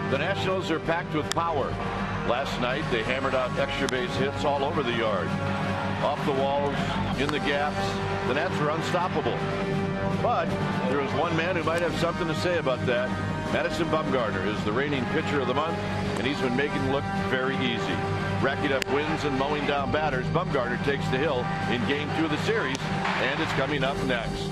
The Nationals are packed with power. Last night they hammered out extra base hits all over the yard. Off the walls, in the gaps, the Nats were unstoppable. But there is one man who might have something to say about that. Madison Bumgarner is the reigning pitcher of the month, and he's been making it look very easy. Racking up wins and mowing down batters, Bumgarner takes the hill in Game 2 of the series, and it's coming up next.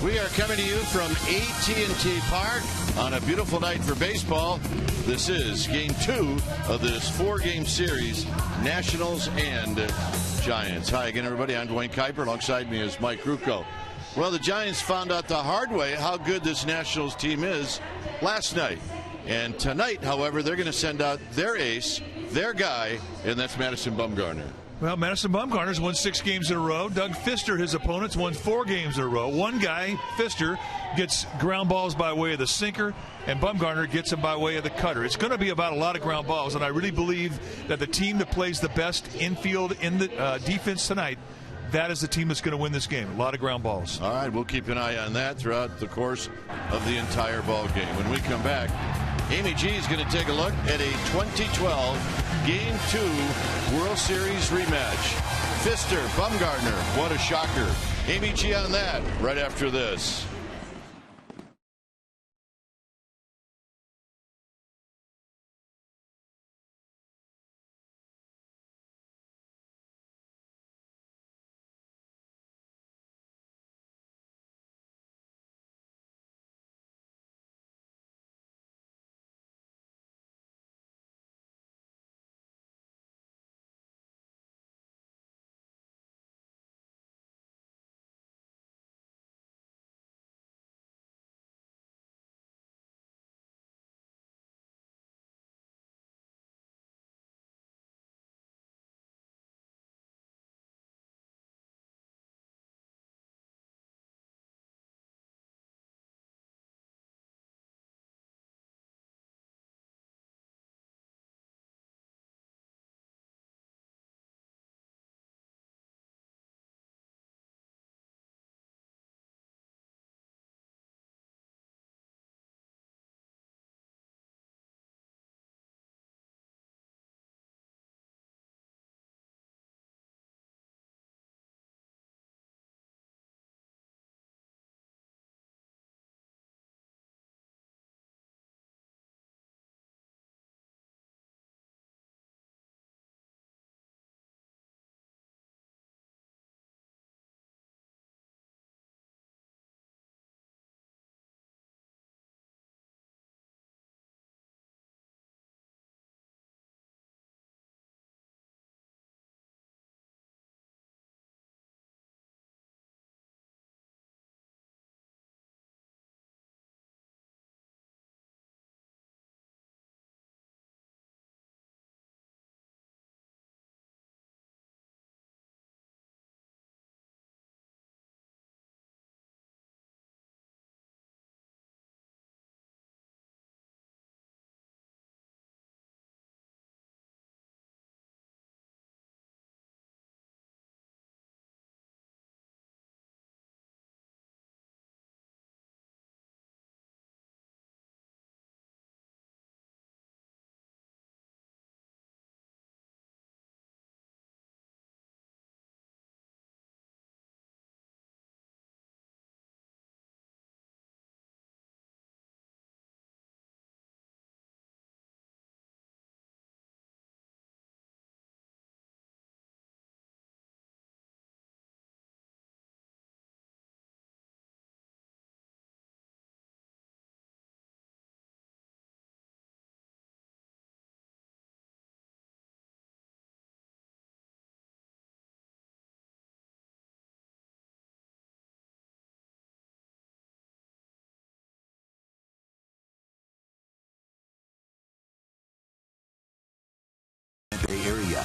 We are coming to you from AT Park on a beautiful night for baseball. This is Game 2 of this 4-game series, Nationals and Giants. Hi again, everybody. I'm Dwayne Kuiper. Alongside me is Mike Rucco. Well, the Giants found out the hard way how good this Nationals team is last night. And tonight, however, they're going to send out their ace, their guy, and that's Madison Bumgarner. Well, Madison Bumgarner's won 6 games in a row. Doug Fister, his opponents, won 4 games in a row. One guy, Fister, gets ground balls by way of the sinker, and Bumgarner gets them by way of the cutter. It's going to be about a lot of ground balls, and I really believe that the team that plays the best infield in the defense tonight, that is the team that's going to win this game. A lot of ground balls. All right, we'll keep an eye on that throughout the course of the entire ball game. When we come back, Amy G is going to take a look at a 2012 Game 2 World Series rematch. Fister, Bumgarner, what a shocker. Amy G on that right after this.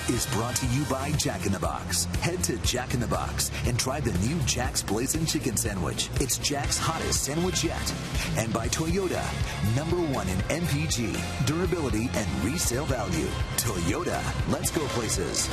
is brought to you by Jack in the Box. Head to Jack in the Box and try the new Jack's Blazing Chicken Sandwich. It's Jack's hottest sandwich yet. And by Toyota, #1 in MPG, durability, and resale value. Toyota, let's go places.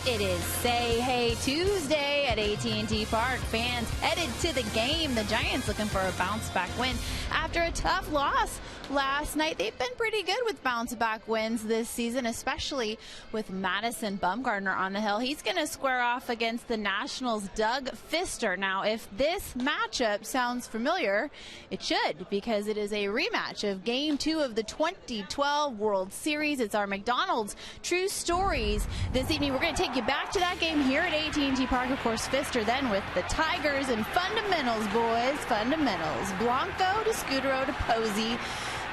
It is Say Hey Tuesday at AT Park. Fans headed to the game. The Giants looking for a bounce-back win after a tough loss last night. They've been pretty good with bounce-back wins this season, especially with Madison Bumgarner on the hill. He's going to square off against the Nationals' Doug Fister. Now, if this matchup sounds familiar, it should, because it is a rematch of Game 2 of the 2012 World Series. It's our McDonald's True Stories this evening. We're going to take you back to that game here at AT Park. Of course, Fister then with the Tigers and fundamentals, boys. Fundamentals. Blanco to Scudero to Posey.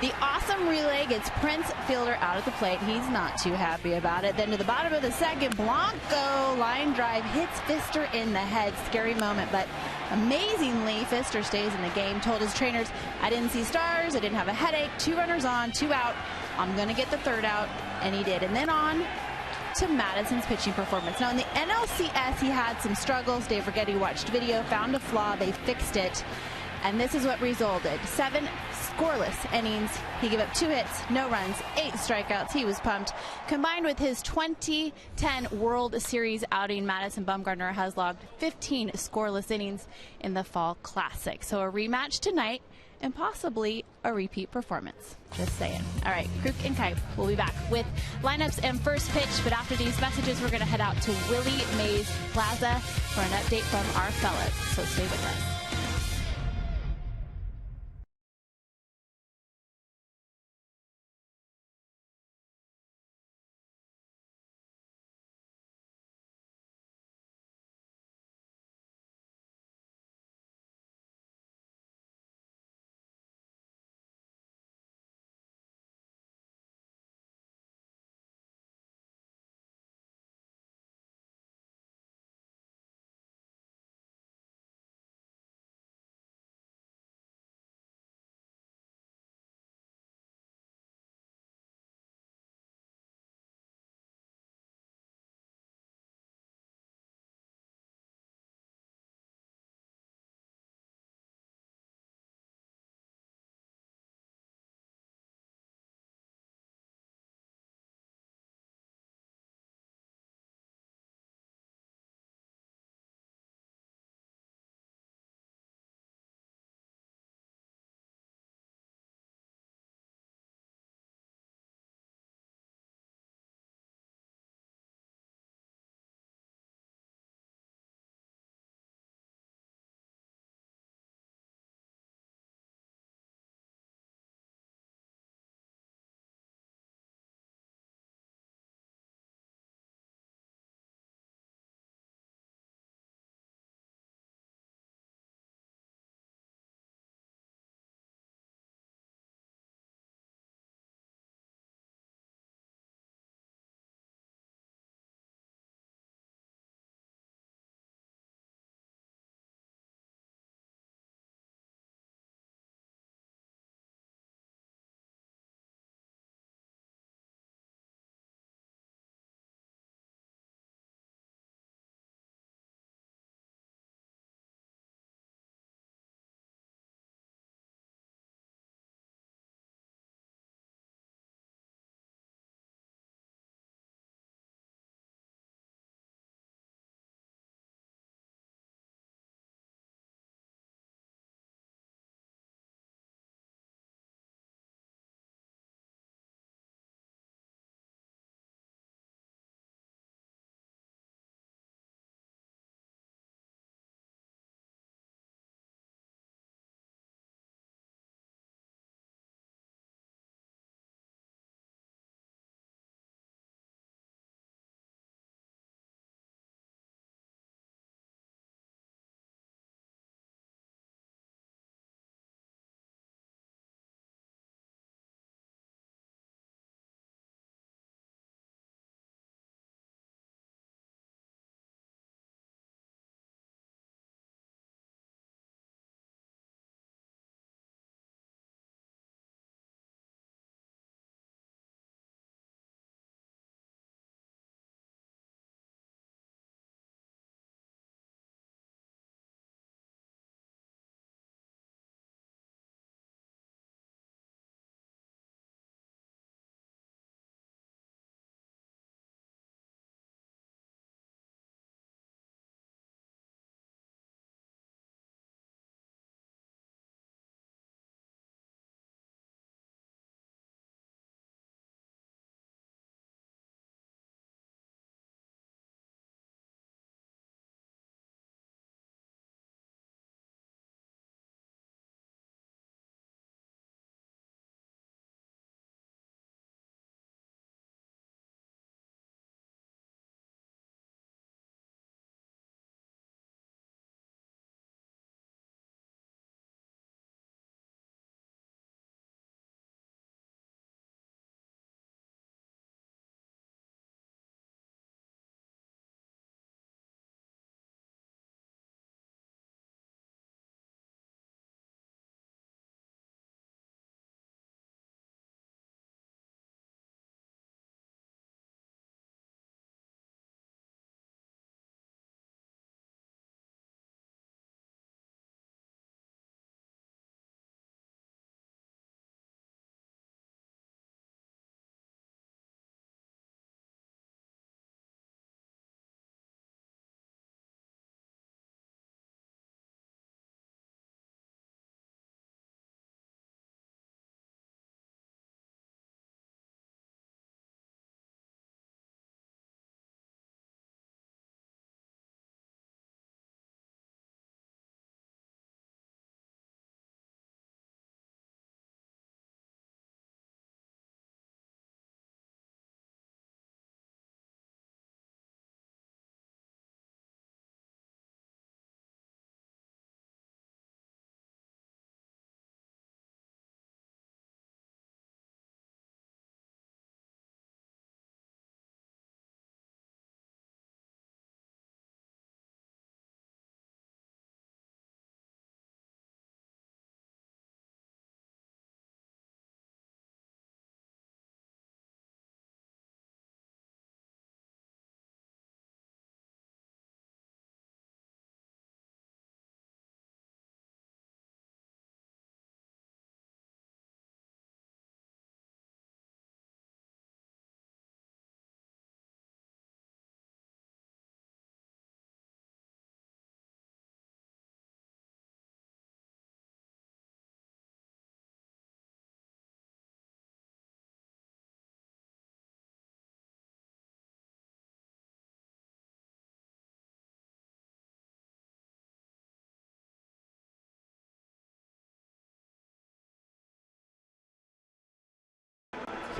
The awesome relay gets Prince Fielder out at the plate. He's not too happy about it. Then to the bottom of the second, Blanco line drive hits Fister in the head. Scary moment, but amazingly, Fister stays in the game. Told his trainers, I didn't see stars, I didn't have a headache. 2 runners on, 2 out. I'm going to get the 3rd out, and he did. And then on to Madison's pitching performance. Now in the NLCS, he had some struggles. Dave Rigetti watched video, found a flaw, they fixed it, and this is what resulted. 7 scoreless innings. He gave up 2 hits, no runs, 8 strikeouts. He was pumped. Combined with his 2010 World Series outing, Madison Bumgarner has logged 15 scoreless innings in the Fall Classic. So a rematch tonight and possibly a repeat performance. Just saying. All right, Kruk and Kipe will be back with lineups and first pitch. But after these messages, we're going to head out to Willie Mays Plaza for an update from our fellas. So stay with us.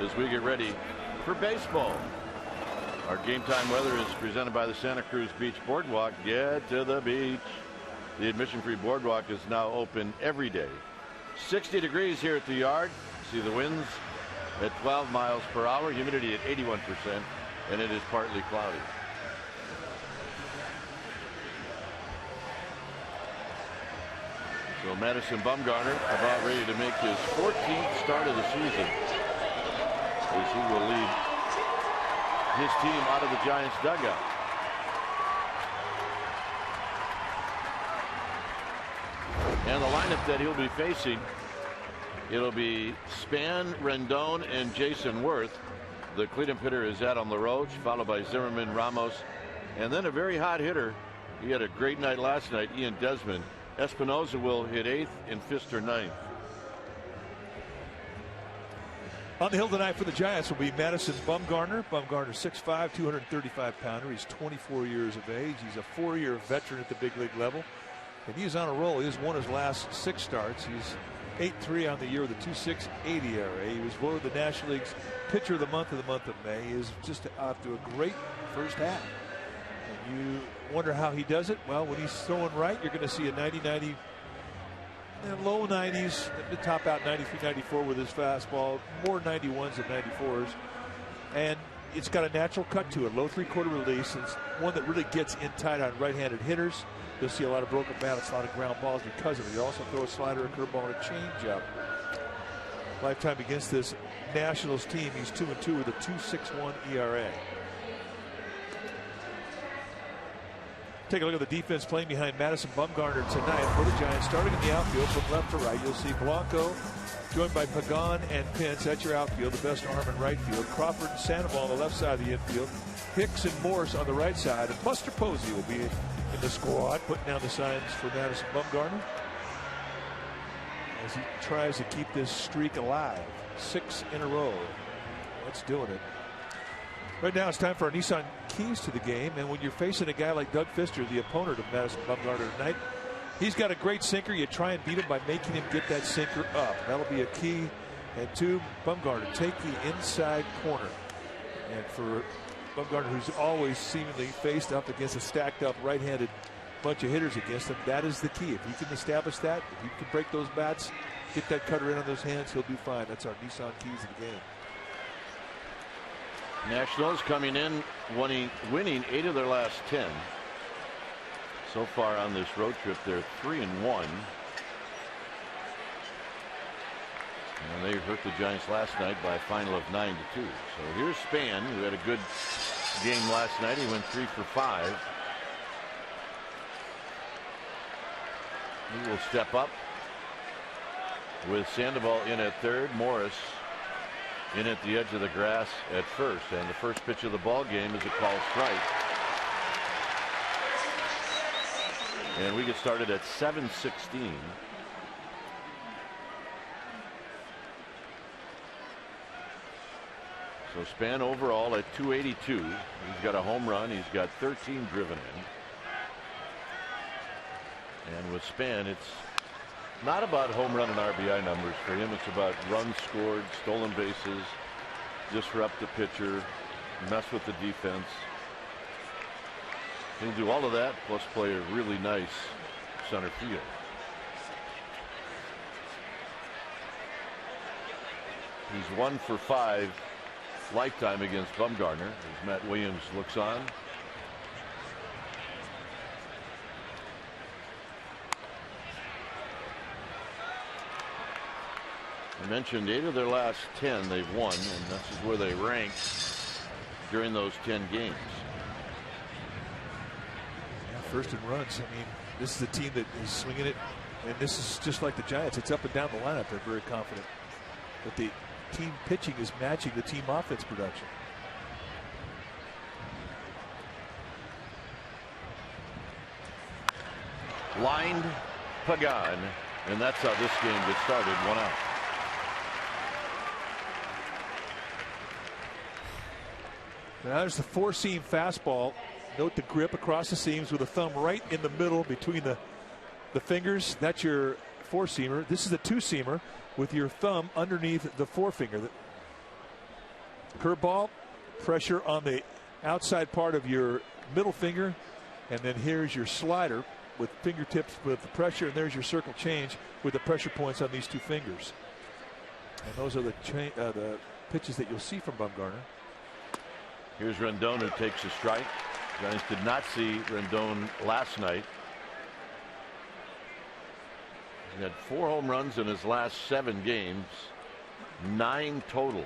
as we get ready for baseball. Our game time weather is presented by the Santa Cruz Beach Boardwalk. Get to the beach. The admission-free boardwalk is now open every day. 60 degrees here at the yard. See the winds at 12 miles per hour, humidity at 81%, and it is partly cloudy. So Madison Bumgarner about ready to make his 14th start of the season, as he will lead his team out of the Giants dugout. And the lineup that he'll be facing, it'll be Span, Rendon, and Jason Worth. The cleanup hitter is Adam LaRoche, followed by Zimmerman, Ramos, and then a very hot hitter. He had a great night last night, Ian Desmond. Espinosa will hit 8th and Fister 9th. On the hill tonight for the Giants will be Madison Bumgarner. Bumgarner 6'5", 235-pounder. He's 24 years of age. He's a 4-year veteran at the big league level. And he's on a roll. He has won his last 6 starts. He's 8-3 on the year with a 2.680 ERA. He was voted the National League's Pitcher of the Month of May. He is just off to a great first half. And you wonder how he does it. Well, when he's throwing right, you're going to see a 90-90, low 90s, to top out 93-94 with his fastball, more 91s than 94s. And it's got a natural cut to it, low 3/4 release. It's one that really gets in tight on right-handed hitters. You'll see a lot of broken bats, a lot of ground balls because of it. You also throw a slider, a curveball, and a changeup. Lifetime against this Nationals team, he's 2-2 with a 2.61 ERA. Take a look at the defense playing behind Madison Bumgarner tonight for the Giants. Starting in the outfield from left to right, you'll see Blanco joined by Pagan and Pence. That's your outfield, the best arm in right field. Crawford and Sandoval on the left side of the infield. Hicks and Morse on the right side. And Buster Posey will be in the squad, putting down the signs for Madison Bumgarner as he tries to keep this streak alive. 6 in a row. That's doing it. Right now it's time for our Nissan keys to the game, and when you're facing a guy like Doug Fister, the opponent of Madison Bumgarner tonight, he's got a great sinker. You try and beat him by making him get that sinker up. That'll be a key. And 2, Bumgarner take the inside corner. And for Bumgarner, who's always seemingly faced up against a stacked up right-handed bunch of hitters against him, that is the key. If he can establish that, if he can break those bats, get that cutter in on those hands, he'll do fine. That's our Nissan keys of the game. Nationals coming in winning 8 of their last 10. So far on this road trip, they're 3-1. And they hurt the Giants last night by a final of 9-2. So here's Span, who had a good game last night. He went 3 for 5. He will step up with Sandoval in at third, Morris in at the edge of the grass at first. And the first pitch of the ball game is a called strike. And we get started at 7:16. So Span overall at 282. He's got a home run. He's got 13 driven in. And with Span, it's not about home run and RBI numbers for him. It's about runs scored, stolen bases, disrupt the pitcher, mess with the defense. He'll do all of that, plus play a really nice center field. He's 1 for 5 lifetime against Bumgarner as Matt Williams looks on. I mentioned 8 of their last 10 they've won, and this is where they rank during those 10 games. Yeah, first in runs. I mean, this is a team that is swinging it, and this is just like the Giants. It's up and down the lineup. They're very confident that the team pitching is matching the team offense production. Lined Pagan, and that's how this game gets started. 1 out. Now there's the 4-seam fastball. Note the grip across the seams with the thumb right in the middle between the fingers. That's your 4-seamer. This is a 2-seamer with your thumb underneath the forefinger. Curveball, pressure on the outside part of your middle finger, and then here's your slider with fingertips with the pressure, and there's your circle change with the pressure points on these two fingers. And those are the pitches that you'll see from Bumgarner. Here's Rendon, who takes a strike. Giants did not see Rendon last night. He had 4 home runs in his last 7 games, 9 total.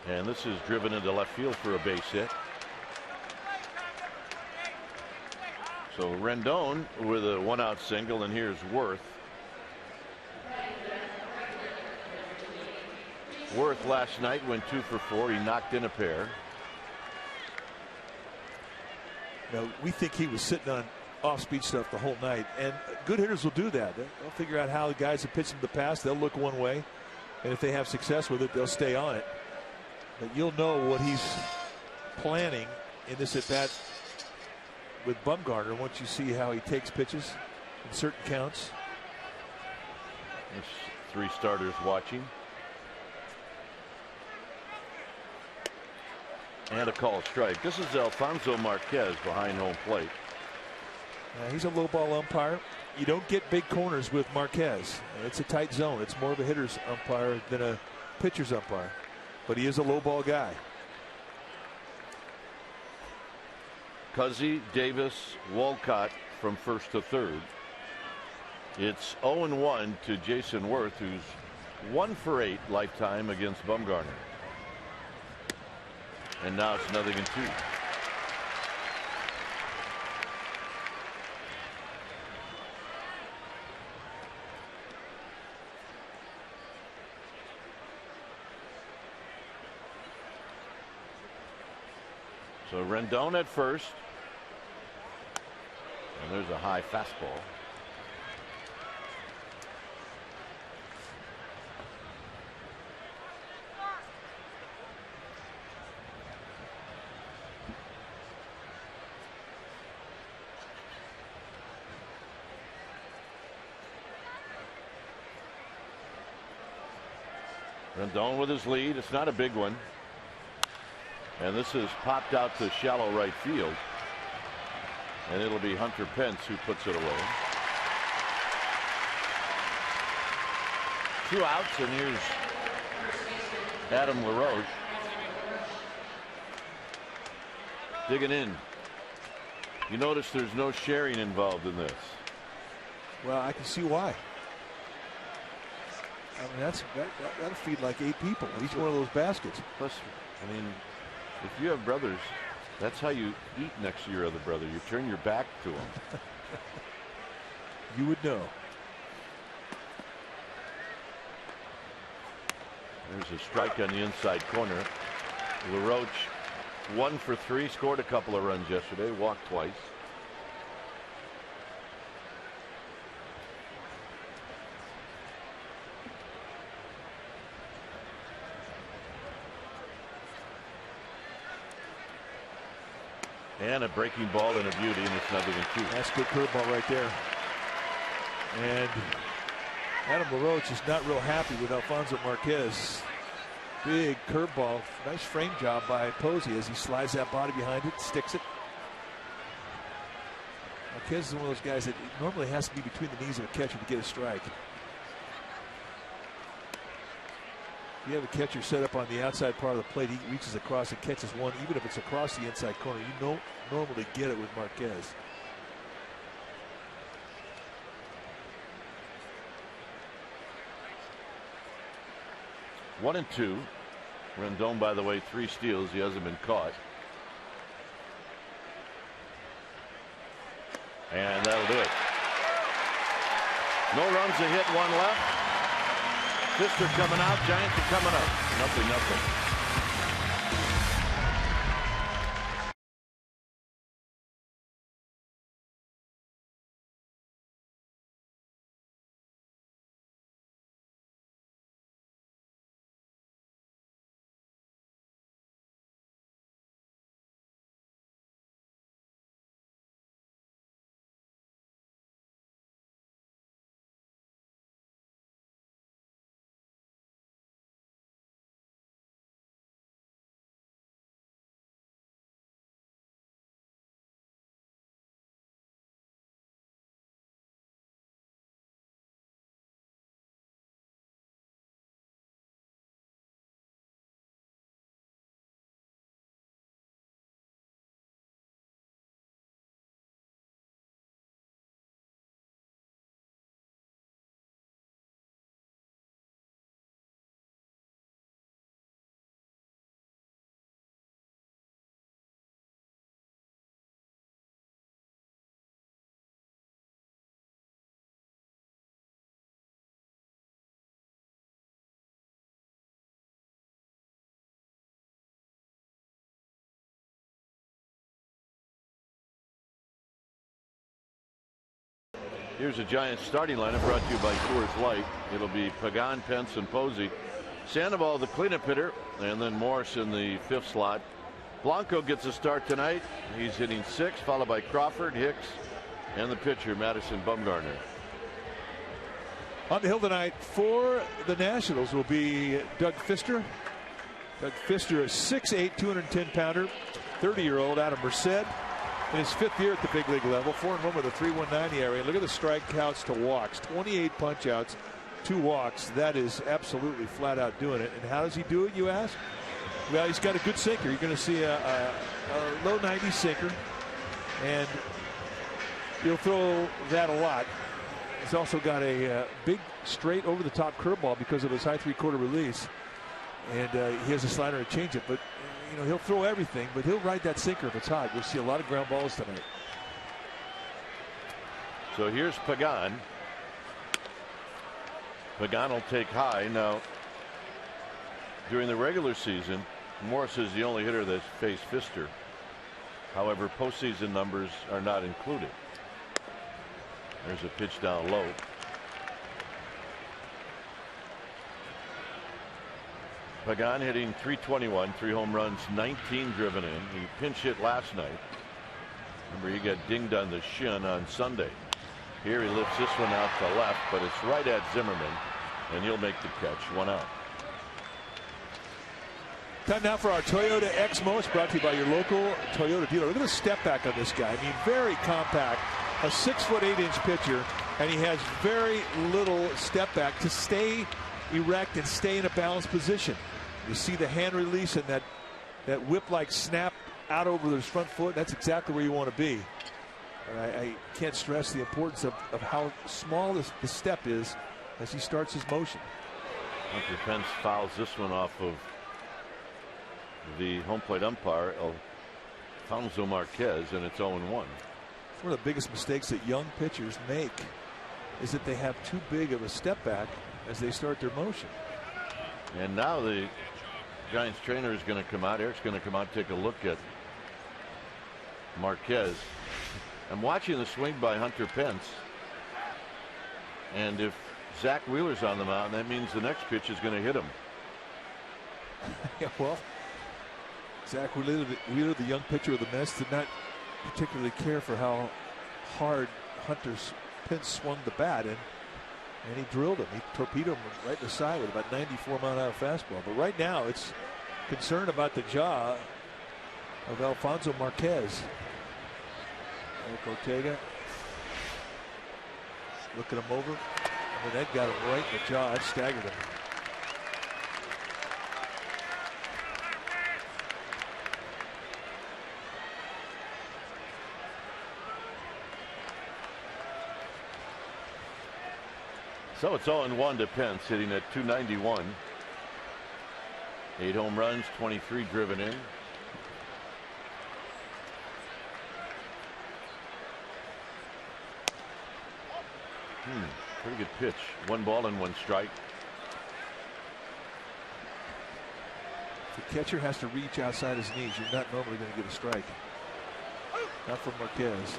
And this is driven into left field for a base hit. So Rendon with a 1-out single, and here's Worth. Worth last night went 2 for 4. He knocked in a pair. Now, we think he was sitting on off-speed stuff the whole night, and good hitters will do that. They'll figure out how the guys have pitched in the past. They'll look one way, and if they have success with it, they'll stay on it. But you'll know what he's planning in this at-bat with Bumgarner once you see how he takes pitches in certain counts. There's 3 starters watching. And a call strike. This is Alfonso Marquez behind home plate. He's a low ball umpire. You don't get big corners with Marquez. It's a tight zone. It's more of a hitter's umpire than a pitcher's umpire. But he is a low ball guy. Cuzzy, Davis, Walcott from first to third. It's 0-1 to Jason Worth, who's 1 for 8 lifetime against Bumgarner. And now it's 0-2. So Rendon at first. And there's a high fastball. Rendon with his lead. It's not a big one. And this is popped out to shallow right field. And it'll be Hunter Pence who puts it away. 2 outs, and here's Adam LaRoche digging in. You notice there's no sharing involved in this. Well, I can see why. I mean, that'll feed like 8 people in each one of those baskets. Plus, I mean, if you have brothers, that's how you eat next to your other brother. You turn your back to them. You would know. There's a strike on the inside corner. LaRoche 1 for 3, scored a couple of runs yesterday, walked twice. And a breaking ball and a beauty, and it's 0-2. That's good curveball right there. And Adam LaRoche is not real happy with Alfonso Marquez. Big curveball. Nice frame job by Posey as he slides that body behind it, sticks it. Marquez is one of those guys that normally has to be between the knees of a catcher to get a strike. You have a catcher set up on the outside part of the plate. He reaches across and catches one, even if it's across the inside corner. You don't normally get it with Marquez. One and 2. Rendon, by the way, 3 steals. He hasn't been caught. And that'll do it. No runs, a hit, 1 left. Fister coming out. Giants are coming up. 0-0. Here's a Giants starting lineup brought to you by Coors Light. It'll be Pagan, Pence, and Posey. Sandoval, the cleanup hitter, and then Morris in the 5th slot. Blanco gets a start tonight. He's hitting 6, followed by Crawford, Hicks, and the pitcher, Madison Bumgarner. On the hill tonight for the Nationals will be Doug Fister. Doug Fister, a 6'8", 210-pounder, 30-year-old out of Merced. In his 5th year at the big league level, 4-1 with a 3.19 ERA. Look at the strikeouts to walks, 28 punch-outs, 2 walks. That is absolutely flat out doing it. And how does he do it, you ask? Well, he's got a good sinker. You're going to see a low 90 sinker, and he'll throw that a lot. He's also got a big straight over the top curveball because of his high 3/4 release, and he has a slider and a changeup. But you know, he'll throw everything, but he'll ride that sinker if it's hot. You'll see a lot of ground balls tonight. So here's Pagan. Pagan will take high. Now, during the regular season, Morris is the only hitter that's faced Fister. However, postseason numbers are not included. There's a pitch down low. Pagan hitting .321, 3 home runs, 19 driven in. He pinch hit last night. Remember, he got dinged on the shin on Sunday. Here he lifts this one out to left, but it's right at Zimmerman, and he'll make the catch. 1 out. Time now for our Toyota Exmo. It's brought to you by your local Toyota dealer. Look at the step back on this guy. I mean, very compact. A 6'8" pitcher, and he has very little step back to stay erect and stay in a balanced position. You see the hand release and that whip-like snap out over his front foot. That's exactly where you want to be. I can't stress the importance of how small the step is as he starts his motion. Hunter Pence fouls this one off of the home plate umpire, Alfonso Marquez, and it's 0-1. One of the biggest mistakes that young pitchers make is that they have too big of a step back as they start their motion. And now the Giants trainer is going to come out. Eric's going to come out and take a look at Marquez. I'm watching the swing by Hunter Pence, and if Zach Wheeler's on the mound, that means the next pitch is going to hit him. Yeah, well, Zach Wheeler, the young pitcher of the Mets, did not particularly care for how hard Hunter's Pence swung the bat, and he drilled him. He torpedoed him right in the side with about 94-mile-an-hour fastball. But right now, it's concern about the jaw of Alfonso Marquez. Eric Ortega looking him over. I mean, that got him right in the jaw. That staggered him. So it's 0-1 to Pence, hitting at .291. 8 home runs, 23 driven in. Pretty good pitch. 1 ball and 1 strike. The catcher has to reach outside his knees. You're not normally going to get a strike. Not from Marquez.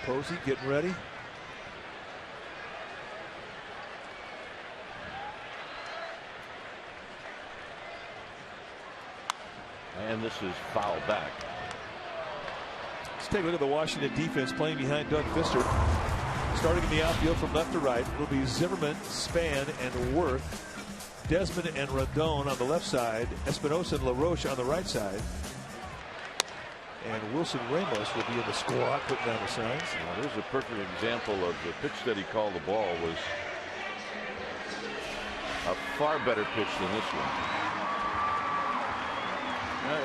Posey getting ready. And this is foul back. Let's take a look at the Washington defense playing behind Doug Fister. Starting in the outfield from left to right will be Zimmerman, Span, and Worth. Desmond and Rodon on the left side. Espinosa and LaRoche on the right side. And Wilson Ramos will be in the squad, putting down the signs. Well, there's a perfect example of the pitch that he called the ball was a far better pitch than this one.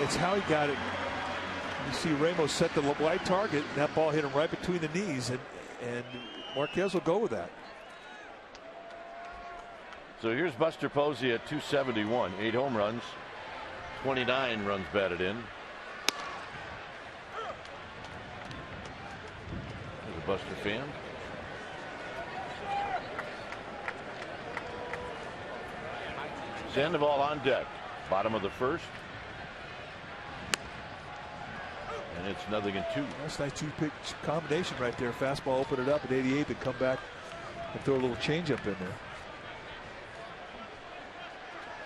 It's how he got it. You see Ramos set the wide target, and that ball hit him right between the knees, and Marquez will go with that. So here's Buster Posey at .271, 8 home runs, 29 runs batted in. There's a Buster fan. Sandoval on deck, bottom of the first. And it's 0-2. That's a nice two-pitch combination right there. Fastball, open it up at 88, then come back and throw a little changeup in there.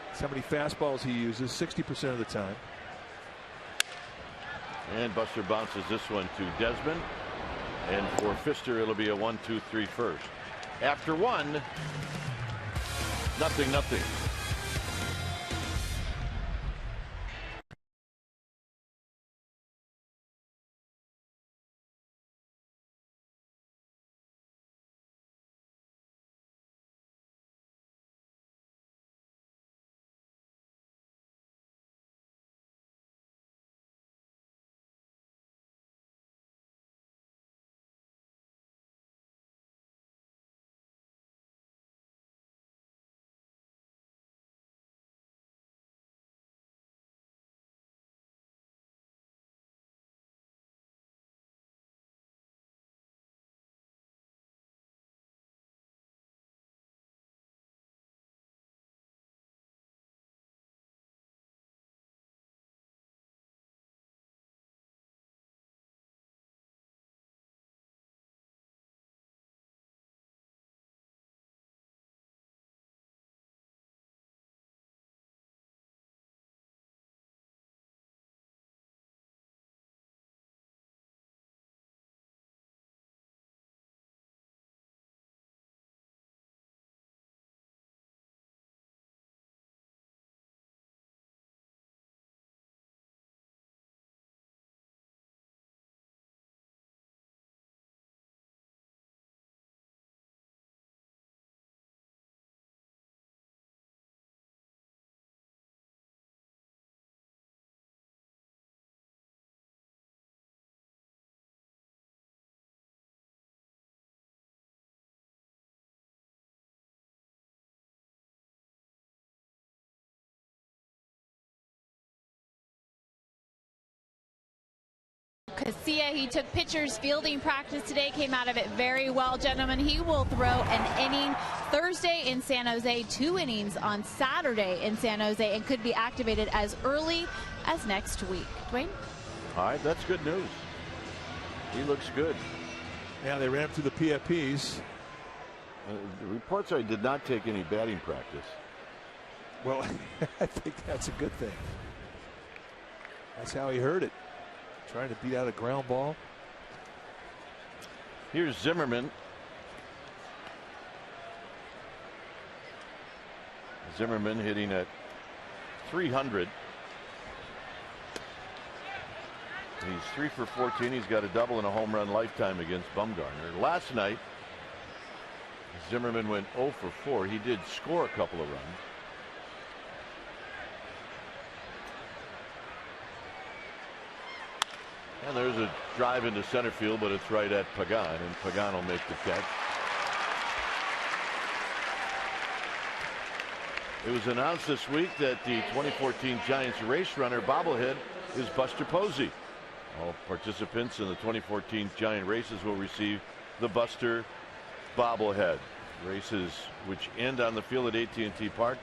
That's how many fastballs he uses, 60% of the time. And Buster bounces this one to Desmond. And for Pfister, it'll be a 1-2-3 first. After 1, 0-0. Casilla, he took pitcher's fielding practice today, came out of it very well, gentlemen. He will throw an inning Thursday in San Jose, 2 innings on Saturday in San Jose, and could be activated as early as next week. Dwayne? All right, that's good news. He looks good. Yeah, they ran him through the PFPs. The reports are he did not take any batting practice. Well, I think that's a good thing. That's how he heard it. Trying to beat out a ground ball. Here's Zimmerman. Zimmerman hitting at 300. He's 3 for 14. He's got a double and a home run lifetime against Bumgarner. Last night, Zimmerman went 0 for 4. He did score a couple of runs. And there's a drive into center field, but it's right at Pagan, and Pagan will make the catch. It was announced this week that the 2014 Giants race runner bobblehead is Buster Posey. All participants in the 2014 Giant races will receive the Buster bobblehead. Races which end on the field at AT Park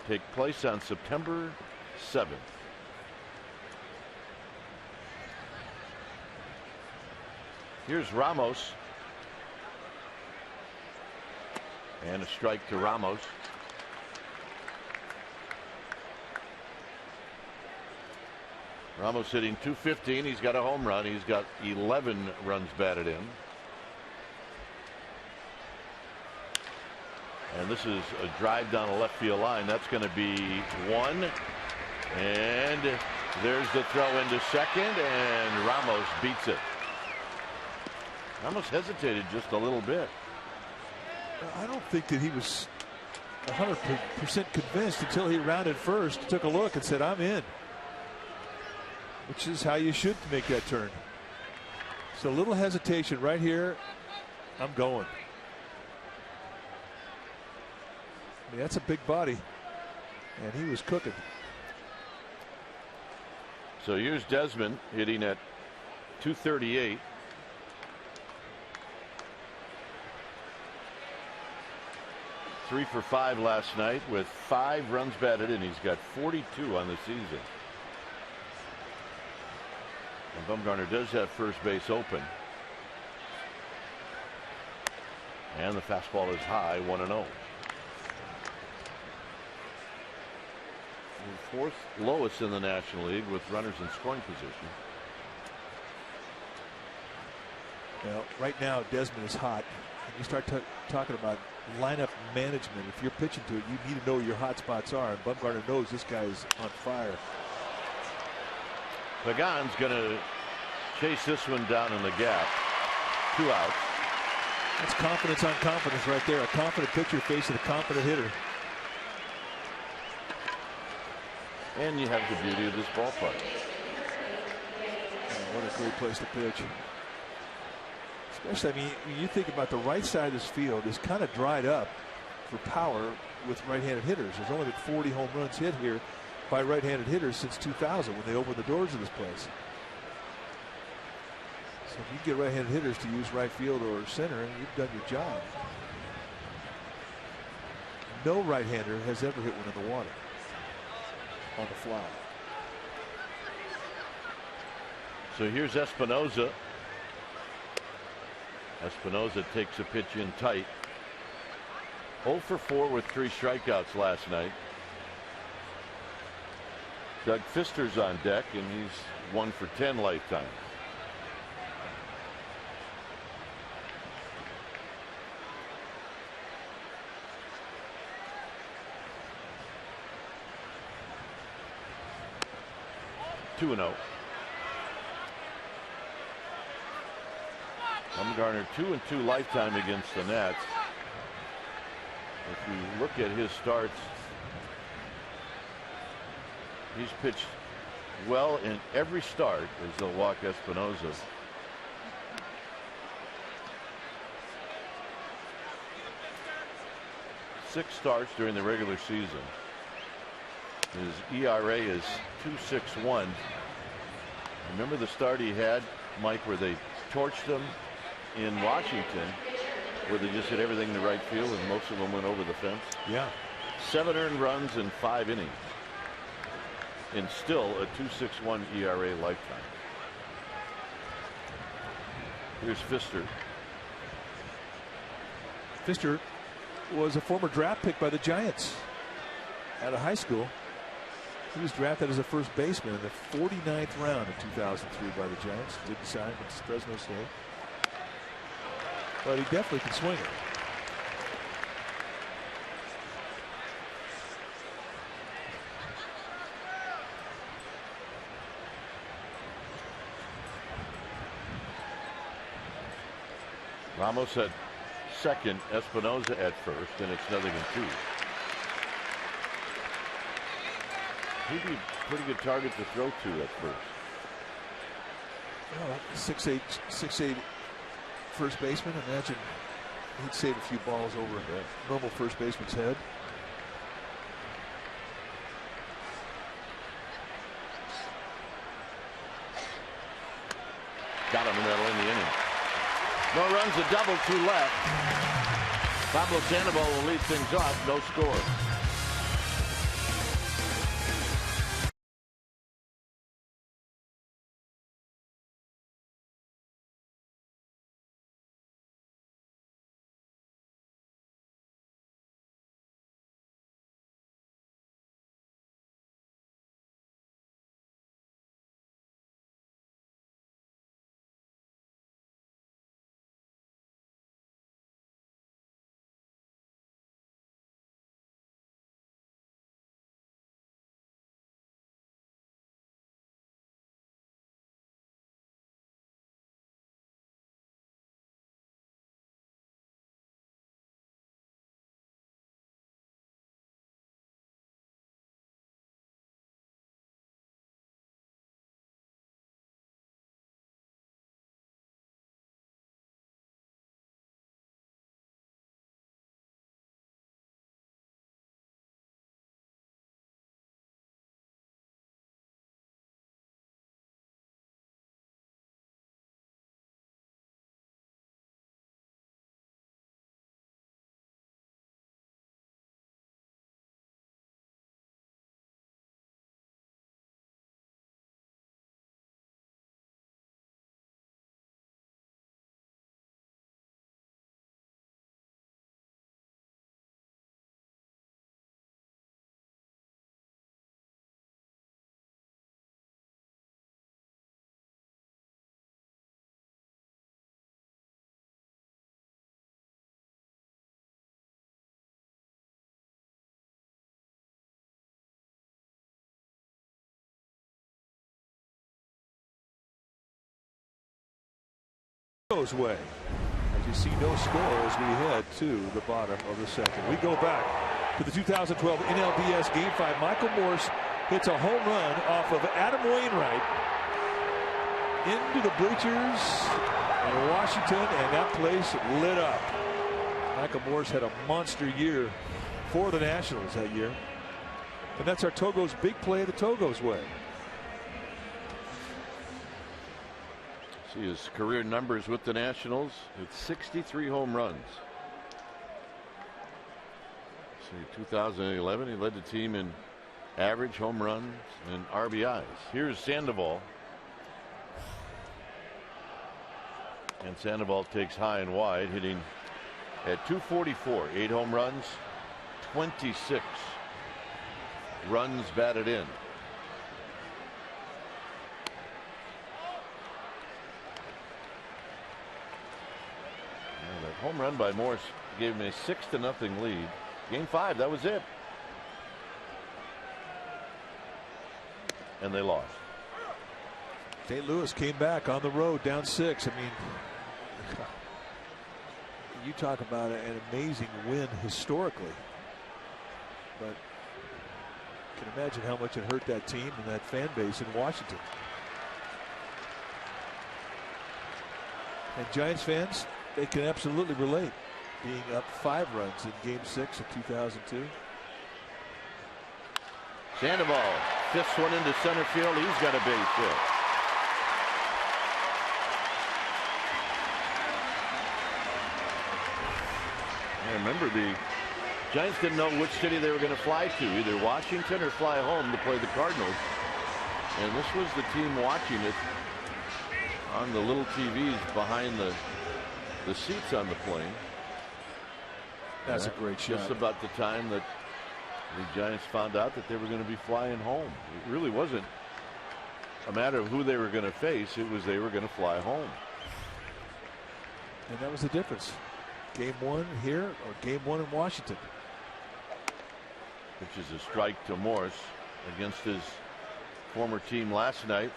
take place on September 7th. Here's Ramos. And a strike to Ramos. Ramos hitting .215. He's got a home run. He's got 11 runs batted in. And this is a drive down the left field line. That's going to be 1. And there's the throw into second, and Ramos beats it. Ramos hesitated just a little bit. I don't think that he was 100% convinced until he rounded first, took a look, and said, "I'm in." Which is how you should make that turn. So a little hesitation right here. I'm going. I mean, that's a big body, and he was cooking. So here's Desmond hitting at .238. Three for 5 last night with 5 runs batted in. He's got 42 on the season. And Bumgarner does have first base open. And the fastball is high, 1-0. Fourth lowest in the National League with runners in scoring position. Well, right now Desmond is hot. And you start talking about lineup management. If you're pitching to it, you need to know where your hot spots are. And Bumgarner knows this guy's on fire. Pagan's going to chase this one down in the gap. 2 outs. That's confidence on confidence right there. A confident pitcher facing a confident hitter. And you have the beauty of this ballpark. Oh, what a great place to pitch. Especially, I mean, when you think about the right side of this field is kind of dried up for power with right-handed hitters. There's only been 40 home runs hit here by right-handed hitters since 2000 when they opened the doors of this place. So if you get right-handed hitters to use right field or center, you've done your job. No right-hander has ever hit one in the water on the fly. So here's Espinoza. Espinoza takes a pitch in tight. 0 for 4 with 3 strikeouts last night. Doug Fister's on deck, and he's 1 for 10 lifetime. Two and 0. Bumgarner 2-2 lifetime against the Nats. If you look at his starts, he's pitched well in every start as they'll walk Espinoza. Six starts during the regular season. His ERA is 2.61. Remember the start he had, Mike, where they torched him in Washington, where they just hit everything to right field and most of them went over the fence? Yeah. 7 earned runs in 5 innings. And still a 2.61 ERA lifetime. Here's Fister. Fister was a former draft pick by the Giants out of high school. He was drafted as a first baseman in the 49th round in 2003 by the Giants. Didn't sign with Fresno State. But he definitely can swing it. Ramos at second, Espinoza at first, and it's 0-2. He'd be a pretty good target to throw to at first. Oh, 6'8" first baseman. Imagine he'd save a few balls over a normal first baseman's head. Got him, and that'll end the inning. No runs, a double, 2 left. Pablo Sandoval will lead things off, no score. Togo's way. As you see, no score as we head to the bottom of the second. We go back to the 2012 NLDS Game 5. Michael Morse hits a home run off of Adam Wainwright into the bleachers in Washington, and that place lit up. Michael Morse had a monster year for the Nationals that year. And that's our Togo's big play the Togo's way. See his career numbers with the Nationals with 63 home runs. See, 2011 he led the team in average, home runs, and RBIs. Here's Sandoval. And Sandoval takes high and wide, hitting at 244. 8 home runs, 26 runs batted in. That home run by Morse gave him a 6-0 lead. Game 5, that was it. And they lost. St. Louis came back on the road down 6. I mean, you talk about an amazing win historically, but you can imagine how much it hurt that team and that fan base in Washington. And Giants fans, they can absolutely relate being up 5 runs in Game 6 of 2002. Sandoval fists one into center field. He's got a base hit. I remember the Giants didn't know which city they were going to fly to, either Washington or fly home to play the Cardinals. And this was the team watching it on the little TVs behind the seats on the plane. That's a great shot. Just about the time that the Giants found out that they were going to be flying home. It really wasn't a matter of who they were going to face. It was they were going to fly home. And that was the difference. Game 1 here or Game 1 in Washington. Which is a strike to Morse against his former team last night.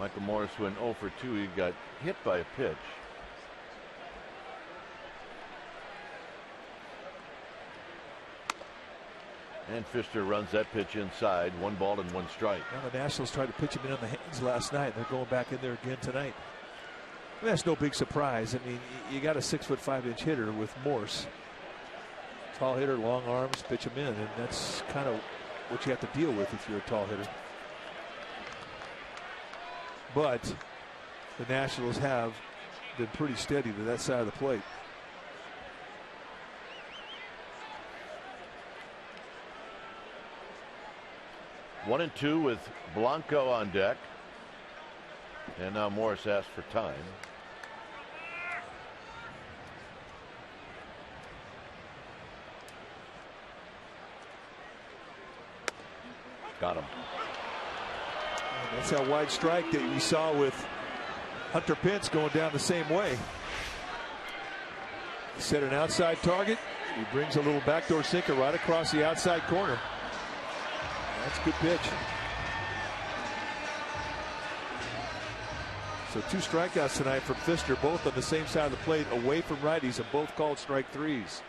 Michael Morse went 0 for 2. He got hit by a pitch. And Pfister runs that pitch inside. 1 ball and 1 strike. Now the Nationals tried to pitch him in on the hands last night. They're going back in there again tonight. And that's no big surprise. I mean, you got a 6'5" hitter with Morse. Tall hitter, long arms, pitch him in, and that's kind of what you have to deal with if you're a tall hitter. But the Nationals have been pretty steady to that side of the plate. One and 2 with Blanco on deck. And now Morris asks for time. Got him. That's that wide strike that we saw with Hunter Pence going down the same way. Set an outside target. He brings a little backdoor sinker right across the outside corner. That's a good pitch. So 2 strikeouts tonight from Pfister, both on the same side of the plate, away from righties, and both called strike 3s.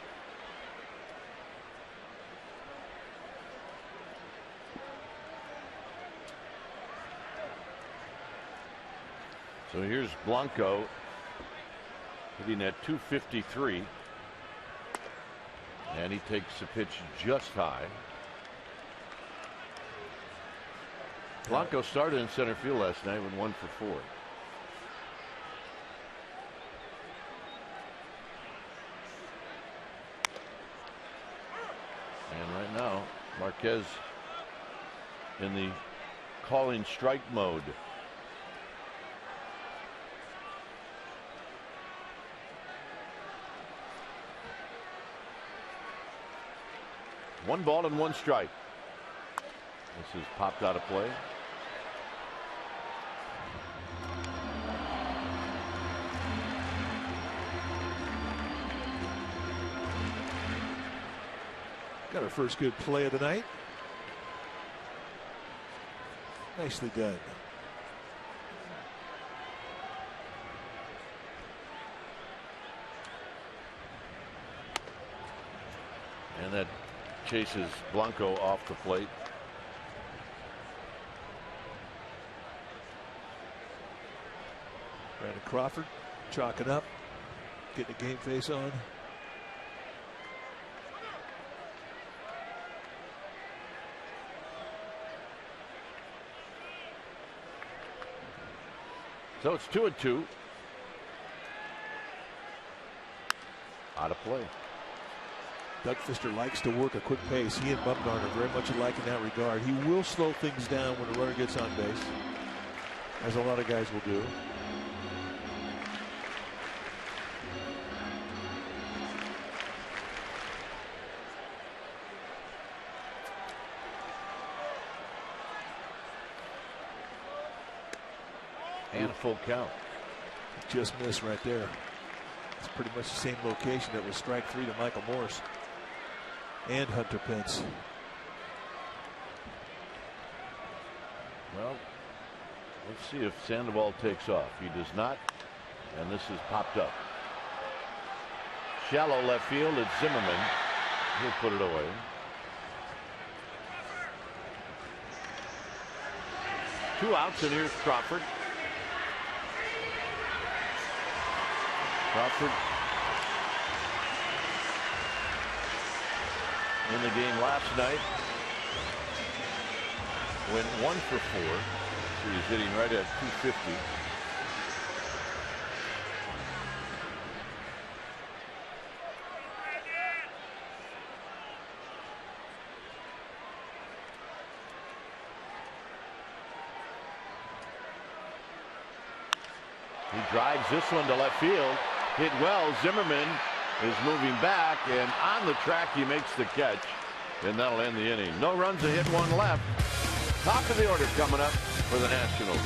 So here's Blanco hitting at 253. And he takes the pitch just high. Blanco started in center field last night with 1 for 4. And right now, Marquez in the calling strike mode. One ball and 1 strike. This is popped out of play. Got our first good play of the night. Nicely done. And that chases Blanco off the plate. Brandon Crawford chalking up, getting a game face on. So it's 2-2. Out of play. Doug Fister likes to work a quick pace. He and Bumgarner are very much alike in that regard. He will slow things down when a runner gets on base, as a lot of guys will do. And a full count. Just missed right there. It's pretty much the same location that was strike 3 to Michael Morse and Hunter Pence. Well, let's see if Sandoval takes off. He does not, and this is popped up. Shallow left field. It's Zimmerman. He'll put it away. Two outs, and here's Crawford. Crawford in the game last night went 1 for 4. So he's hitting right at 250. He drives this one to left field. Hit well. Zimmerman is moving back, and on the track he makes the catch, and that'll end the inning. No runs, a hit, one left. Top of the order coming up for the Nationals.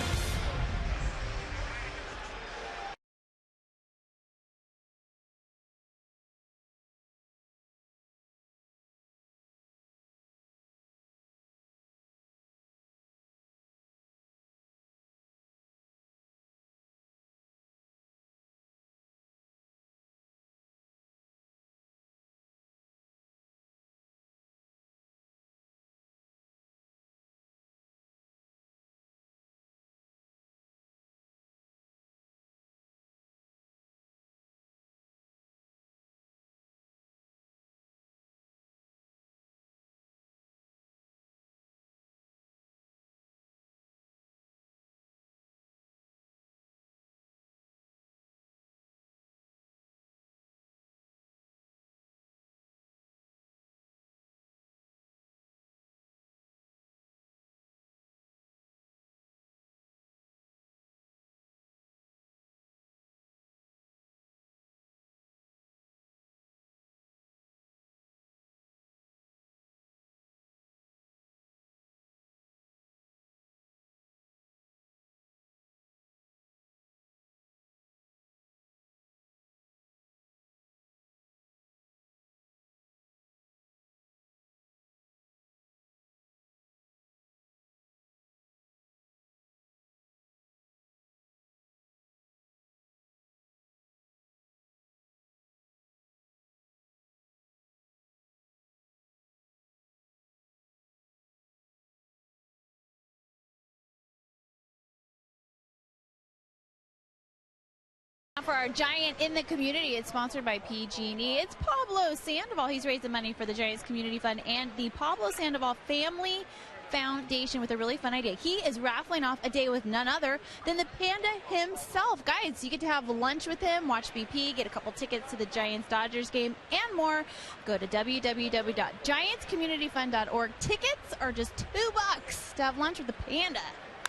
For our Giant in the Community, it's sponsored by PG&E. It's Pablo Sandoval. He's raising money for the Giants Community Fund and the Pablo Sandoval Family Foundation with a really fun idea. He is raffling off a day with none other than the Panda himself. Guys, you get to have lunch with him, watch BP, get a couple tickets to the Giants-Dodgers game, and more. Go to www.giantscommunityfund.org. Tickets are just $2 to have lunch with the Panda,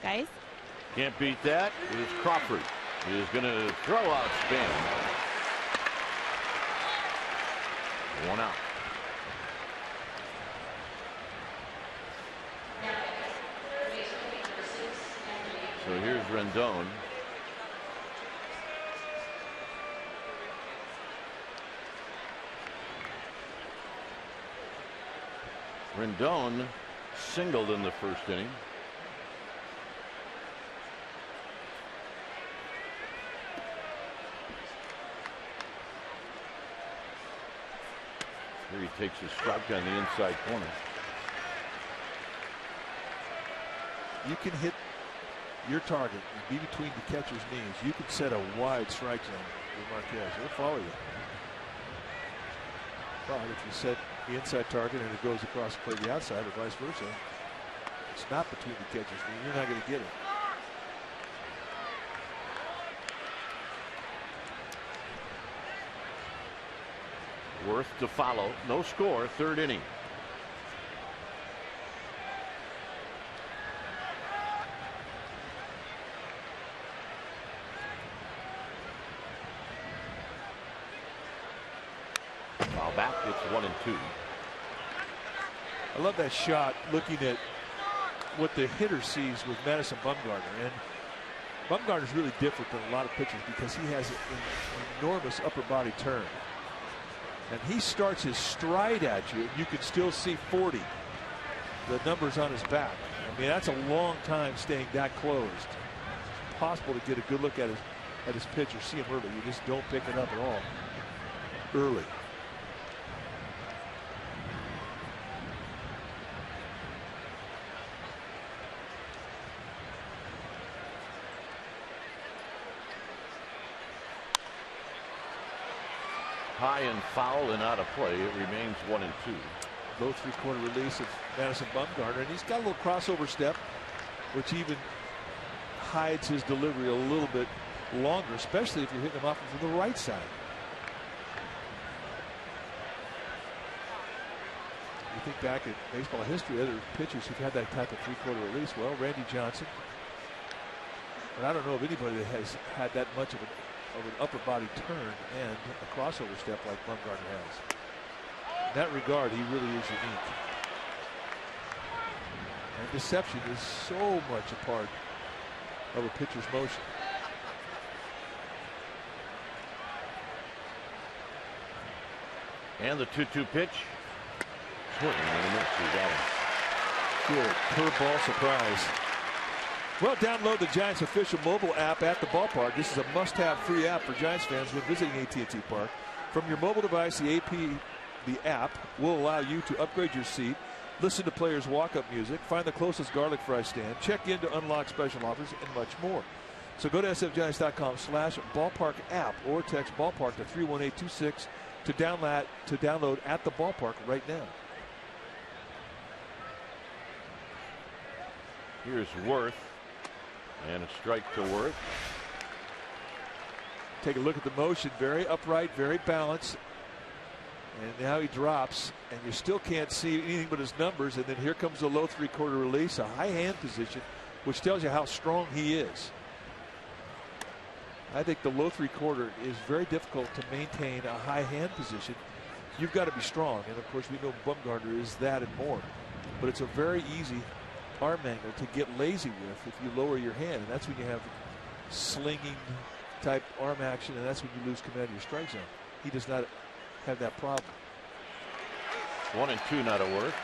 guys. Can't beat that. It is Crawford. He is going to throw out spin. One out. So here's Rendon. Rendon singled in the first inning. Here he takes his strike on the inside corner. You can hit your target and be between the catcher's knees. You can set a wide strike zone with Marquez. He'll follow you. But if you set the inside target and it goes across the plate the outside or vice versa, it's not between the catcher's knees. You're not going to get it. Worth to follow. No score. Third inning. Foul back. It's 1-2. I love that shot looking at what the hitter sees with Madison Bumgarner. And Bumgarner's really different than a lot of pitchers because he has an enormous upper body turn. And he starts his stride at you. You can still see 40. The numbers on his back. I mean, that's a long time staying that closed. It's possible to get a good look at his pitch or see him early. You just don't pick it up at all early. High and foul and out of play. It remains 1-2. Low three-quarter release of Madison Bumgarner, and he's got a little crossover step, which even hides his delivery a little bit longer, especially if you're hitting him off from the right side. You think back at baseball history, other pitchers who've had that type of three-quarter release. Well, Randy Johnson, but I don't know of anybody that has had that much of an upper body turn and a crossover step like Bumgarner has. In that regard, he really is unique. And deception is so much a part of a pitcher's motion. And the 2-2 pitch. Swing and a miss. He got him. Good curveball surprise. Well, download the Giants official mobile app at the ballpark. This is a must-have free app for Giants fans when visiting AT Park. From your mobile device, the app will allow you to upgrade your seat, listen to players' walk-up music, find the closest garlic fry stand, check in to unlock special offers, and much more. So go to sfgiants.com/ballpark app or text ballpark to 31826 to download at the ballpark right now. Here's Worth. And a strike to Worth. Take a look at the motion. Very upright, very balanced. And now he drops, and you still can't see anything but his numbers. And then here comes a low three-quarter release, a high hand position, which tells you how strong he is. I think the low three-quarter is very difficult to maintain a high hand position. You've got to be strong. And, of course, we know Bumgarner is that and more. But it's a very easy arm angle to get lazy with if you lower your hand, and that's when you have slinging type arm action, and that's when you lose command of your strike zone. He does not have that problem. 1-2 now to Worth.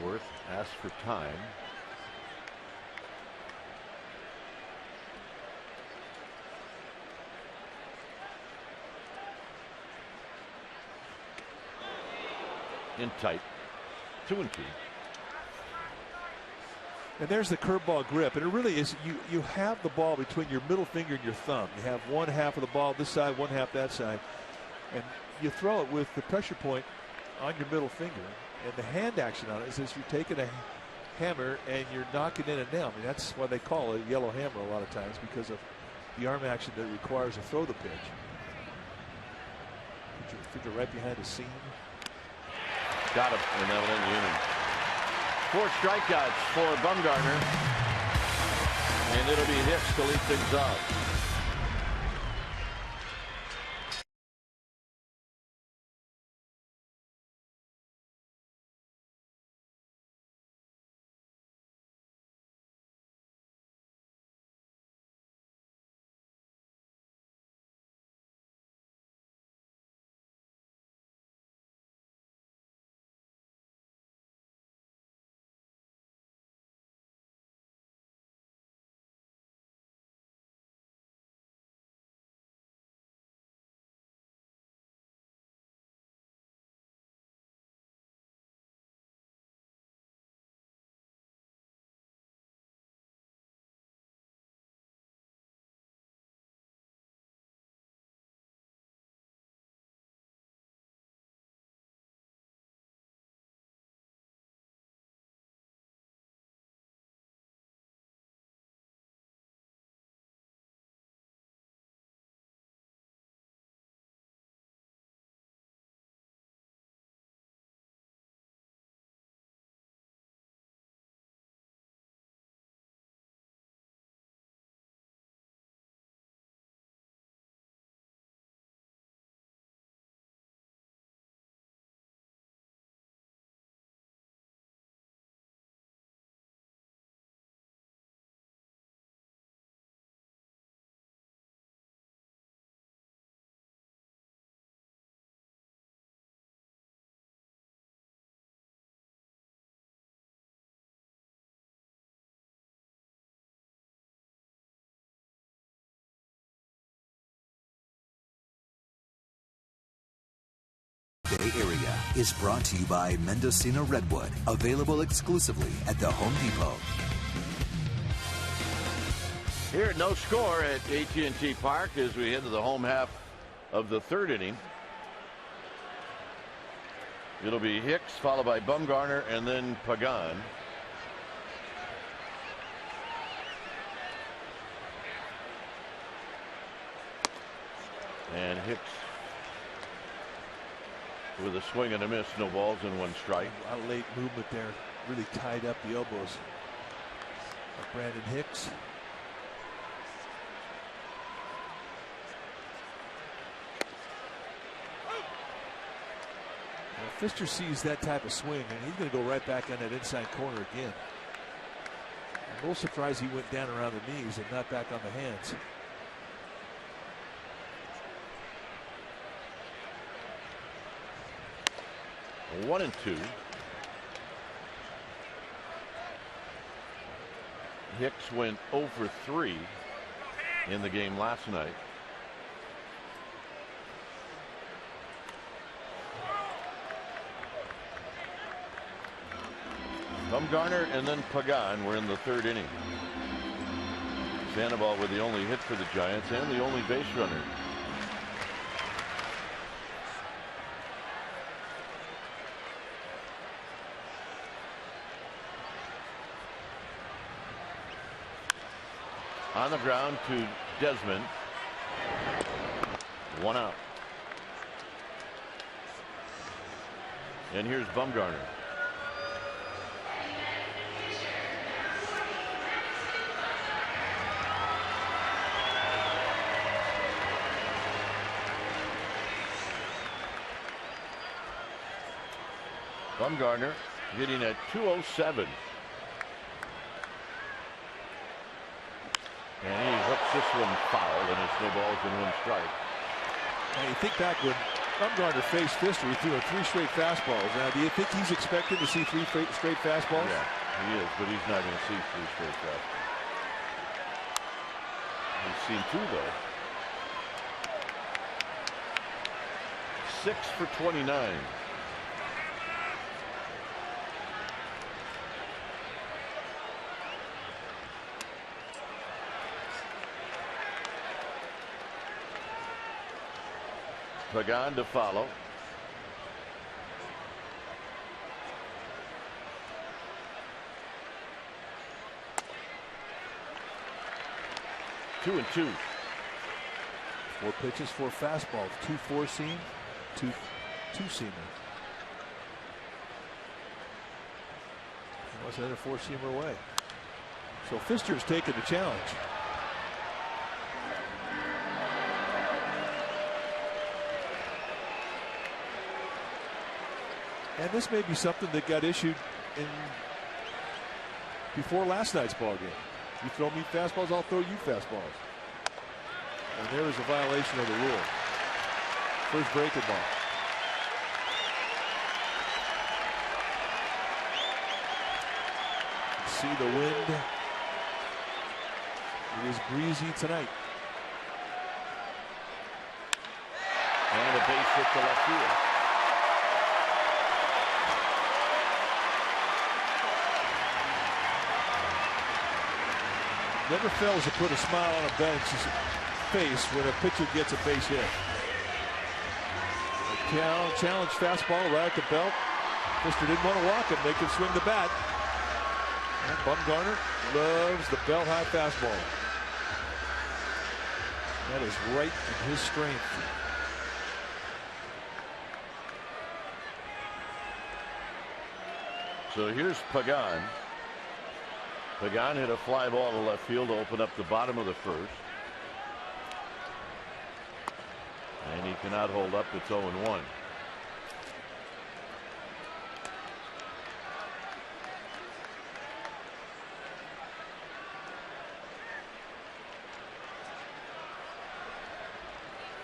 Worth asks for time. In tight. 2-2. And there's the curveball grip, and it really is. You have the ball between your middle finger and your thumb. You have one half of the ball this side, one half that side, and you throw it with the pressure point on your middle finger. And the hand action on it is as you're taking a hammer and you're knocking in a nail. I mean, that's why they call it a yellow hammer a lot of times, because of the arm action that requires to throw the pitch. Put your finger right behind the seam. Got him, and that will end the inning. 4 strikeouts for Bumgarner, and it'll be Hicks to lead things off. Bay Area is brought to you by Mendocino Redwood, available exclusively at the Home Depot. Here, no score at AT Park as we head to the home half of the third inning. It'll be Hicks, followed by Bumgarner, and then Pagan. And Hicks with a swing and a miss, no balls and one strike. A lot of late movement there, really tied up the elbows of Brandon Hicks. Now, Fister sees that type of swing, and he's going to go right back on that inside corner again. I'm a little surprised he went down around the knees and not back on the hands. One and two. Hicks went 0 for 3 in the game last night. Bumgarner and then Pagan were in the third inning. Sandoval with the only hit for the Giants and the only base runner. On the ground to Desmond. One out. And here's Bumgarner. Bumgarner hitting at 207. And he hooks this one foul, and it's no balls and one strike. Now you think back when Bumgarner faced Fister, he threw 3 straight fastballs. Now, do you think he's expected to see 3 straight fastballs? Yeah, he is, but he's not going to see 3 straight fastballs. He's seen 2 though. 6 for 29. Pagan to follow. Two and two. 4 pitches, 4 fastballs, 2 4-seam, 2 2-seamer. He wants another 4-seamer away. So Fister's taking the challenge. And this may be something that got issued in before last night's ball game. You throw me fastballs, I'll throw you fastballs. And there is a violation of the rule. First breaking ball. See the wind. It is breezy tonight. And a base hit to left field. Never fails to put a smile on a bench's face when a pitcher gets a base hit. A challenge fastball right at the belt. Fister didn't want to walk him. They could swing the bat. And Bumgarner loves the belt high fastball. That is right in his strength. So here's Pagan. Pagan hit a fly ball to left field to open up the bottom of the first. And he cannot hold up. It's 0-1.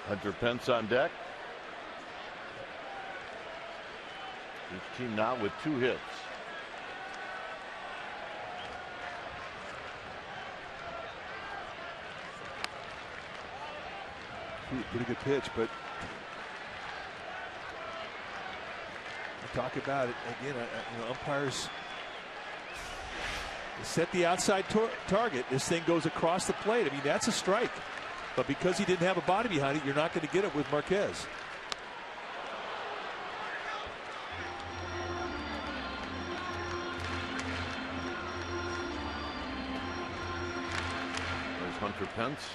Hunter Pence on deck. His team now with 2 hits. Pretty good pitch, but Talk about it again. Umpires set the outside target. This thing goes across the plate. I mean, that's a strike. But because he didn't have a body behind it, you're not going to get it with Marquez. There's Hunter Pence.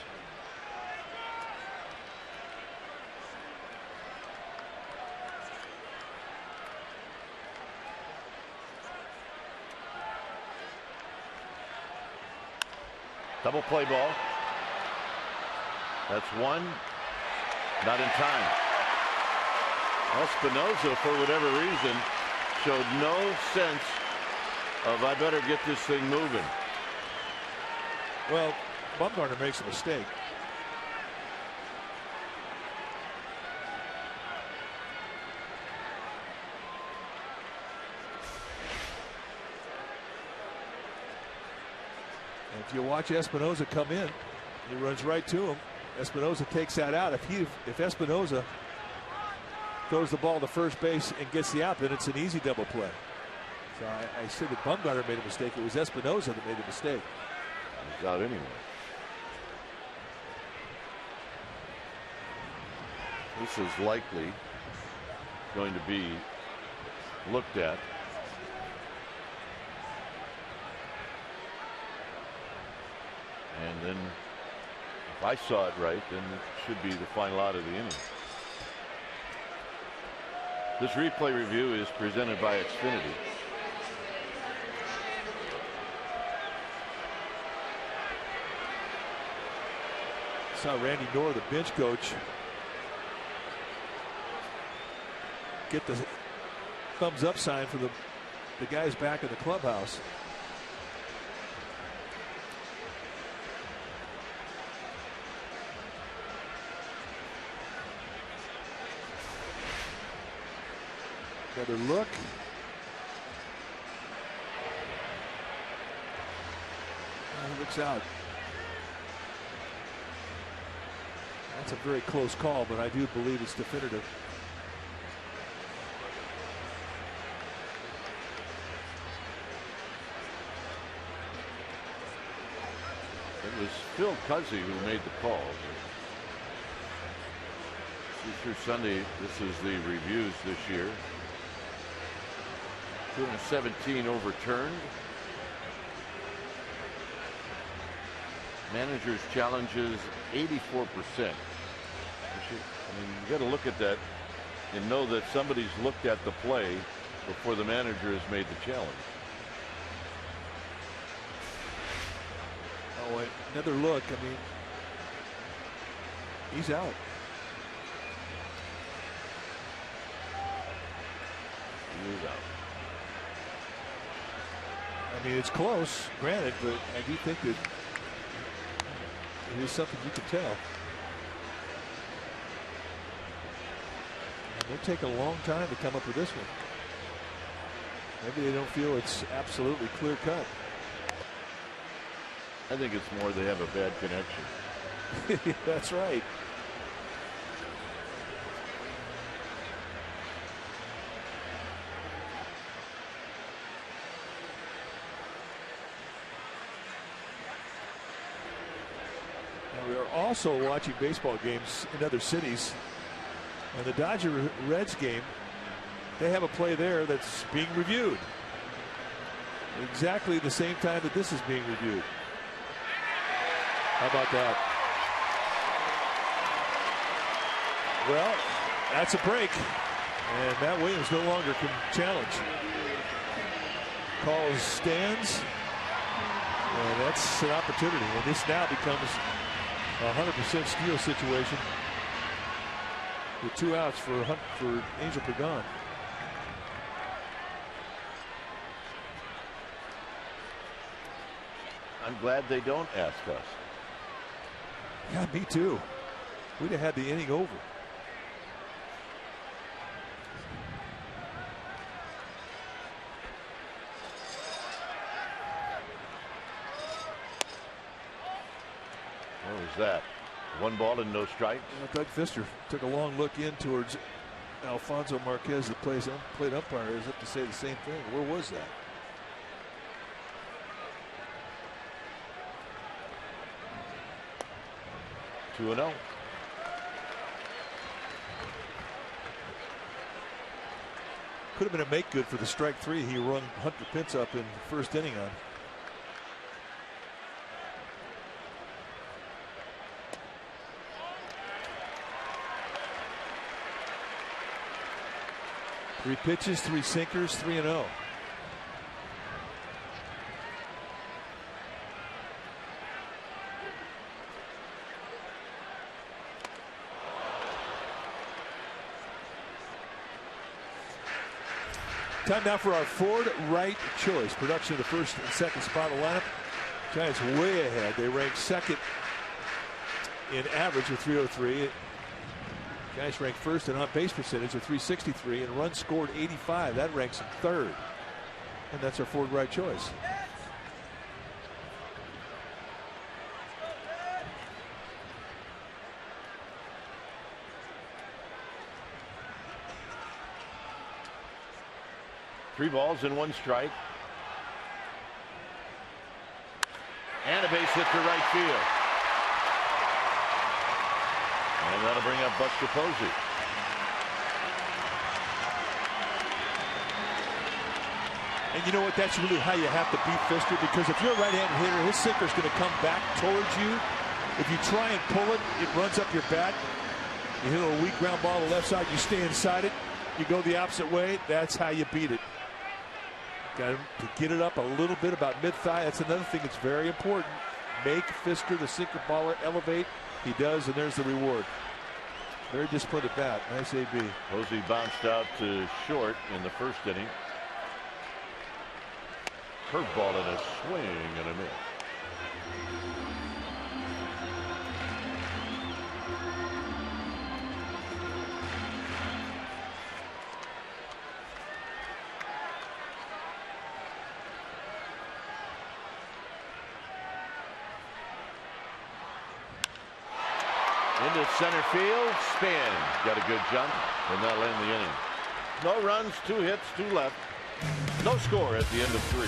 Double play ball. That's one. Not in time. Espinosa, for whatever reason, showed no sense of I better get this thing moving. Well, Bumgarner makes a mistake. And if you watch Espinosa come in, he runs right to him. Espinosa takes that out. If Espinosa throws the ball to first base and gets the out, then it's an easy double play. So I said that Bumgarner made a mistake. It was Espinosa that made the mistake. He's out anyway. This is likely going to be looked at. And then if I saw it right, then it should be the final out of the inning. This replay review is presented by Xfinity. Saw Randy Knorr, the bench coach, get the thumbs up sign for the guys back in the clubhouse. Another look. He looks out. That's a very close call, but I do believe it's definitive. It was Phil Cuzzy who made the call. Through Sunday, this is the reviews this year. 217 overturned. Managers' challenges 84%. I mean, you got to look at that and know that somebody's looked at the play before the manager has made the challenge. Oh, wait, another look. I mean, he's out. He's out. I mean, it's close, granted, but I do think that it is something you can tell. And they'll take a long time to come up with this one. Maybe they don't feel it's absolutely clear cut. I think it's more they have a bad connection. That's right. We are also watching baseball games in other cities. And the Dodger-Reds game, they have a play there that's being reviewed. Exactly the same time that this is being reviewed. How about that? Well, that's a break. And Matt Williams no longer can challenge. Call stands. And that's an opportunity. And this now becomes a 100% steal situation with 2 outs for Angel Pagan. I'm glad they don't ask us. Yeah, me too. We'd have had the inning over. What was that? 1 ball and no strikes. Doug Fister took a long look in towards Alfonso Marquez, the plate umpire, is up to say the same thing. Where was that? Two and 0. Could have been a make good for the strike three he run Hunter Pence up in the first inning on. Three pitches, three sinkers, 3-0. Time now for our Ford right choice. Production of the first and second spot of the lineup. Giants way ahead. They rank second in average with 303. Giants rank first in on-base percentage with 363 and runs scored 85. That ranks them third. And that's our Ford right choice. Three balls and one strike. And a base hit to right field. And that'll bring up Buster Posey. And you know what? That's really how you have to beat Fister, because if you're a right-handed hitter, his sinker's going to come back towards you. If you try and pull it, it runs up your bat. You hit a weak ground ball to the left side, you stay inside it, you go the opposite way. That's how you beat it. Got to get it up a little bit about mid-thigh. That's another thing that's very important. Make Fister, the sinker baller, elevate. He does, and there's the reward. Very disciplined at bat. Nice AB. Posey bounced out to short in the first inning. Curveball and a swing and a miss. Into center field, spin. Got a good jump, and that'll end the inning. No runs, 2 hits, 2 left. No score at the end of 3.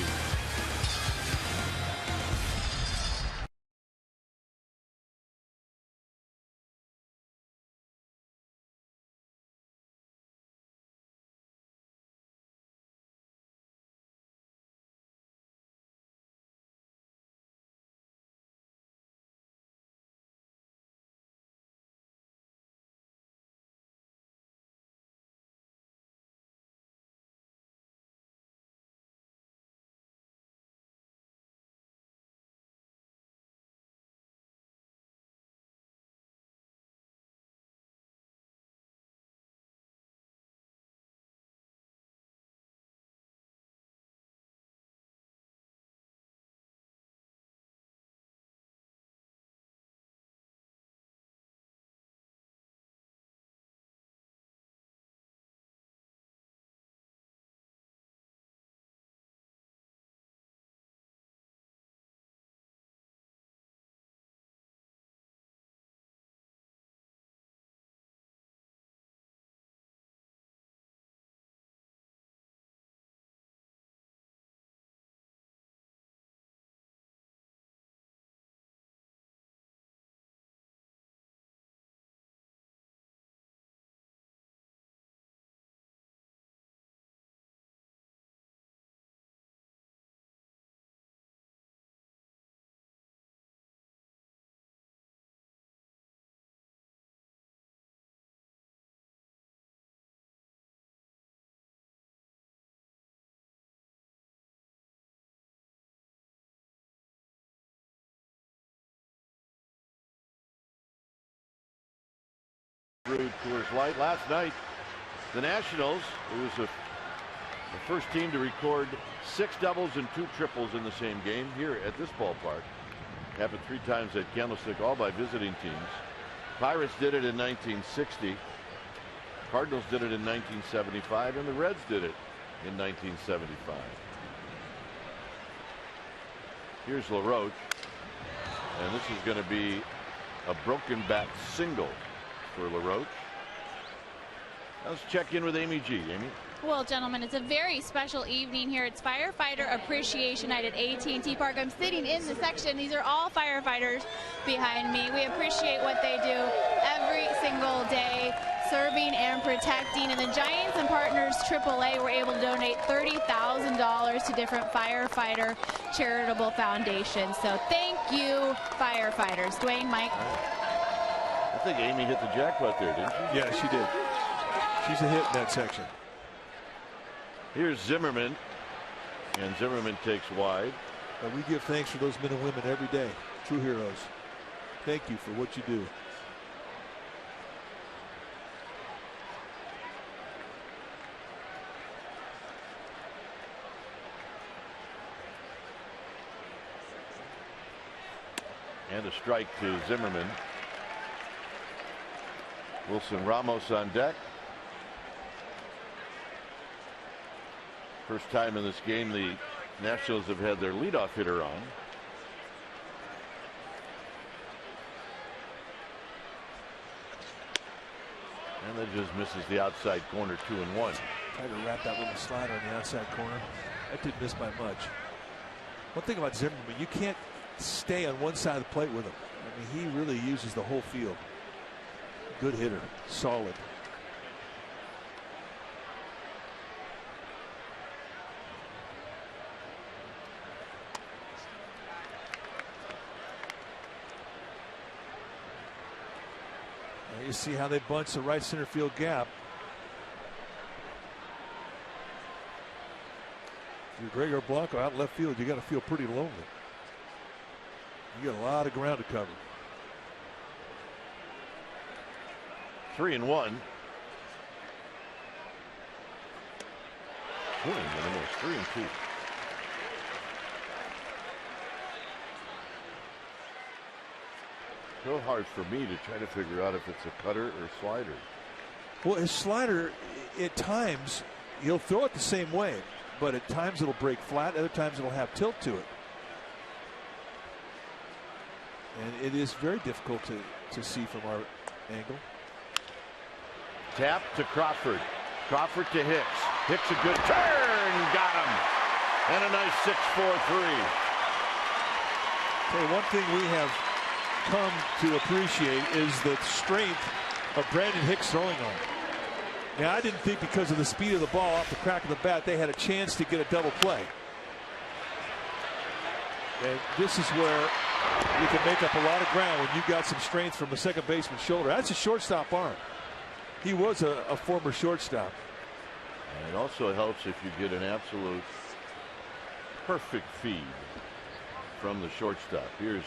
Coors Light. Last night, the Nationals, it was the first team to record 6 doubles and 2 triples in the same game here at this ballpark. Happened 3 times at Candlestick, all by visiting teams. Pirates did it in 1960. Cardinals did it in 1975, and the Reds did it in 1975. Here's LaRoche, and this is going to be a broken bat single for LaRoche. Let's check in with Amy G. Amy? Well, gentlemen, it's a very special evening here. It's Firefighter Appreciation Night at AT Park. I'm sitting in the section. These are all firefighters behind me. We appreciate what they do every single day, serving and protecting. And the Giants and Partners AAA were able to donate $30,000 to different firefighter charitable foundations. So thank you, firefighters. Dwayne, Mike. I think Amy hit the jackpot there, didn't she? Yeah, she did. She's a hit in that section. Here's Zimmerman, and Zimmerman takes wide. We give thanks for those men and women every day. True heroes. Thank you for what you do. And a strike to Zimmerman. Wilson Ramos on deck. First time in this game the Nationals have had their leadoff hitter on. And that just misses the outside corner, 2-1. Tried to wrap that little slider on the outside corner. That didn't miss by much. One thing about Zimmerman, you can't stay on one side of the plate with him. I mean, he really uses the whole field. Good hitter, solid. Now you see how they bunch the right center field gap. If you're Gregor Blanco out in left field, you got to feel pretty lonely. You got a lot of ground to cover. 3-1. Swing and almost 3-2. So hard for me to try to figure out if it's a cutter or slider. Well, his slider, at times, he'll throw it the same way, but at times it'll break flat, other times it'll have tilt to it. And it is very difficult to see from our angle. Tap to Crawford. Crawford to Hicks. Hicks a good turn. Got him. And a nice 6-4-3. Okay, one thing we have come to appreciate is the strength of Brandon Hicks throwing on. Now, I didn't think because of the speed of the ball off the crack of the bat they had a chance to get a double play. And this is where you can make up a lot of ground when you got some strength from the second baseman's shoulder. That's a shortstop arm. He was a former shortstop. And it also helps if you get an absolute perfect feed from the shortstop. Here's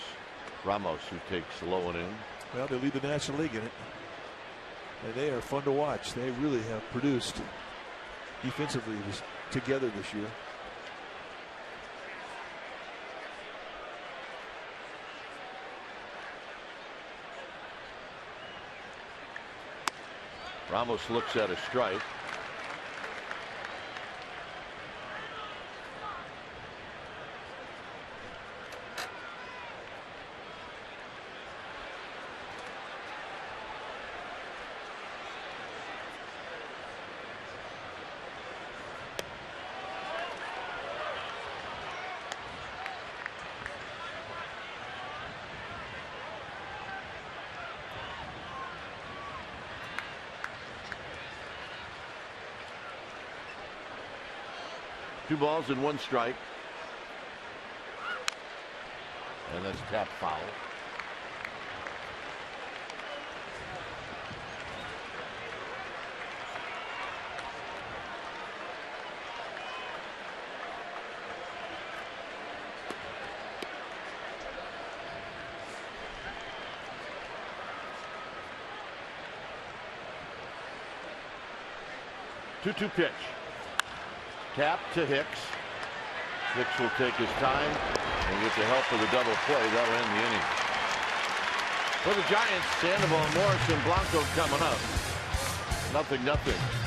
Ramos, who takes low and in. Well, they lead the National League in it. And they are fun to watch. They really have produced defensively together this year. Ramos looks at a strike. Two balls and one strike. And that's tap foul. Two-two pitch. Tap to Hicks. Hicks will take his time and with the help of the double play, that'll end the inning. For the Giants, Sandoval, Morris, and Blanco coming up. 0-0.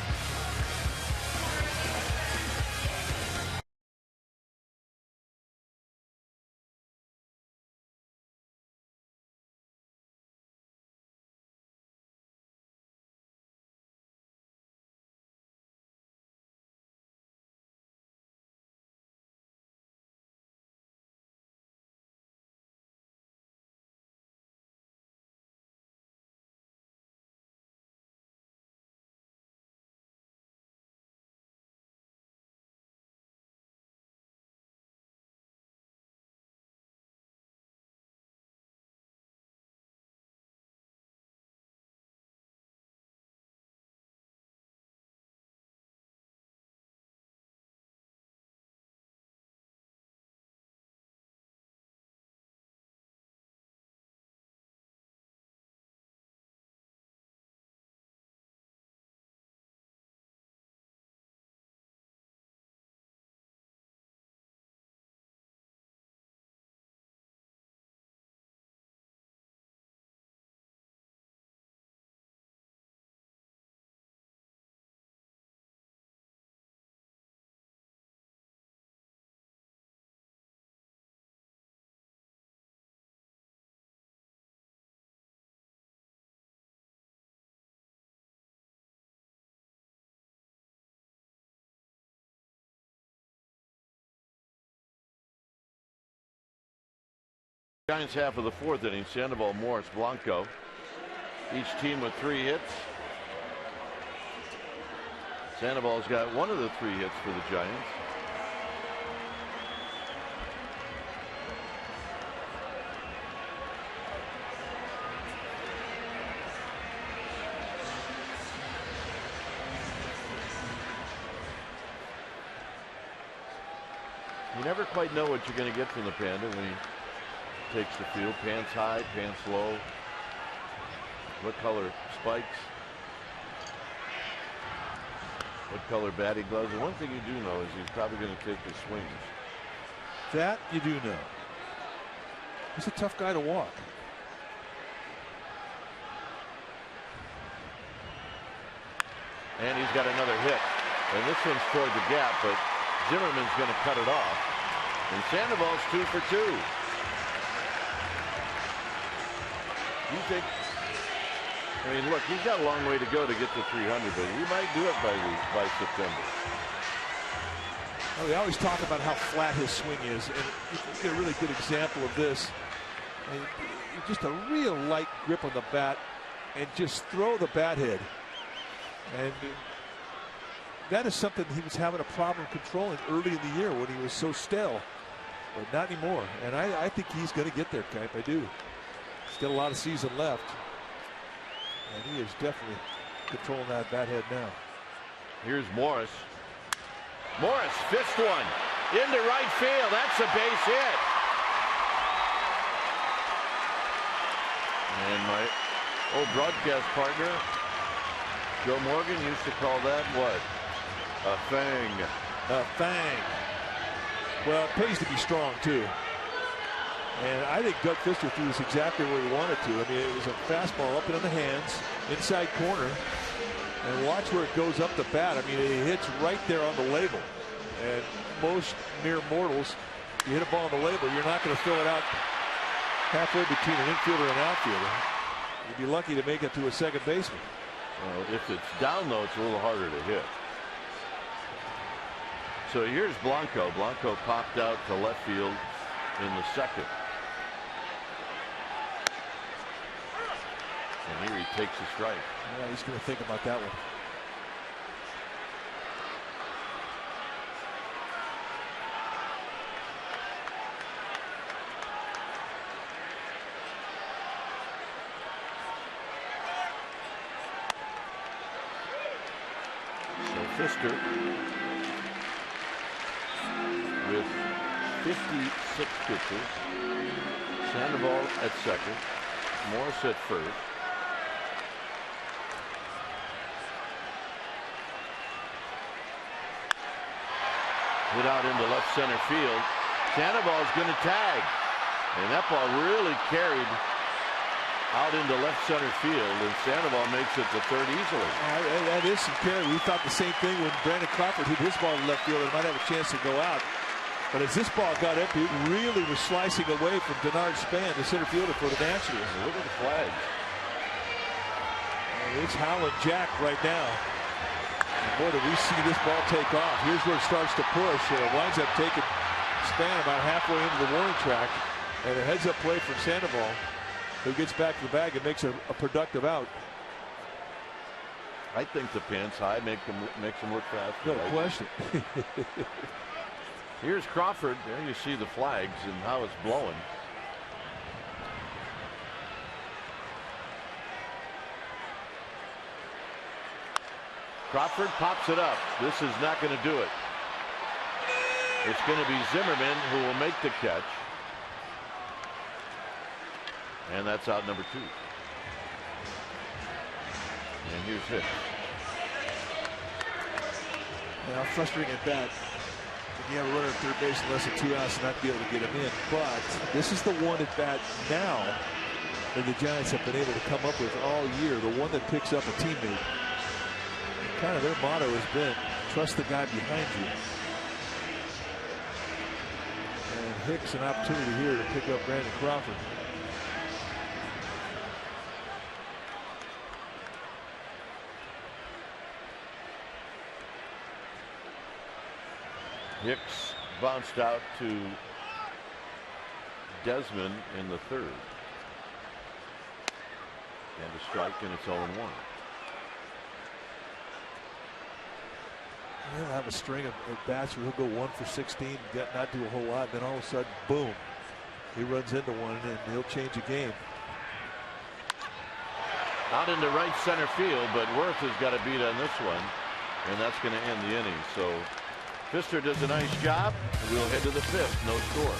Giants half of the fourth inning. Sandoval, Morris, Blanco. Each team with 3 hits. Sandoval's got one of the 3 hits for the Giants. You never quite know what you're going to get from the Panda when he takes the field. Pants high, pants low. What color spikes? What color batting gloves? And one thing you do know is he's probably going to take his swings. That you do know. He's a tough guy to walk. And he's got another hit. And this one's toward the gap, but Zimmerman's going to cut it off. And Sandoval's 2 for 2. You think, I mean, look, he's got a long way to go to get to 300, but he might do it by September. Well, we always talk about how flat his swing is, and you get a really good example of this. And just a real light grip on the bat, and just throw the bat head. And that is something he was having a problem controlling early in the year when he was so stale, but not anymore. And I think he's going to get there, Kemp. I do. He's got a lot of season left, and he is definitely controlling that bat head now. Here's Morris. Morris, fist one into right field. That's a base hit. And my old broadcast partner, Joe Morgan, used to call that what? A fang. A fang. Well, it pays to be strong, too. And I think Doug Fister threw this exactly where he wanted to. I mean, it was a fastball up and in the hands, inside corner. And watch where it goes up the bat. I mean, it hits right there on the label. And most mere mortals, you hit a ball on the label, you're not going to throw it out halfway between an infielder and outfielder. You'd be lucky to make it to a second baseman. Well, if it's down, though, it's a little harder to hit. So here's Blanco. Blanco popped out to left field in the second. And here he takes a strike. Yeah, he's going to think about that one. So Fister with 56 pitches. Sandoval at second. Morris at first. Hit out into left center field. Sandoval's going to tag. And that ball really carried out into left center field. And Sandoval makes it to third easily. That is some carry. We thought the same thing when Brandon Crawford hit his ball to left field. It might have a chance to go out. But as this ball got empty, it really was slicing away from Denard Span, the center fielder for the Nationals. Look at the flags. And it's Howland Jack right now. Boy, did we see this ball take off. Here's where it starts to push. It winds up taking Span about halfway into the warning track. And a heads-up play from Sandoval, who gets back to the bag and makes a productive out. I think the pants high makes him look fast. No question. Here's Crawford. There you see the flags and how it's blowing. Crawford pops it up. This is not going to do it. It's going to be Zimmerman who will make the catch. And that's out number 2. And here's Hicks. Now, frustrating at bat. You have a runner at third base in less than 2 outs and not be able to get him in. But this is the one at bat now that the Giants have been able to come up with all year. The one that picks up a teammate. Kind of their motto has been, trust the guy behind you. And Hicks an opportunity here to pick up Brandon Crawford. Hicks bounced out to Desmond in the third. And a strike, and it's 0-1. He'll have a string of bats where he'll go 1 for 16, not do a whole lot, then all of a sudden, boom, he runs into one, and he'll change a game. Out into right center field, but Worth has got a beat on this one, and that's going to end the inning. So Pfister does a nice job. We'll head to the fifth. No score.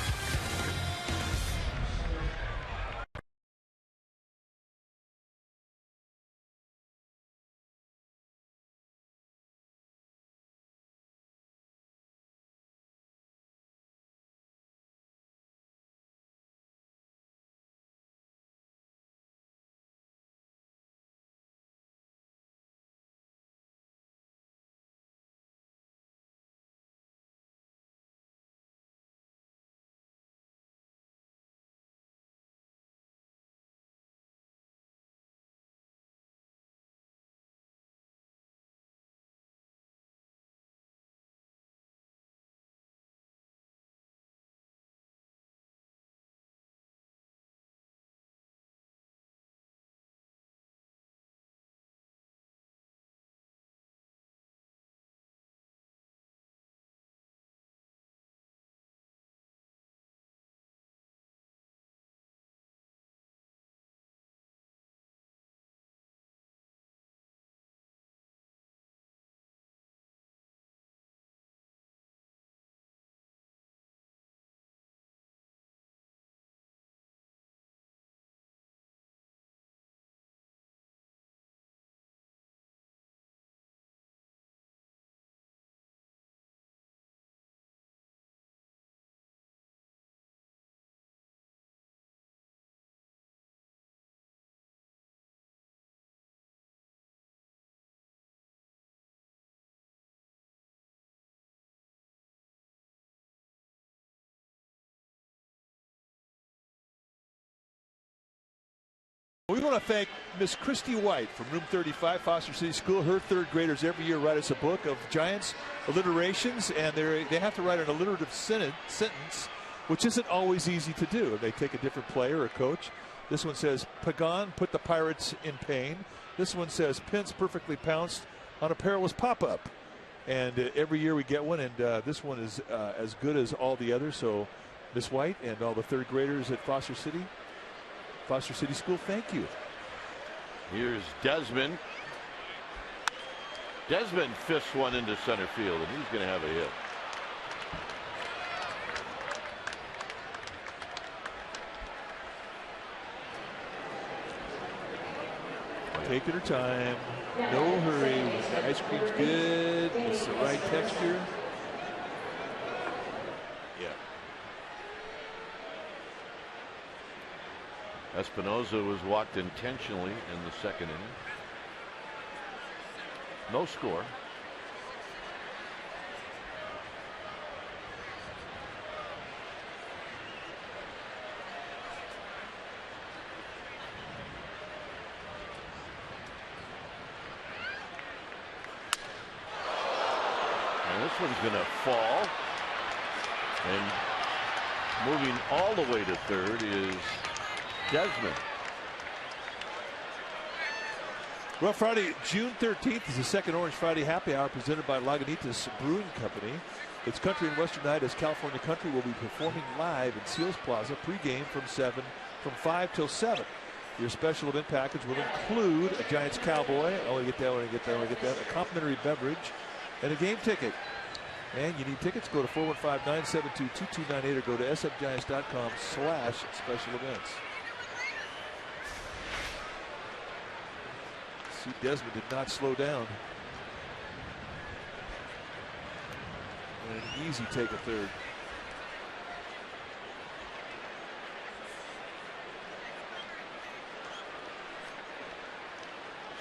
We want to thank Miss Christy White from Room 35, Foster City School. Her third graders every year write us a book of Giants alliterations, and they have to write an alliterative sentence, which isn't always easy to do. They take a different player or coach. This one says, Pagan put the Pirates in pain. This one says, Pence perfectly pounced on a perilous pop-up. And every year we get one, and this one is as good as all the others. So Miss White and all the third graders at Foster City School, thank you. Here's Desmond. Desmond fists one into center field, and he's going to have a hit. Taking her time, no hurry. The ice cream's good. It's the right texture. Espinosa was walked intentionally in the second inning. No score. And this one's going to fall. And moving all the way to third is Desmond. Well, Friday, June 13th is the second Orange Friday Happy Hour presented by Lagunitas Brewing Company. It's country and western night as California Country will be performing live in Seals Plaza pregame from 5 till 7. Your special event package will include a Giants cowboy. I want to get that, I want to get that, I want to get that. A complimentary beverage and a game ticket. And you need tickets, go to 415-972-2298 or go to sfgiants.com/special events. See, Desmond did not slow down. And an easy take at third.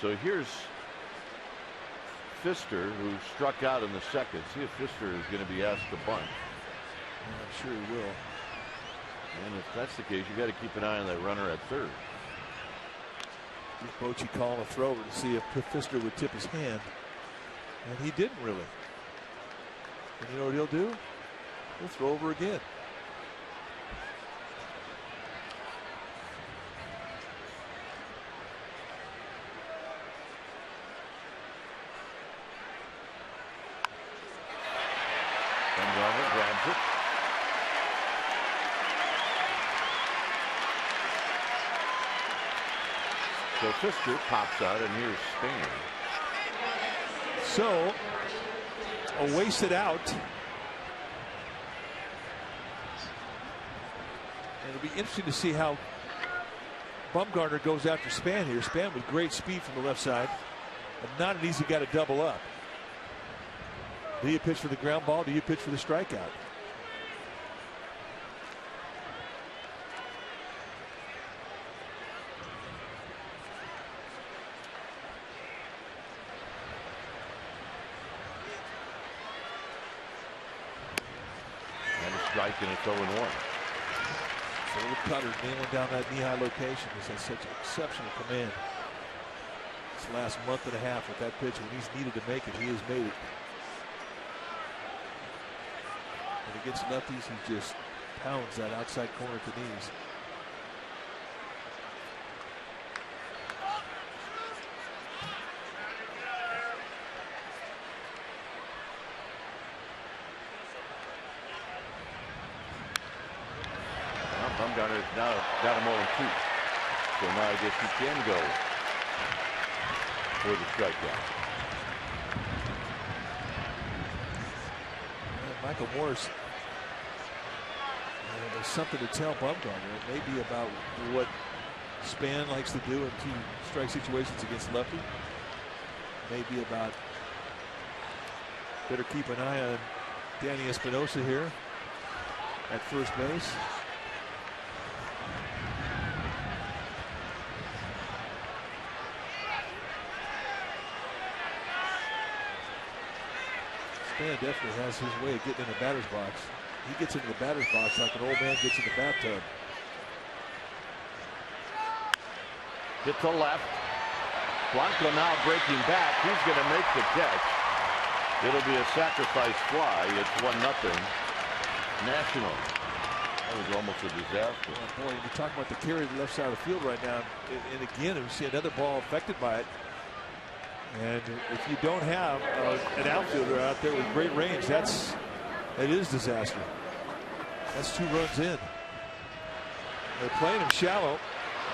So here's Pfister, who struck out in the second. See if Pfister is going to be asked to bunt. I'm sure he will. And if that's the case, you got to keep an eye on that runner at third. Bochy calling a throw over to see if Pfister would tip his hand. And he didn't really. And you know what he'll do? He'll throw over again. So Fister pops out, and here's Spain. So a wasted out. And it'll be interesting to see how Bumgarner goes after Span here. Span with great speed from the left side, and not an easy guy to double up. Do you pitch for the ground ball? Do you pitch for the strikeout? And a strike, and it's 0-1. So little cutter nailing down that knee-high location. This has such exceptional command. This last month and a half with that pitch, when he's needed to make it, he has made it. And against lefties, he just pounds that outside corner at the knees. Bumgarner's now got him 0-2. So now I guess he can go for the strikeout. Michael Morris, there's something to tell Bumgarner. It may be about what Span likes to do in two-strike situations against lefty. Maybe about better keep an eye on Danny Espinosa here at first base. Span definitely has his way of getting in the batter's box. He gets into the batter's box like an old man gets in the bathtub. Hit to left. Blanco now breaking back. He's going to make the catch. It'll be a sacrifice fly. It's 1-0. National. That was almost a disaster. Oh boy, you're talking about the carry to the left side of the field right now. And again, we see another ball affected by it. And if you don't have an outfielder out there with great range, that is disaster. That's 2 runs in. They're playing him shallow,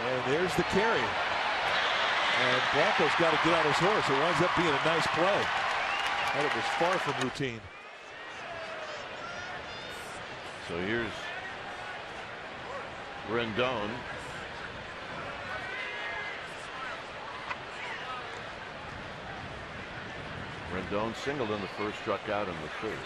and there's the carry. And Blanco's got to get on his horse. It winds up being a nice play. And it was far from routine. So here's Rendon. Rendon singled in the first, struck out in the third.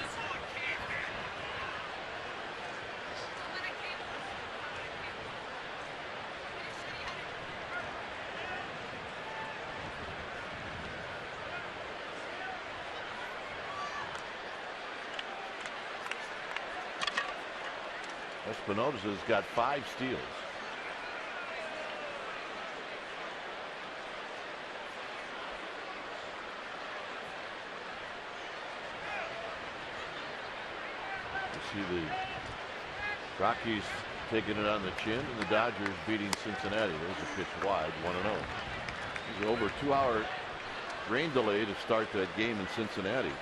Espinosa's got 5 steals. See the Rockies taking it on the chin, and the Dodgers beating Cincinnati. There's a pitch wide, 1-0. There's an over 2-hour rain delay to start that game in Cincinnati.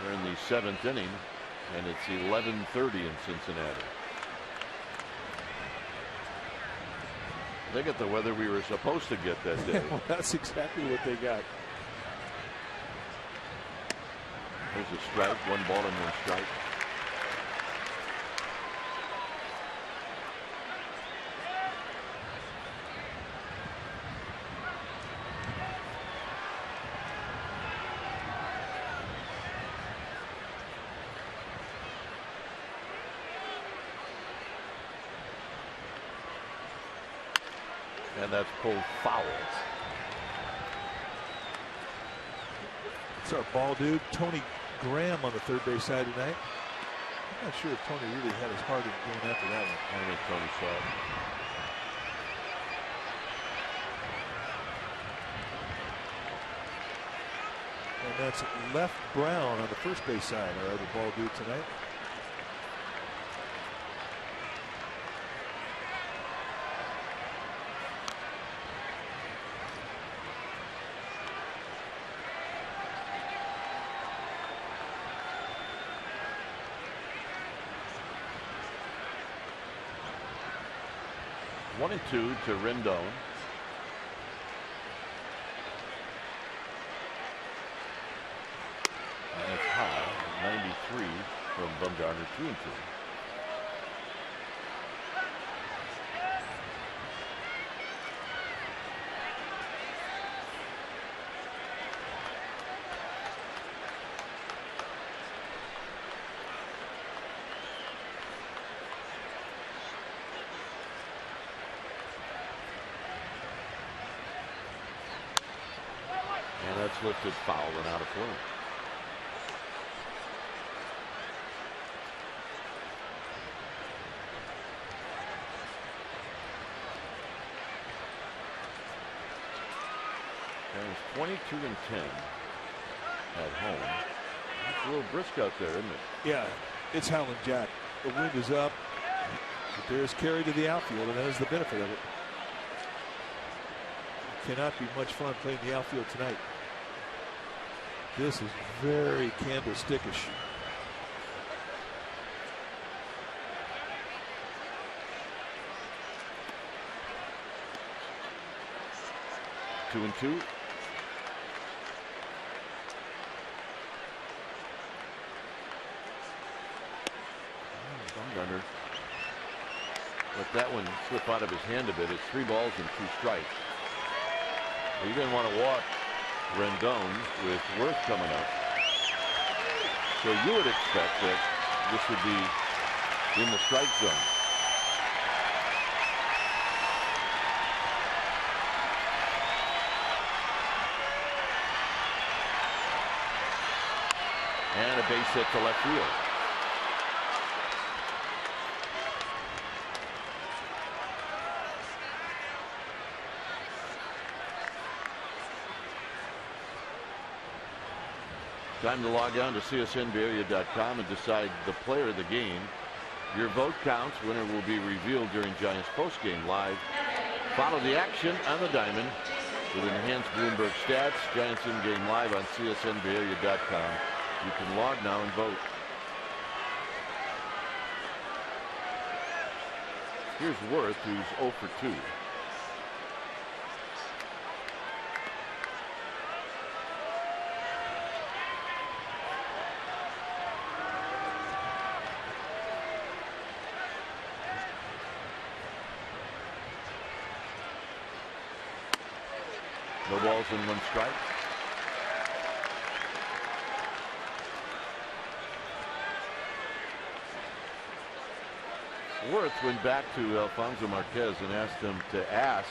They're in the 7th inning, and it's 11:30 in Cincinnati. They get the weather we were supposed to get that day. Well, that's exactly what they got. There's a strike, 1 ball and 1 strike. And that's pulled foul. It's our ball dude, Tony Graham, on the third base side tonight. I'm not sure if Tony really had his heart in going after that one. I think Tony saw it. And that's Left Brown on the first base side, our other ball dude tonight. 1-2 to Rendon. And it's high, 93 from Bumgarner, 2-2. And that's lifted foul and out of play. It's 22-10 at home. It's a little brisk out there, isn't it? Yeah, it's Howling Jack. The wind is up, but there's carry to the outfield, and that is the benefit of it. Cannot be much fun playing the outfield tonight. This is very candlestickish. Two and two. Bumgarner let that one slip out of his hand a bit. It's 3 balls and 2 strikes. You're going to want to walk Rendon with Worth coming up. So you would expect that this would be in the strike zone. And a base hit to left field. Time to log on to csnbayarea.com and decide the player of the game. Your vote counts. Winner will be revealed during Giants postgame live. Follow the action on the diamond with enhanced Bloomberg stats. Giants in-game live on csnbayarea.com. You can log now and vote. Here's Worth, who's 0 for 2. No balls and 1 strike. Worth went back to Alfonso Marquez and asked him to ask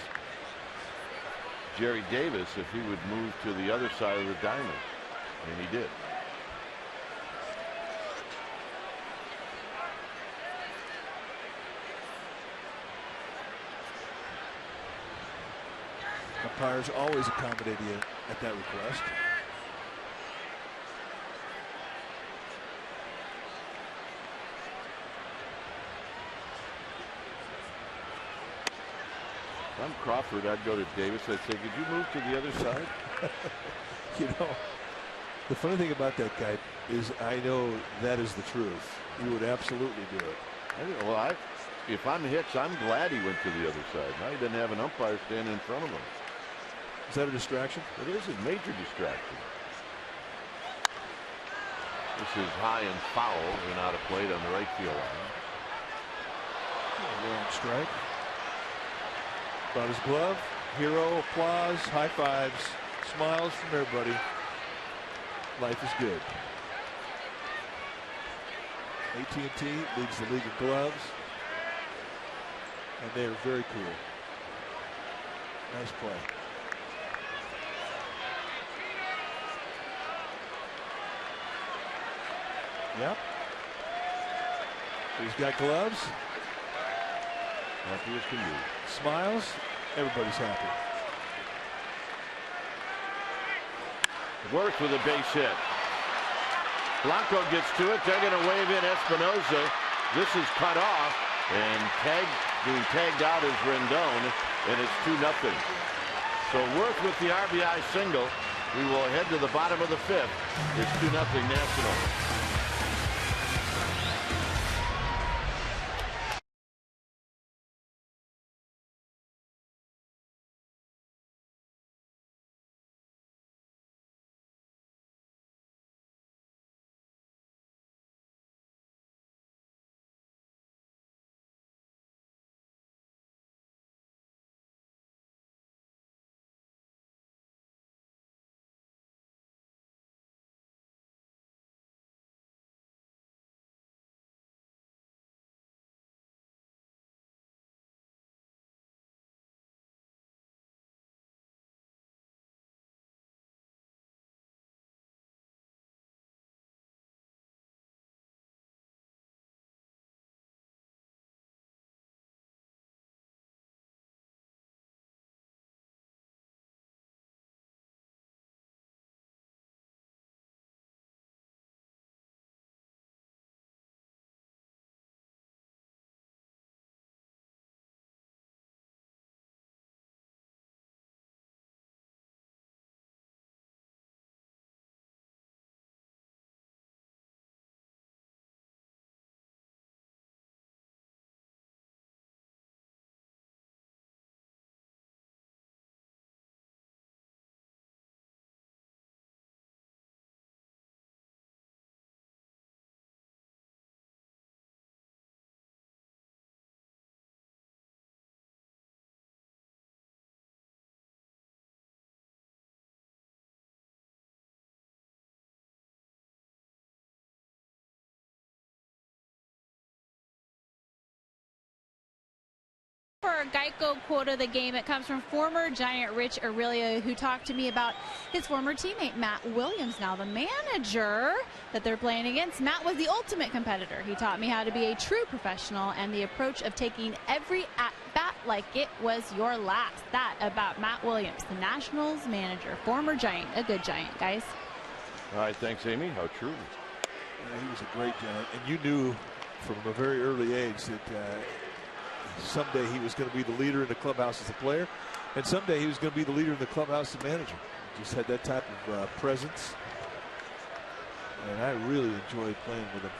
Jerry Davis if he would move to the other side of the diamond, and he did. Umpires always accommodate you at that request. If I'm Crawford, I'd go to Davis. I'd say, could you move to the other side? You know, the funny thing about that guy is I know that is the truth. He would absolutely do it. Well, if I'm Hicks, I'm glad he went to the other side. Now he doesn't have an umpire standing in front of him. Is that a distraction? It is a major distraction. This is high and foul and out of play on the right field line. Long strike. Brought his glove. Hero, applause, high fives, smiles from everybody. Life is good. AT&T leads the league in gloves, and they are very cool. Nice play. Yep. He's got gloves. Happy as can be. Smiles. Everybody's happy. Worth with a base hit. Blanco gets to it. They're going to wave in Espinosa. This is cut off, and being tagged out is Rendon, and it's 2-0. So Worth with the RBI single. We will head to the bottom of the 5th. It's 2-0 Nationals. for our Geico quote of the game. It comes from former Giant Rich Aurelio, who talked to me about his former teammate Matt Williams, now the manager that they're playing against. Matt was the ultimate competitor. He taught me how to be a true professional and the approach of taking every at-bat like it was your last. That about Matt Williams, the Nationals manager, former Giant, a good Giant, guys. All right, thanks, Amy. How true. Yeah, he was a great Giant, and you knew from a very early age that someday he was going to be the leader in the clubhouse as a player, and someday he was going to be the leader in the clubhouse as a manager. He just had that type of presence, and I really enjoyed playing with him.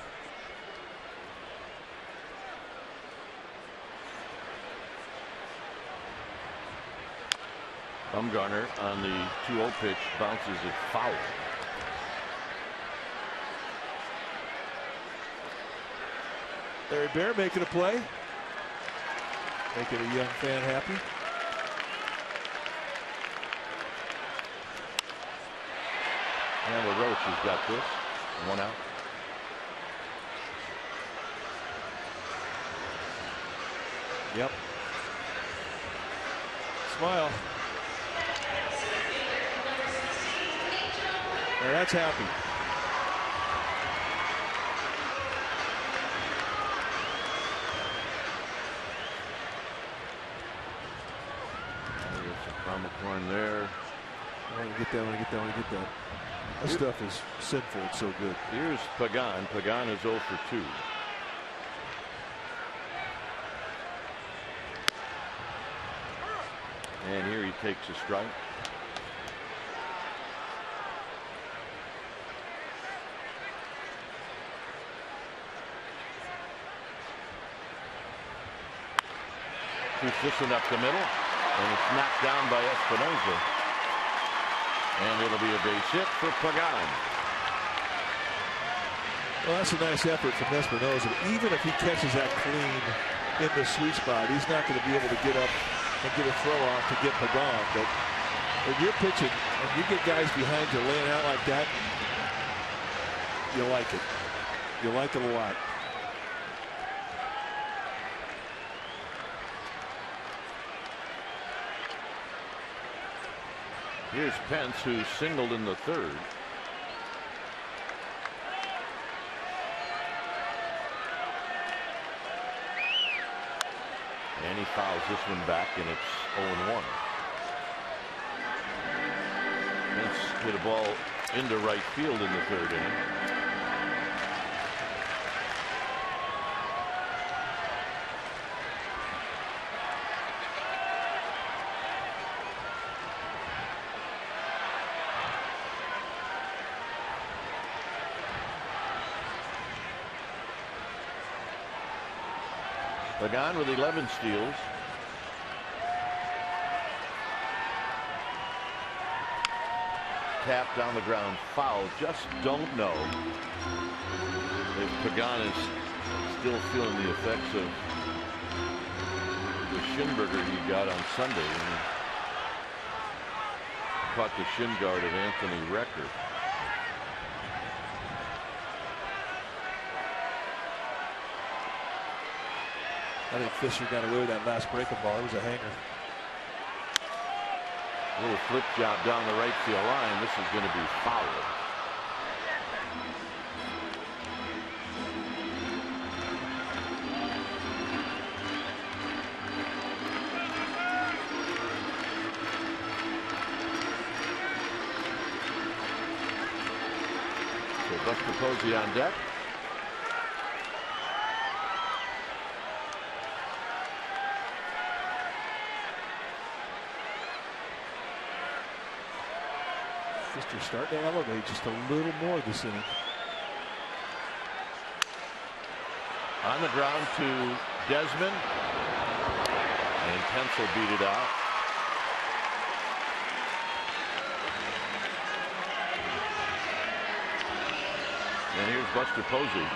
Bumgarner on the 2-0 pitch bounces it foul. Larry Bear making a play, making a young fan happy. And Roach has got this. 1 out. Yep. Smile. Now that's happy. Around the corner there. I want to get that, I want to get that, I want to get that. That stuff is sinful. It's so good. Here's Pagan. Pagan is 0 for 2. And here he takes a strike. Shoots this one up the middle, and it's knocked down by Espinosa. And it'll be a base hit for Pagan. Well, that's a nice effort from Espinosa. Even if he catches that clean in the sweet spot, he's not going to be able to get up and get a throw off to get Pagan. But when you're pitching and you get guys behind you laying out like that, you like it. You like it a lot. Here's Pence, who singled in the 3rd. And he fouls this one back, and it's 0-1. Pence hit a ball into right field in the 3rd inning. Pagan with 11 steals. Tapped on the ground, foul. Just don't know if Pagan is still feeling the effects of the shin burger he got on Sunday when he caught the shin guard of Anthony Recker. I think Fisher got away with that last breaking ball. It was a hanger. A little flip job down the right field line. This is going to be foul. So Buster Posey on deck. Fister starting to elevate just a little more this inning. On the ground to Desmond, and Pencil beat it out. And here's Buster Posey.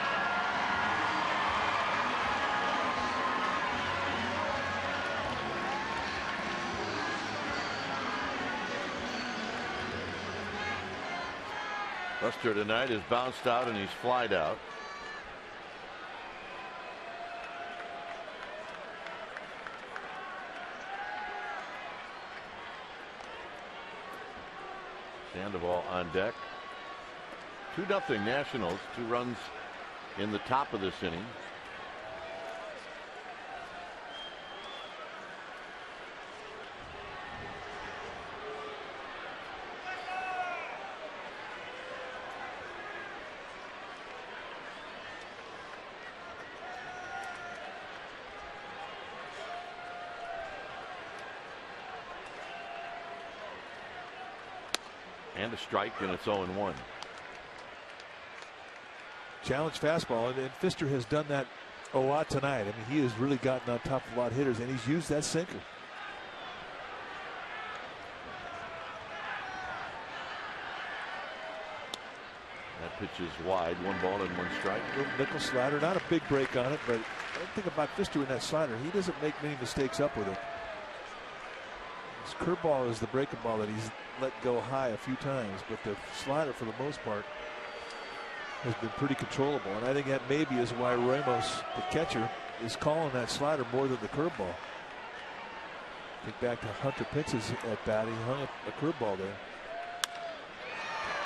Buster tonight has bounced out and he's flied out. Sandoval on deck. 2-0 Nationals. 2 runs in the top of this inning. And a strike, and it's 0-1. Challenge fastball, and Pfister has done that a lot tonight. I mean, he has really gotten on top of a lot of hitters, and he's used that sinker. That pitch is wide. 1 ball and 1 strike. Little nickel slider, not a big break on it, but one thing about Pfister in that slider, he doesn't make many mistakes up with it. His curveball is the breaking ball that he's let go high a few times, but the slider, for the most part, has been pretty controllable. And I think that maybe is why Ramos, the catcher, is calling that slider more than the curveball. Think back to Hunter Pince's at bat. He hung a curveball there.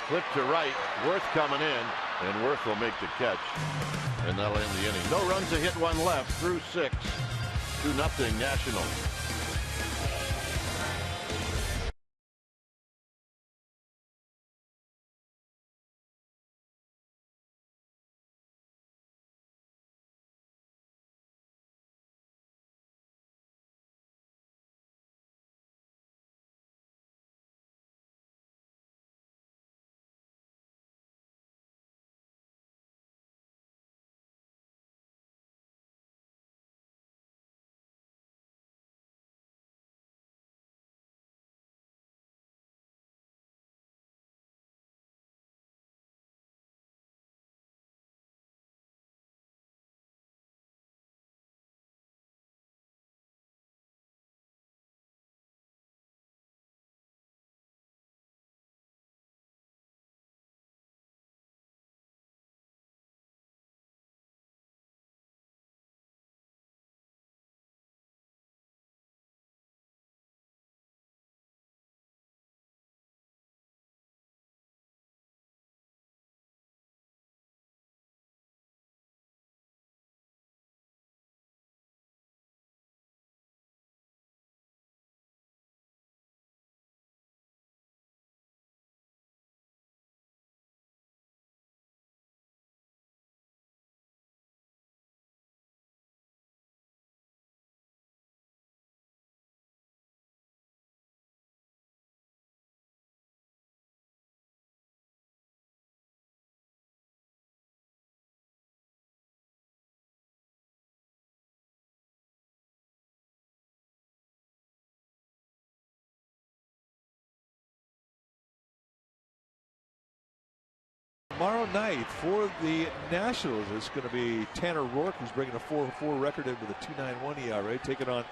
Flip to right. Worth coming in, and Worth will make the catch, and that'll end the inning. No runs, a hit, 1 left through 6. 2-0 Nationals. Tomorrow night for the Nationals, it's going to be Tanner Rourke, who's bringing a 4.4 record in with a 2.91 ERA, taking on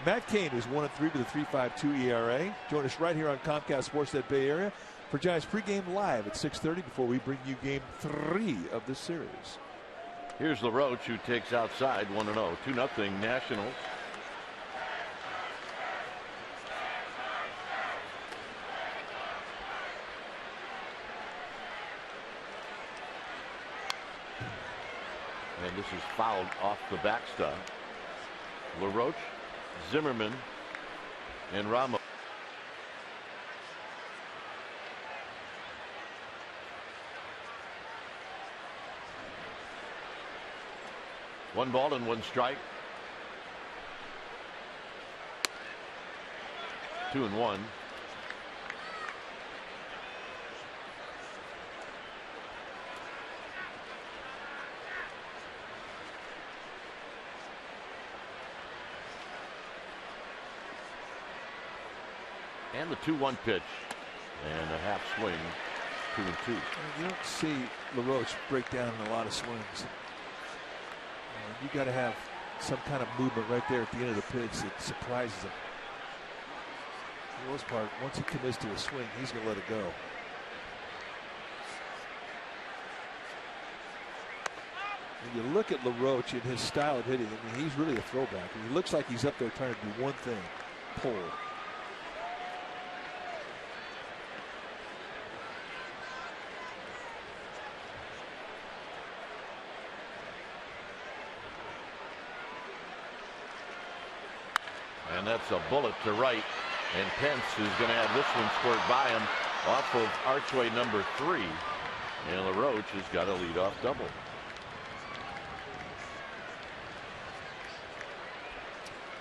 Matt Cain, who's 1-3 with a 3.52 ERA. Join us right here on Comcast Sportsnet Bay Area for Giants pregame live at 6:30 before we bring you game 3 of this series. Here's LaRoche, who takes outside 1-0. 2-0 Nationals. And this is fouled off the backstop. LaRoche, Zimmerman, and Ramos. One ball and 1 strike. 2-1. And the 2-1 pitch, and a half swing, 2-2. You don't see LaRoche break down in a lot of swings. You got to have some kind of movement right there at the end of the pitch that surprises him. For the most part, once he commits to a swing, he's going to let it go. When you look at LaRoche and his style of hitting, I mean, he's really a throwback. He looks like he's up there trying to do one thing, pull. And that's a bullet to right. And Pence is going to have this one scored by him off of archway number 3. And LaRoche has got a leadoff double.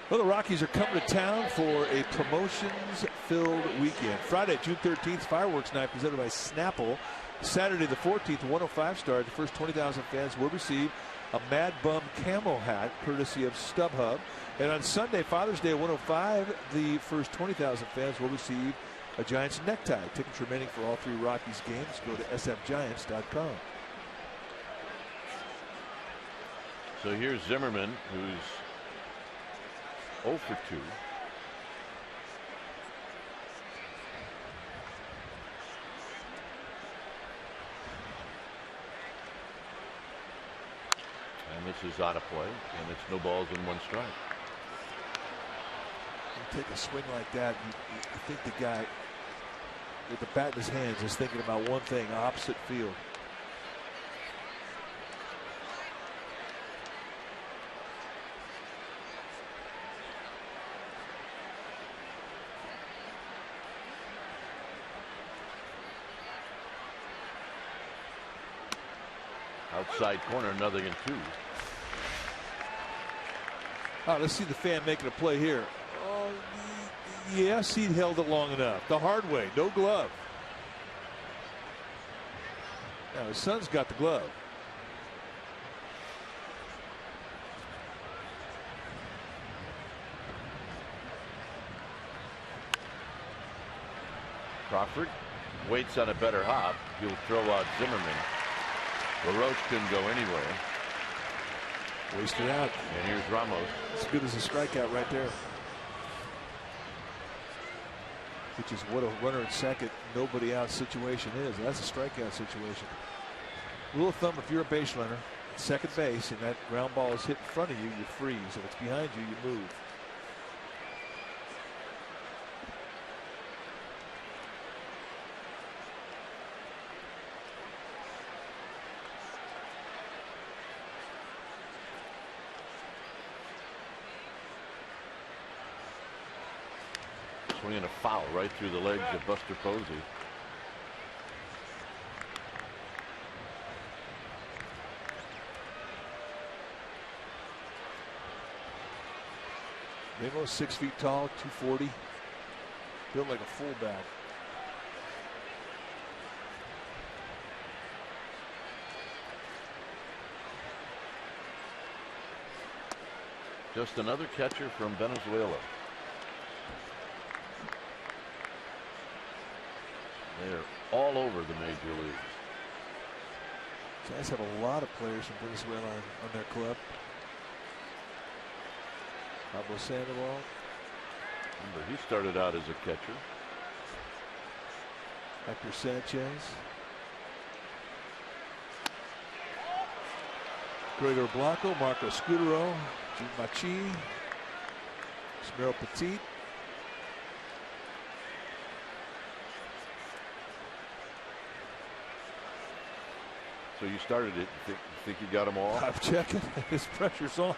Well, the Rockies are coming to town for a promotions-filled weekend. Friday, June 13th, fireworks night presented by Snapple. Saturday, the 14th, 105 start. The first 20,000 fans will receive a Mad Bum camo hat, courtesy of StubHub. And on Sunday, Father's Day at 105, the first 20,000 fans will receive a Giants necktie. Tickets remaining for all 3 Rockies games. Go to sfgiants.com. So here's Zimmerman, who's 0 for 2. And this is out of play, and it's no balls and 1 strike. You take a swing like that, I think the guy with the bat in his hands is thinking about one thing: opposite field. Outside corner, 0-2. Oh, let's see the fan making a play here. Oh, yes, he held it long enough. The hard way, no glove. Now his son's got the glove. Crawford waits on a better hop. He'll throw out Zimmerman. LaRoche couldn't go anywhere. Wasted out. And here's Ramos. As good as a strikeout right there. Which is what a runner at second, nobody out situation is. That's a strikeout situation. Rule of thumb: if you're a base runner at second base and that ground ball is hit in front of you, you freeze. If it's behind you, you move. Swinging a foul right through the legs of Buster Posey. Ramos 6 feet tall, 240. Built like a fullback. Just another catcher from Venezuela. They're all over the major leagues. Giants have a lot of players from Venezuela on their club. Pablo Sandoval. Remember, he started out as a catcher. Hector Sanchez. Gregor Blanco, Marco Scudero, Jim Machi, Smero Petit. So you started it. You think you got them all? I'm checking. His pressure's on.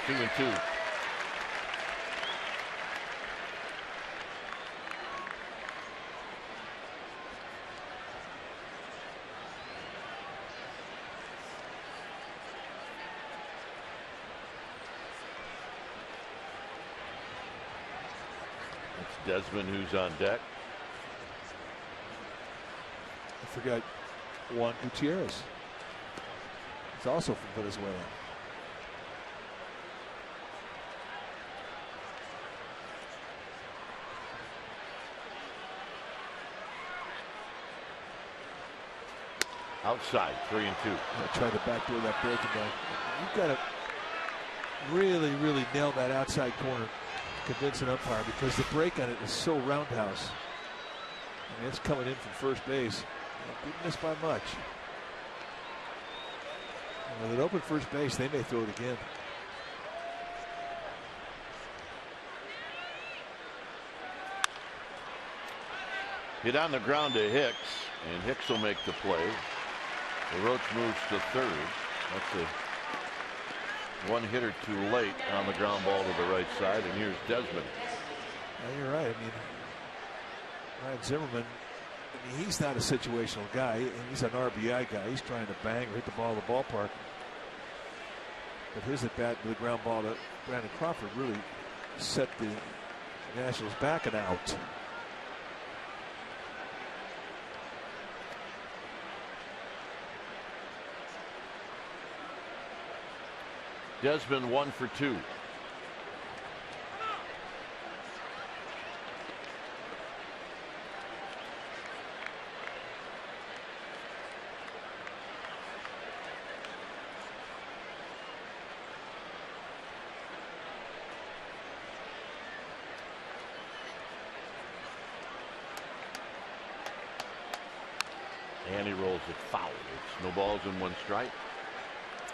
Two and two. Desmond, who's on deck. I forgot Juan Gutierrez. He's also from Venezuela. Outside, 3 and 2. I tried to backdoor that breaking ball. You've got to really, really nail that outside corner. Convince an umpire, because the break on it is so roundhouse. I mean, it's coming in from first base. Didn't miss by much. And with an open first base, they may throw it again. Hit on the ground to Hicks, and Hicks will make the play. LaRoche moves to third. That's a one hitter too late on the ground ball to the right side, and here's Desmond. Yeah, you're right. I mean, Ryan Zimmerman, I mean, he's not a situational guy. He's an RBI guy. He's trying to bang or hit the ball to the ballpark. But his at bat to the ground ball to Brandon Crawford really set the Nationals back and out. Desmond 1 for 2. And he rolls it foul. It's no balls and 1 strike.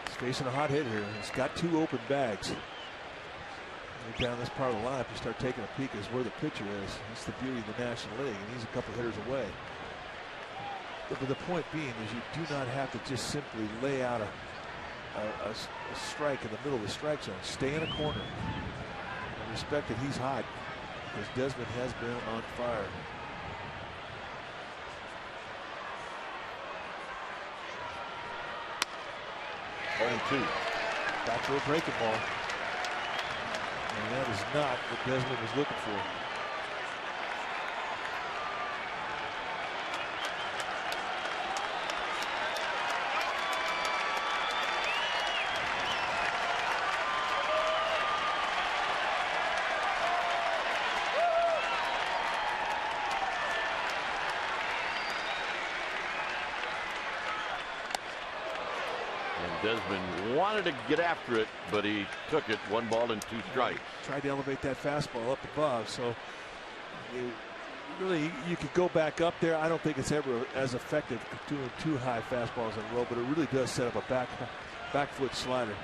He's facing a hot hit here. He's got 2 open bags. Right down this part of the lineup, you start taking a peek as where the pitcher is. That's the beauty of the National League, and he's a couple hitters away. But the point being is you do not have to just simply lay out a strike in the middle of the strike zone. Stay in a corner. And respect that he's hot, because Desmond has been on fire. And 2. Back to a breaking ball. And that is not what Desmond was looking for. Desmond wanted to get after it, but he took it 1 ball and 2 strikes. Tried to elevate that fastball up above, so you could go back up there. I don't think it's ever as effective doing 2 high fastballs in a row, but it really does set up a back foot slider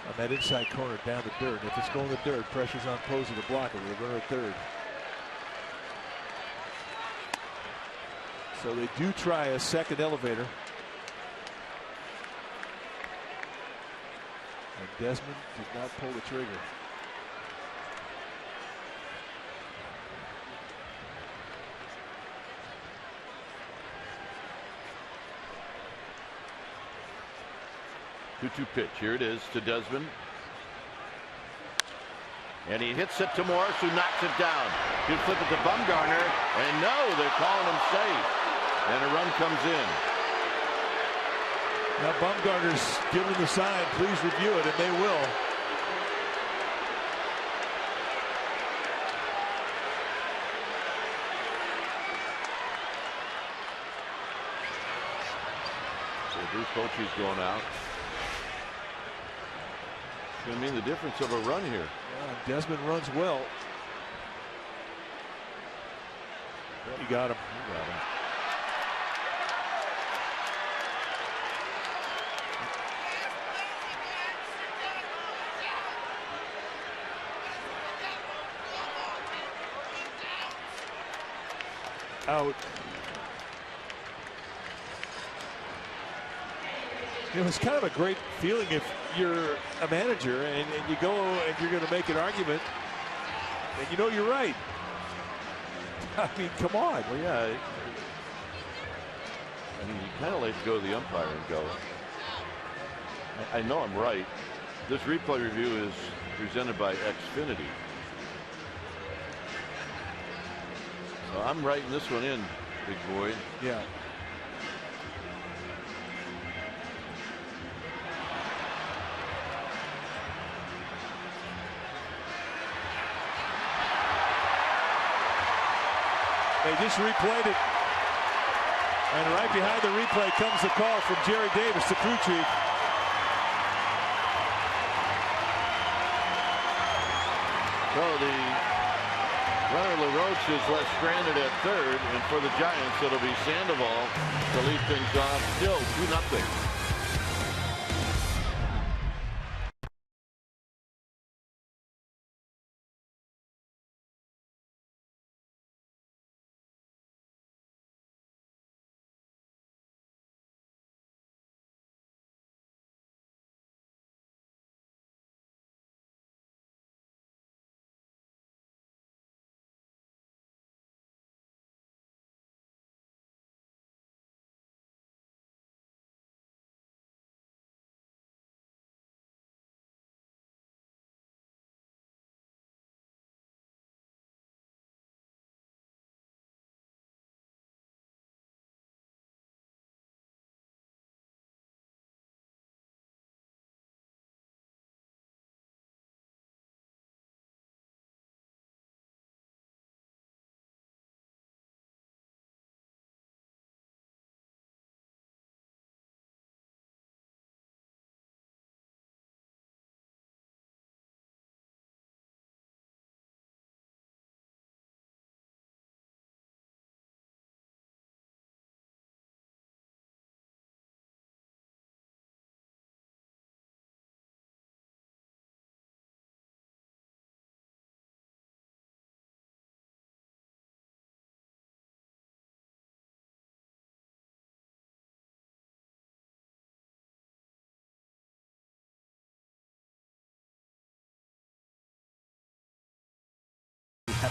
on that inside corner down the dirt. If it's going to the dirt, pressure's on Posey to block it with a runner at third. So they do try a second elevator. And Desmond did not pull the trigger. Two pitch. Here it is to Desmond. And he hits it to Morris, who knocks it down. He'll flip it to Bumgarner. And no, they're calling him safe. And a run comes in. Now Bumgarner's giving the sign, please review it, and they will. So Bruce Bochy's going out. It's going to mean the difference of a run here. Desmond runs well. You got him. You got him. Out. It's kind of a great feeling if you're a manager and you go and you're going to make an argument and you know you're right. I mean, come on. Well, yeah. I mean, you kind of let go of the umpire and go, I know I'm right. This replay review is presented by Xfinity. So I'm writing this one in, big boy. Yeah. They just replayed it. And right behind the replay comes the call from Jerry Davis, the crew chief. So the runner LaRoche is left stranded at third, and for the Giants it'll be Sandoval to lead things off, still 2-0.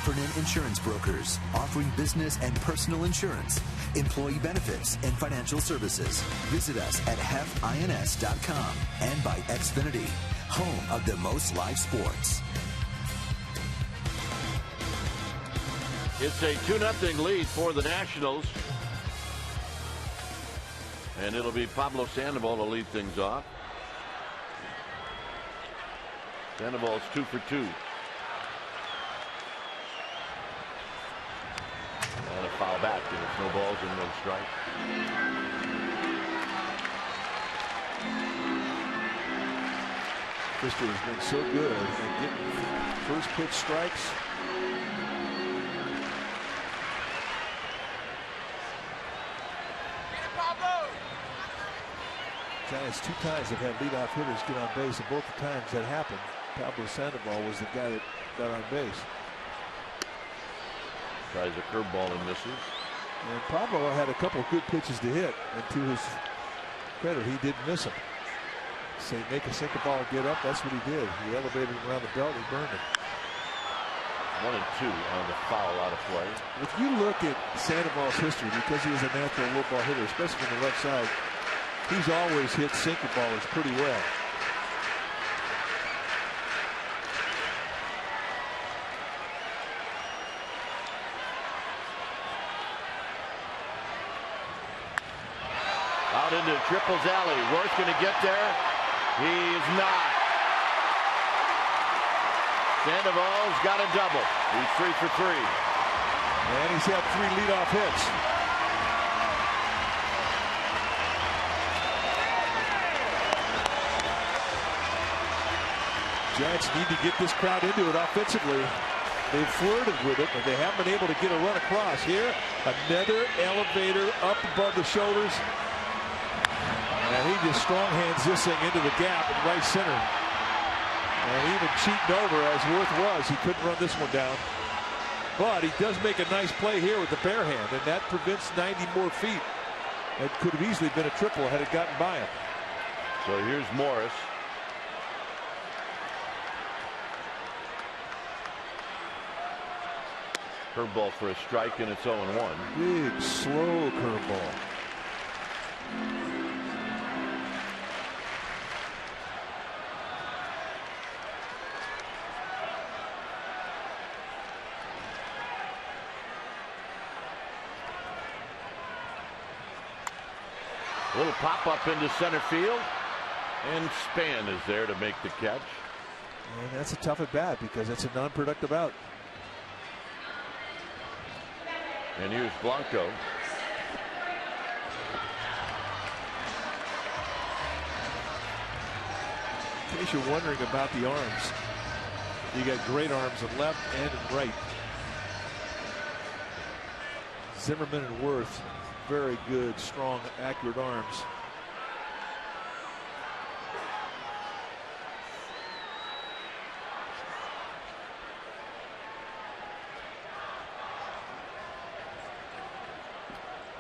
Heffernan Insurance Brokers, offering business and personal insurance, employee benefits, and financial services. Visit us at hefins.com and by Xfinity, home of the most live sports. It's a 2-0 lead for the Nationals. And it'll be Pablo Sandoval to lead things off. Sandoval's 2 for 2. And a foul back. There's no balls and 1 strike. Fister has been so good at getting first pitch strikes. Giants 2 times have had leadoff hitters get on base, and both the times that happened, Pablo Sandoval was the guy that got on base. Tries a curveball and misses. And Pablo had a couple of good pitches to hit, and to his credit, he didn't miss them. Say make a sinker ball get up, that's what he did. He elevated him around the belt, he burned it. 1 and 2 on the foul out of play. If you look at Sandoval's history, because he was a natural low ball hitter, especially from the left side, he's always hit sinker ballers pretty well. Out into Triple's alley. Rourke going to get there. He is not. Sandoval's got a double. He's 3 for 3. And he's had 3 leadoff hits. Giants need to get this crowd into it offensively. They've flirted with it, but they haven't been able to get a run across. Here, another elevator up above the shoulders. And he just strong hands this thing into the gap in right center. And even cheating over as Worth was, he couldn't run this one down. But he does make a nice play here with the bare hand, and that prevents 90 more feet. It could have easily been a triple had it gotten by him. So here's Morris. Curveball for a strike, and it's 0-1. Big, slow curveball. A little pop up into center field, and Span is there to make the catch. And that's a tough at bat because it's a non-productive out. And here's Blanco. In case you're wondering about the arms, you got great arms in left and in right. Zimmerman and Worth, very good, strong, accurate arms.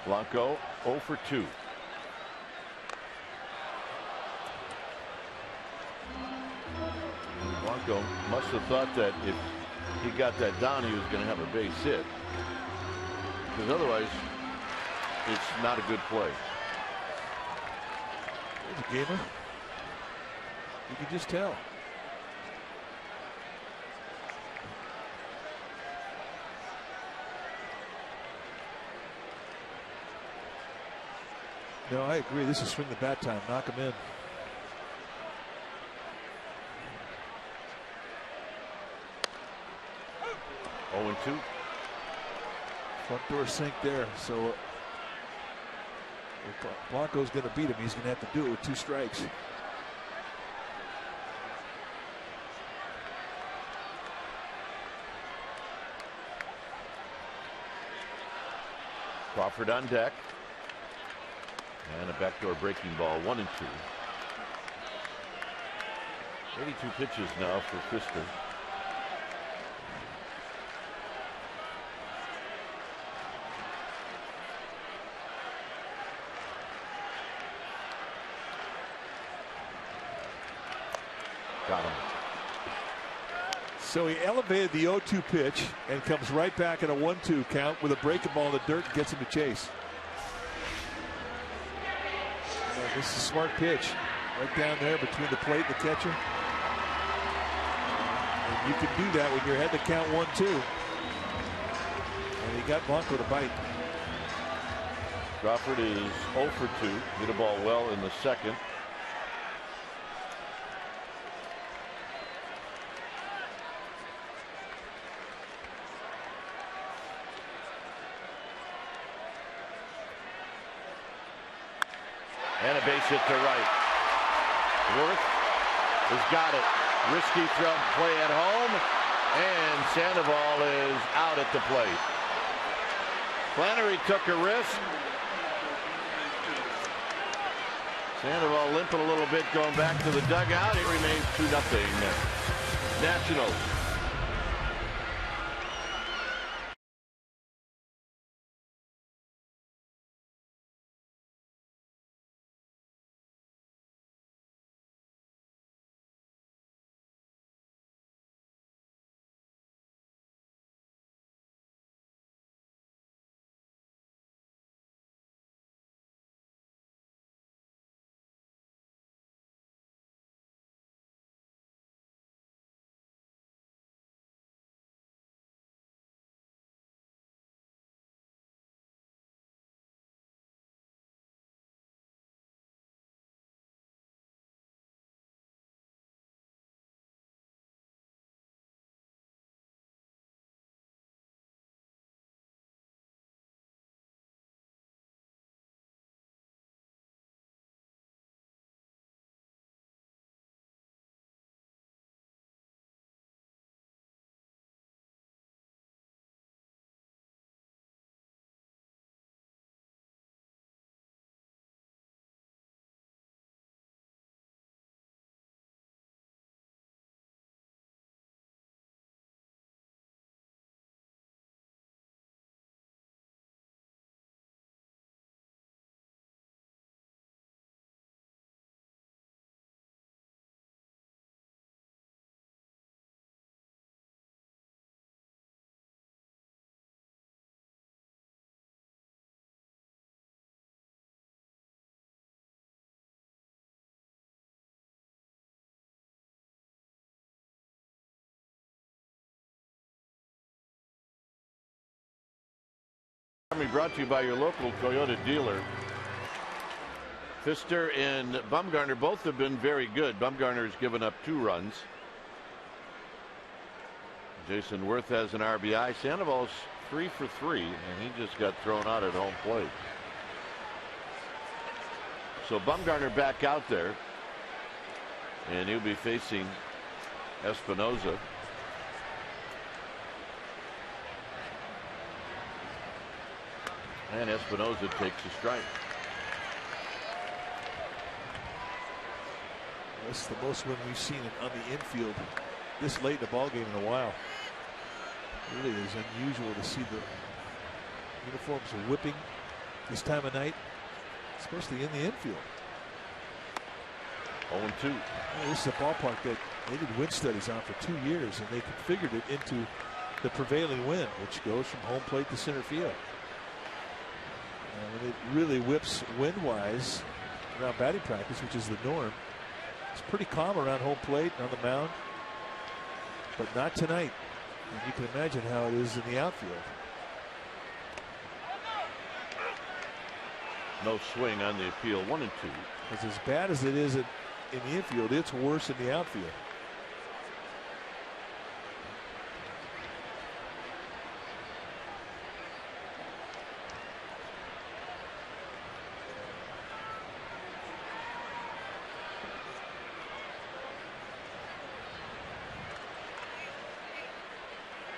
Blanco 0 for 2. Blanco must have thought that if he got that down, he was going to have a base hit. Because otherwise, it's not a good play. He's a gamer. You can just tell. No, I agree. This is swing the bat time. Knock him in. Oh, and 2. Front door sink there. So if Blanco's going to beat him, he's going to have to do it with 2 strikes. Crawford on deck. And a backdoor breaking ball, 1 and 2. 82 pitches now for Fister. Got him. So he elevated the 0-2 pitch and comes right back at a 1-2 count with a breaking ball in the dirt and gets him to chase. This is a smart pitch. Right down there between the plate and the catcher. And you can do that when you're ahead to count 1-2. And he got Blanco to bite. Crawford is 0 for 2. Hit a ball well in the second. And a base hit to right. Worth has got it. Risky throw play at home. And Sandoval is out at the plate. Flannery took a risk. Sandoval limping a little bit going back to the dugout. It remains 2-0. Nationals. Brought to you by your local Toyota dealer. Pfister and Bumgarner both have been very good. Bumgarner has given up 2 runs. Jason Worth has an RBI. Sandoval's 3 for 3, and he just got thrown out at home plate. So Bumgarner back out there, and he'll be facing Espinoza. And Espinoza takes a strike. That's the most win we've seen on the infield this late in the ball game in a while. It really is unusual to see the uniforms whipping this time of night, especially in the infield. 0-2. This is a ballpark that they did wind studies on for 2 years, and they configured it into the prevailing wind, which goes from home plate to center field. And it really whips wind-wise around batting practice, which is the norm. It's pretty calm around home plate and on the mound, but not tonight. And you can imagine how it is in the outfield. No swing on the appeal. 1-2. Because as bad as it is in the infield, it's worse in the outfield.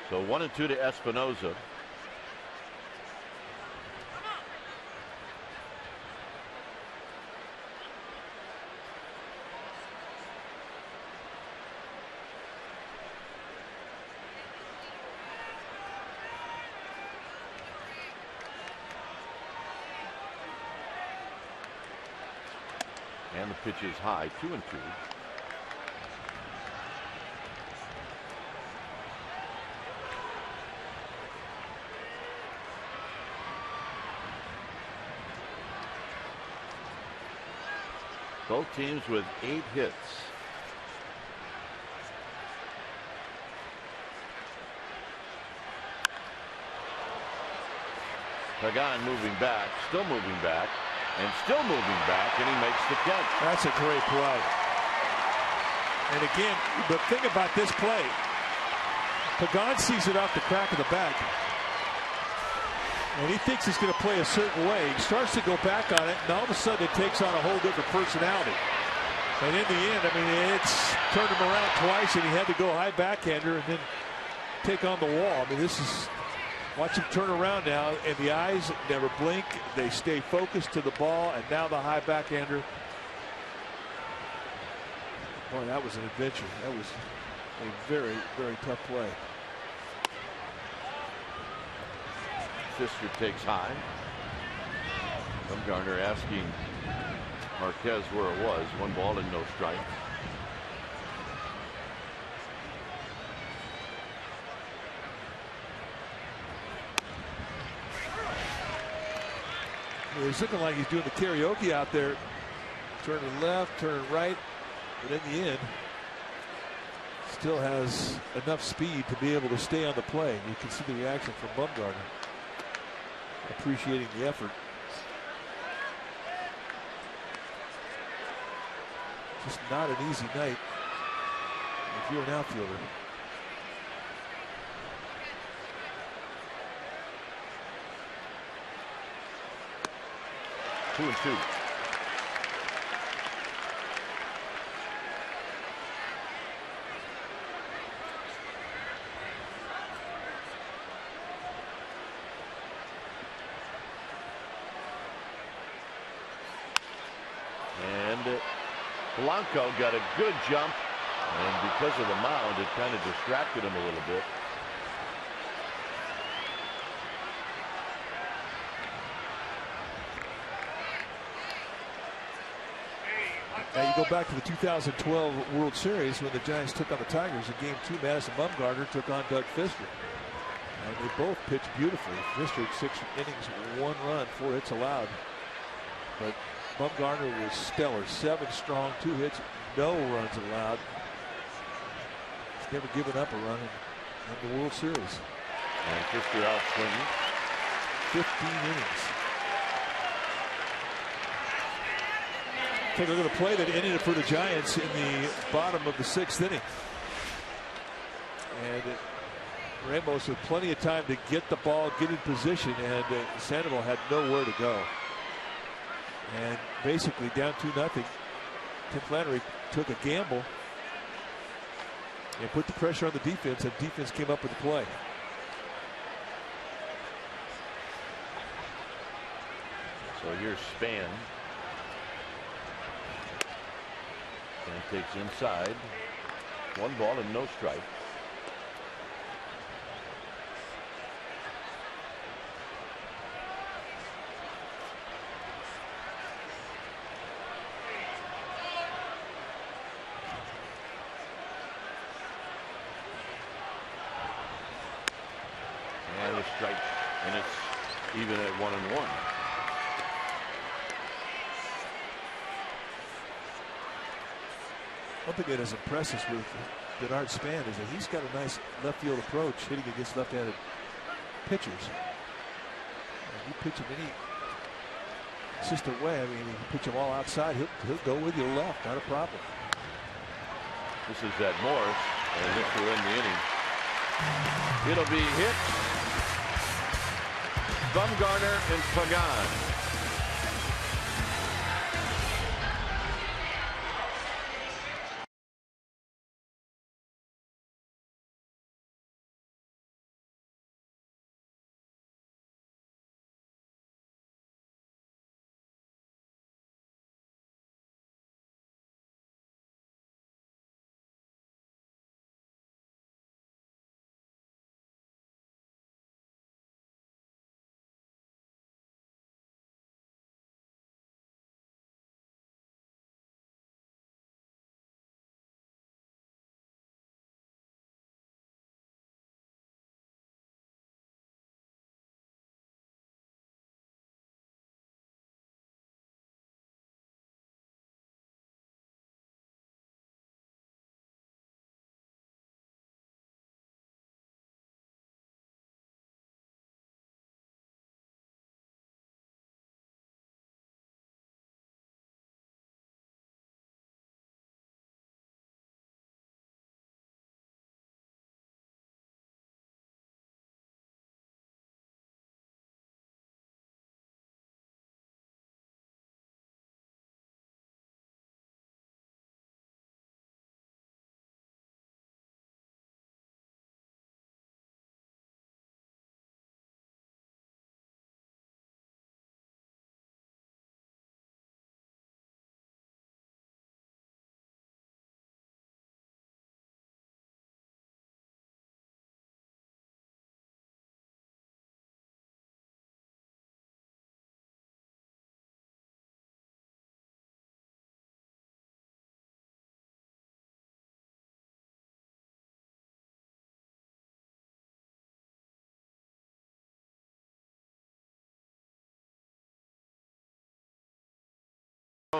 So 1-2 to Espinoza. And the pitch is high, 2-2. Both teams with 8 hits. Pagan moving back, still moving back, and still moving back, and he makes the catch. That's a great play. And again, the thing about this play, Pagan sees it off the crack of the back, and he thinks he's going to play a certain way. He starts to go back on it, and all of a sudden it takes on a whole different personality. And in the end, I mean, it's turned him around twice, and he had to go high backhander and then take on the wall. I mean, this is, watch him turn around now, and the eyes never blink. They stay focused to the ball, and now the high backhander. Boy, that was an adventure. That was a very, very tough play. Fister takes high. Bumgarner asking Marquez where it was. 1 ball and no strikes. It's looking like he's doing the karaoke out there. Turning left, turning right. But in the end, still has enough speed to be able to stay on the play. You can see the reaction from Bumgarner, appreciating the effort. Just not an easy night if you're an outfielder. Two and two. Blanco got a good jump, and because of the mound, it kind of distracted him a little bit. Now you go back to the 2012 World Series when the Giants took on the Tigers in Game 2. Madison Bumgarner took on Doug Fister, and they both pitched beautifully. Fister had 6 innings, 1 run, 4 hits allowed, but Bumgarner was stellar. 7 strong, 2 hits, no runs allowed. He's never given up a run in the World Series. And Fister out swinging. 15 innings. Take a look at the play that ended it for the Giants in the bottom of the 6th inning. And Ramos with plenty of time to get the ball, get in position, and Sandoval had nowhere to go. And basically down 2-0. Tim Flannery took a gamble and put the pressure on the defense, and defense came up with the play. So here's Span. And takes inside. 1 ball and no strike. And a strike, and it's even at 1-1. One thing that has impressed us with Bernard Span is that he's got a nice left field approach, hitting against left-handed pitchers. And you pitch him any consistent way. I mean, you pitch him all outside, he'll go with you left, not a problem. This is at Morris, and this will end the inning. It'll be hit. Bumgarner and Pagan.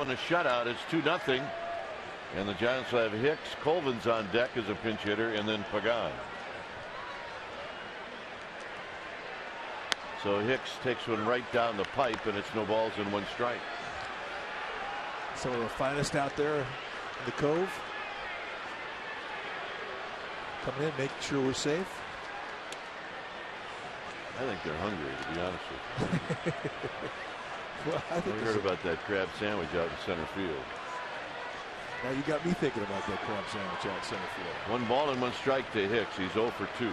In a shutout, it's 2-0. And the Giants will have Hicks. Colvin's on deck as a pinch hitter, and then Pagan. So Hicks takes one right down the pipe, and it's no balls and 1 strike. Some of the finest out there in the Cove. Coming in, making sure we're safe. I think they're hungry, to be honest with you. Well, I think I heard about that crab sandwich out in center field. Now you got me thinking about that crab sandwich out in center field. 1 ball and 1 strike to Hicks. He's 0 for 2.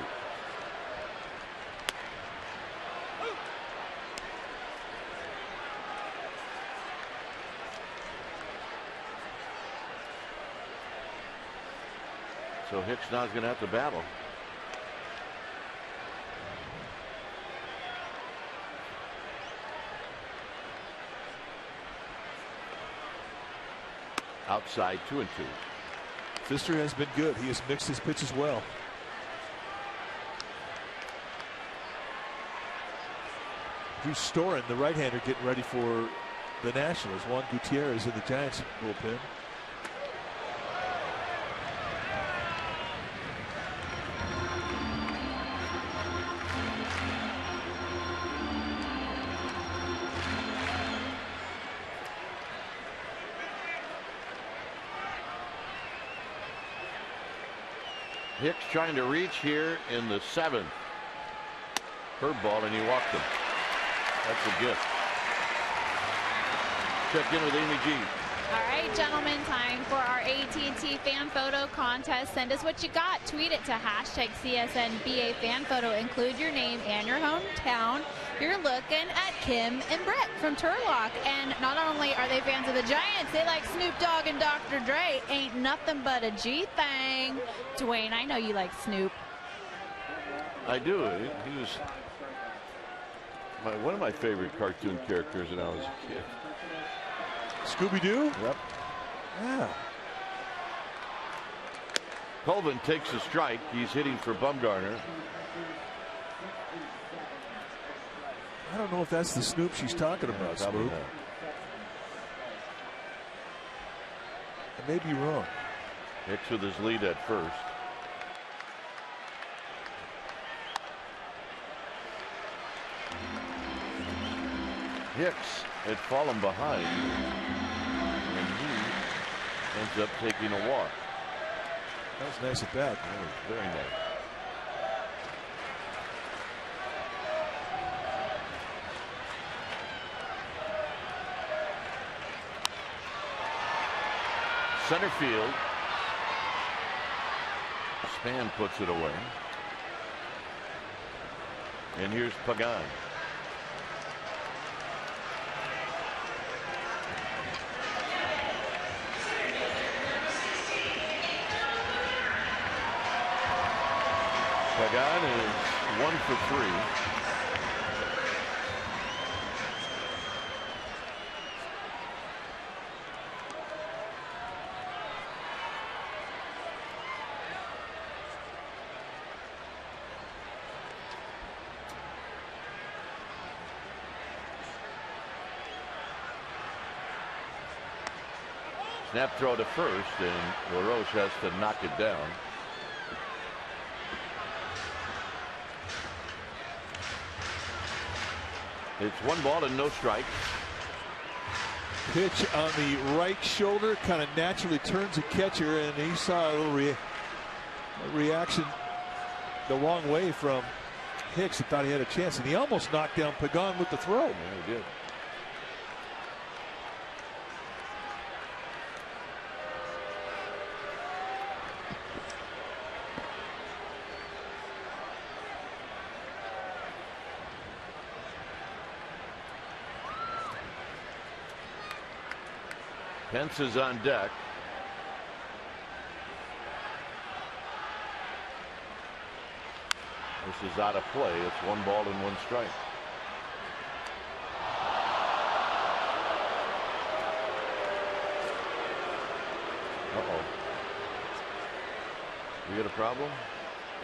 So Hicks now is going to have to battle. Outside 2-2. Pfister has been good. He has mixed his pitches well. Drew Storen, the right-hander, getting ready for the Nationals. Juan Gutierrez in the Giants bullpen. Hicks trying to reach here in the 7th. Curveball, and he walked him. That's a gift. Check in with Amy G. All right, gentlemen, time for our AT fan photo contest. Send us what you got. Tweet it to #CSNBA fan photo. Include your name and your hometown. You're looking at Kim and Brett from Turlock. And not only are they fans of the Giants, they like Snoop Dogg and Dr. Dre. Ain't nothing but a G thing. Dwayne, I know you like Snoop. I do. He was one of my favorite cartoon characters when I was a kid. Scooby-Doo? Yep. Yeah. Colvin takes a strike. He's hitting for Bumgarner. I don't know if that's the Snoop she's talking about, Snoop. I may be wrong. Hicks with his lead at first. Hicks had fallen behind, and he ends up taking a walk. That was nice at bat. That was very nice. Center field. Span puts it away. And here's Pagan. Pagan is 1 for 3. Snap throw to first, and LaRoche has to knock it down. It's 1 ball and no strike. Pitch on the right shoulder, kind of naturally turns a catcher, and he saw a little reaction the wrong way from Hicks, who thought he had a chance, and he almost knocked down Pagan with the throw. Yeah, he did. Pence is on deck. This is out of play. It's 1 ball and 1 strike. Uh-oh. You got a problem?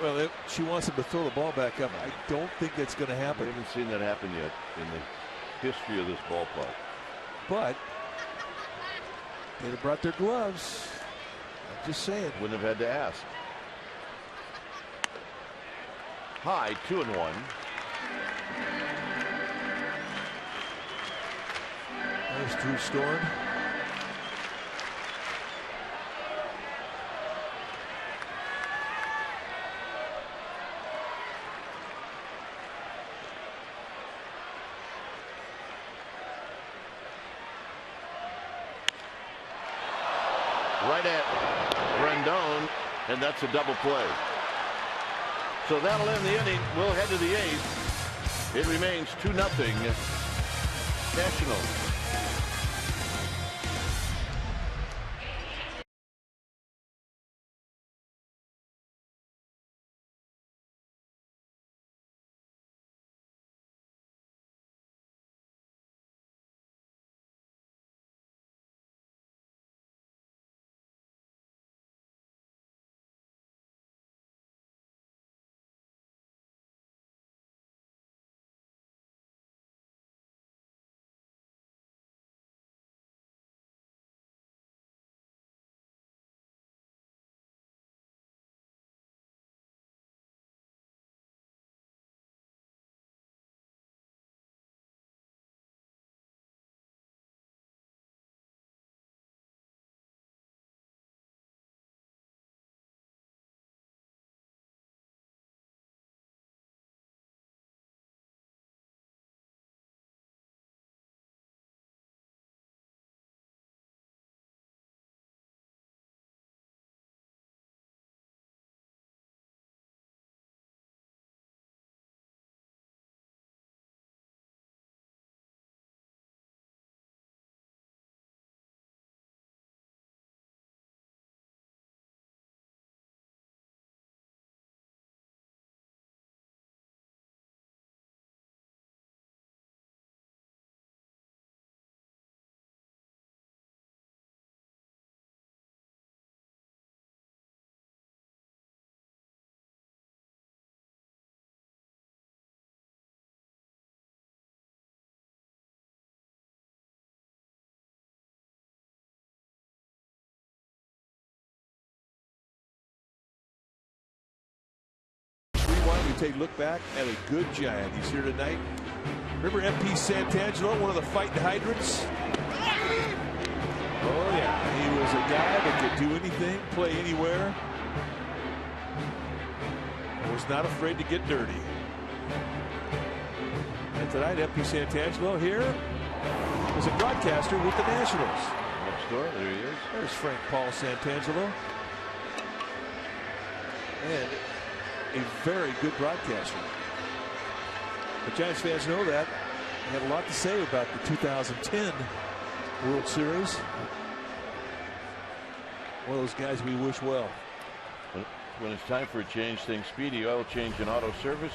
Well, she wants him to throw the ball back up. I don't think that's going to happen. We haven't seen that happen yet in the history of this ballpark. But They'd have brought their gloves. I'm just saying. Wouldn't have had to ask. High, 2-1. There's Drew Storen. Right at Rendon, and that's a double play. So that'll end the inning. We'll head to the 8th. It remains 2-0 Nationals. We take a look back at a good Giant. He's here tonight. Remember MP Santangelo, one of the fighting hydrants? Oh yeah, he was a guy that could do anything, play anywhere. Was not afraid to get dirty. And tonight, MP Santangelo here is a broadcaster with the Nationals. Next door, there he is. There's Frank Paul Santangelo. And a very good broadcaster. The Giants fans know that. They have a lot to say about the 2010 World Series. One of those guys we wish well. When it's time for a change, think Speedy Oil Change and Auto Service.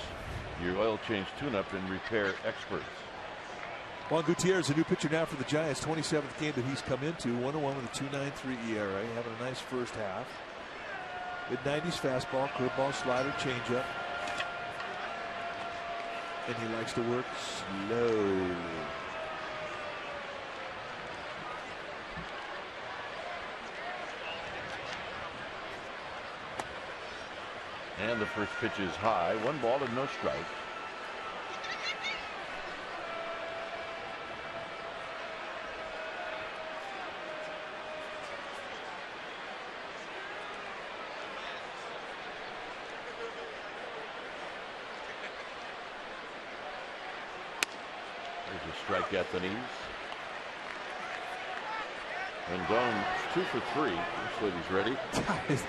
Your oil change tune-up and repair experts. Juan Gutierrez, a new pitcher now for the Giants. 27th game that he's come into. 1-1 with a 2.93 ERA. Having a nice first half. Mid-90s fastball, curveball, slider, changeup. And he likes to work slow. And the first pitch is high. 1 ball and no strike. There's a strike at the knees. Rendon 2 for 3. Looks like he's ready.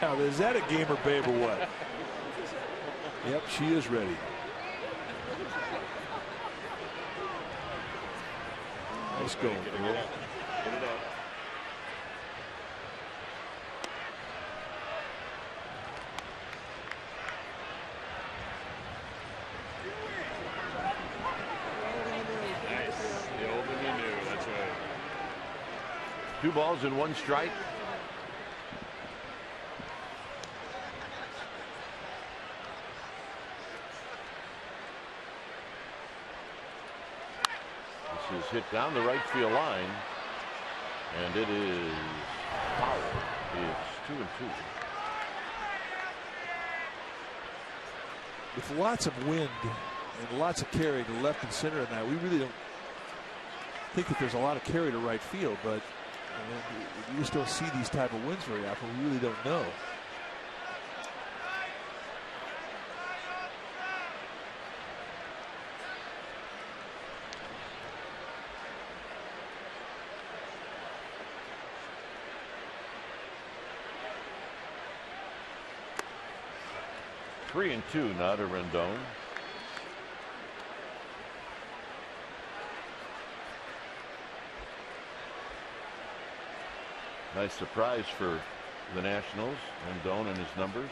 Now, is that a gamer, babe, or what? Yep, she is ready. Nice going, girl. Nice. The old and the new. That's right. 2 balls and 1 strike. This is hit down the right field line, and it is foul. It's 2-2. With lots of wind and lots of carry to left and center in that, we really don't think that there's a lot of carry to right field, but you just don't see these type of winds very often. We really don't know. Three and two now to Rendon. Nice surprise for the Nationals. Rendon and his numbers.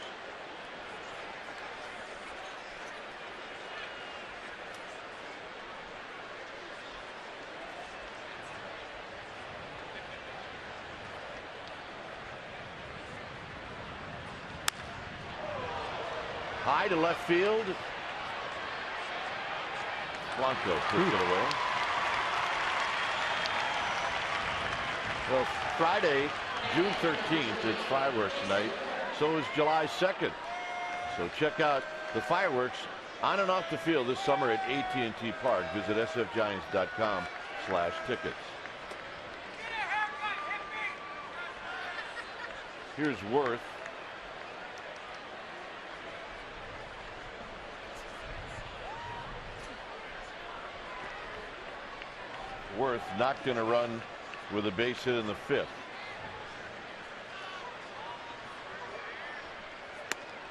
High to left field. Blanco puts it away. Well, Friday, June 13th, it's fireworks night. So is July 2nd. So check out the fireworks on and off the field this summer at AT Park. Visit sfgiants.com/tickets. Here's Worth. Worth not going to run with a base hit in the fifth.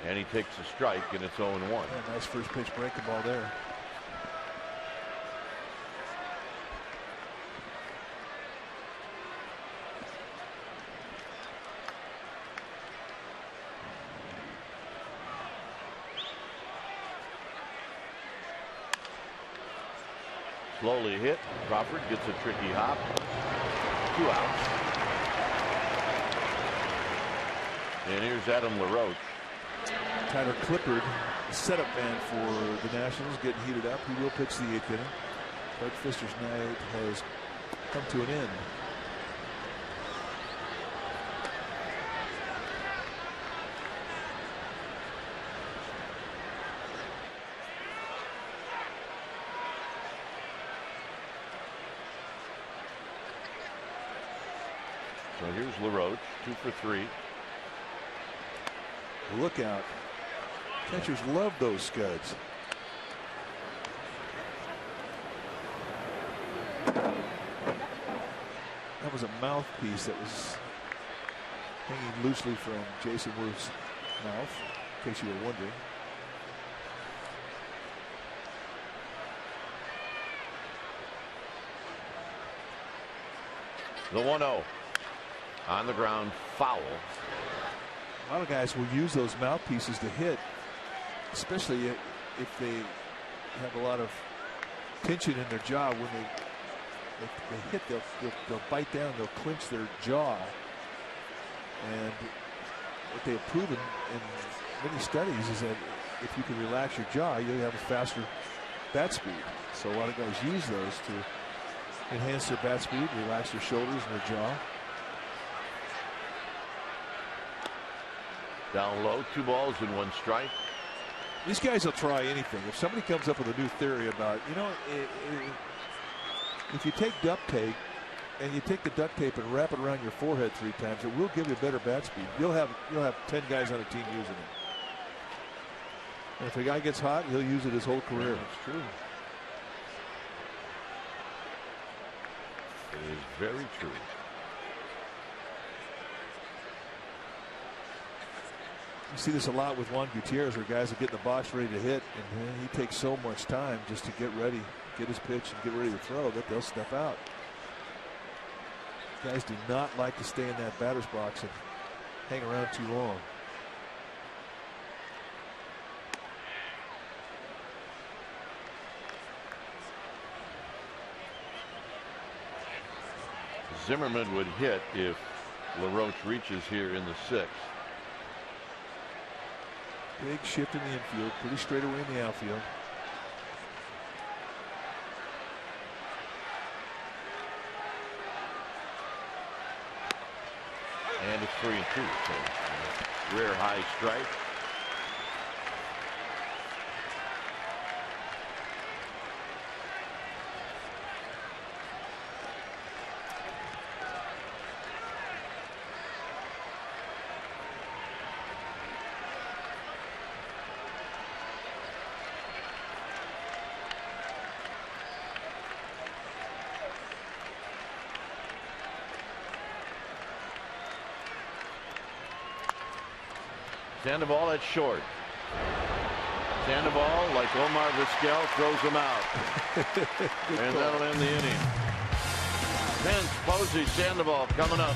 And he takes a strike, and it's 0-1. Yeah, nice first pitch breaking ball there. Slowly hit. Crawford gets a tricky hop. 2 outs. And here's Adam LaRoche. Tyler Clippard, setup man for the Nationals, getting heated up. He will pitch the 8th inning. Doug Fister's night has come to an end. So here's LaRoche, 2 for 3. Look out. Catchers love those scuds. That was a mouthpiece that was hanging loosely from Jason Worth's mouth, in case you were wondering. The 1-0 on the ground, foul. A lot of guys will use those mouthpieces to hit, especially if they have a lot of tension in their jaw. When they hit, they'll bite down, they'll clench their jaw. And what they have proven in many studies is that if you can relax your jaw, you'll have a faster bat speed. So a lot of guys use those to enhance their bat speed, relax their shoulders and their jaw. Down low, 2 balls and 1 strike. These guys will try anything. If somebody comes up with a new theory about, if you take duct tape and you take the duct tape and wrap it around your forehead 3 times, it will give you better bat speed. You'll have 10 guys on a team using it. And if a guy gets hot, he'll use it his whole career. Yeah, that's true. It is very true. You see this a lot with Juan Gutierrez, where guys will get in the box ready to hit, and he takes so much time just to get ready, get his pitch, and get ready to throw that they'll step out. Guys do not like to stay in that batter's box and hang around too long. Zimmerman would hit if LaRoche reaches here in the 6th. Big shift in the infield, pretty straight away in the outfield. And it's 3-2. So rare high strike. Sandoval at short. Sandoval, like Omar Vizquel, throws him out. And that'll end the inning. Pence, Posey, Sandoval coming up.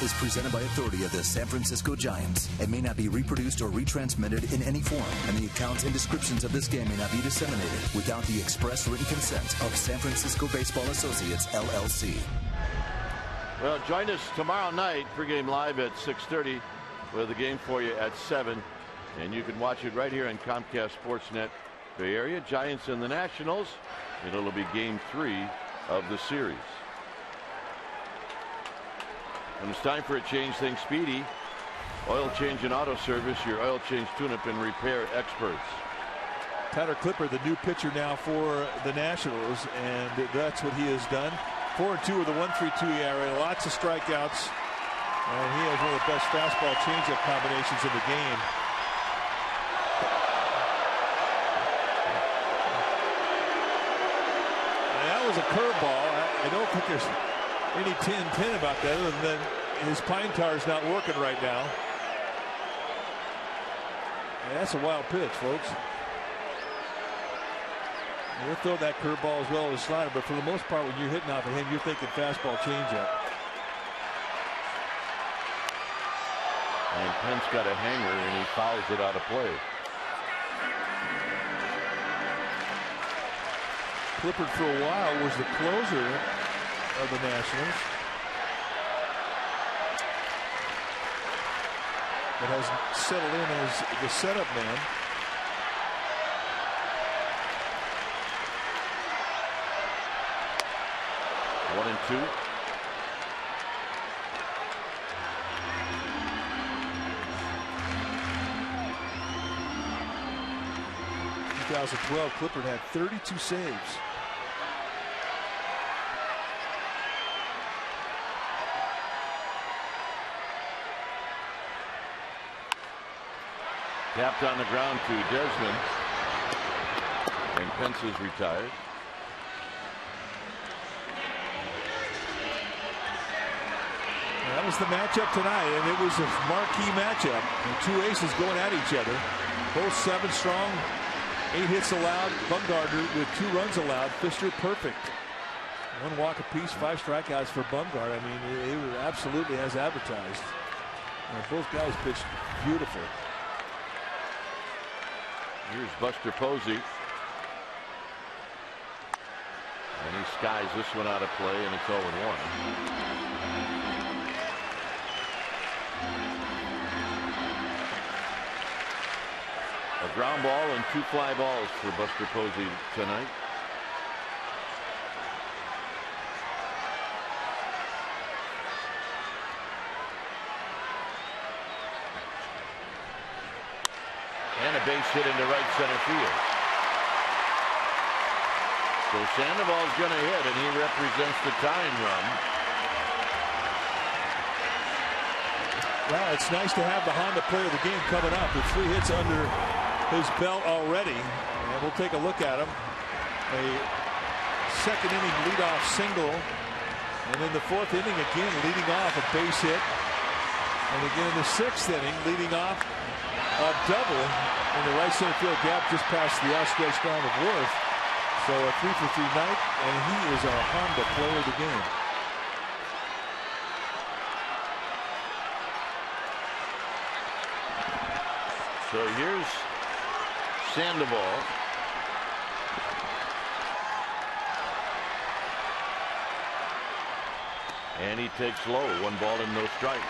Is presented by authority of the San Francisco Giants and may not be reproduced or retransmitted in any form, and the accounts and descriptions of this game may not be disseminated without the express written consent of San Francisco Baseball Associates, LLC. Well, join us tomorrow night, pregame live at 6:30. We'll have the game for you at 7, and you can watch it right here on Comcast Sportsnet Bay Area. Giants and the Nationals, and it'll be game 3 of the series. When it's time for a change, think Speedy. Oil change and auto service, your oil change, tune-up, and repair experts. Tyler Clippard, the new pitcher now for the Nationals, and that's what he has done. 4-2 with a 1.32 ERA, lots of strikeouts, and he has one of the best fastball changeup combinations in the game. And that was a curveball. I don't think there's any 10-10 about that, other than his pine tar is not working right now. And that's a wild pitch, folks. He'll throw that curveball as well as a slider, but for the most part, when you're hitting off of him, you're thinking fastball changeup. And Pence got a hanger, and he fouls it out of play. Clippard for a while was the closer of the Nationals, but has settled in as the setup man. One and two. In 2012, Clippard had 32 saves. Tapped on the ground to Desmond, and Pence is retired. That was the matchup tonight, and it was a marquee matchup. The two aces going at each other. Both 7 strong 8 hits allowed. Bumgarner with 2 runs allowed. Pfister perfect. 1 walk apiece, 5 strikeouts for Bumgarner. I mean, they were absolutely as advertised. Both guys pitched beautiful. Here's Buster Posey. And he skies this one out of play, and it's 0-1. A ground ball and 2 fly balls for Buster Posey tonight. And a base hit into right center field. So Sandoval's going to hit, and he represents the tying run. Well, it's nice to have the Honda player of the game coming up with 3 hits under his belt already. And we'll take a look at him. A 2nd inning leadoff single. And in the 4th inning again leading off a base hit. And again in the 6th inning leading off a double in the right center field gap just past the outstretched arm of Worth. So a 3-for-3 night, and he is our Honda player of the game. So here's Sandoval. And he takes low. 1 ball and no strikes.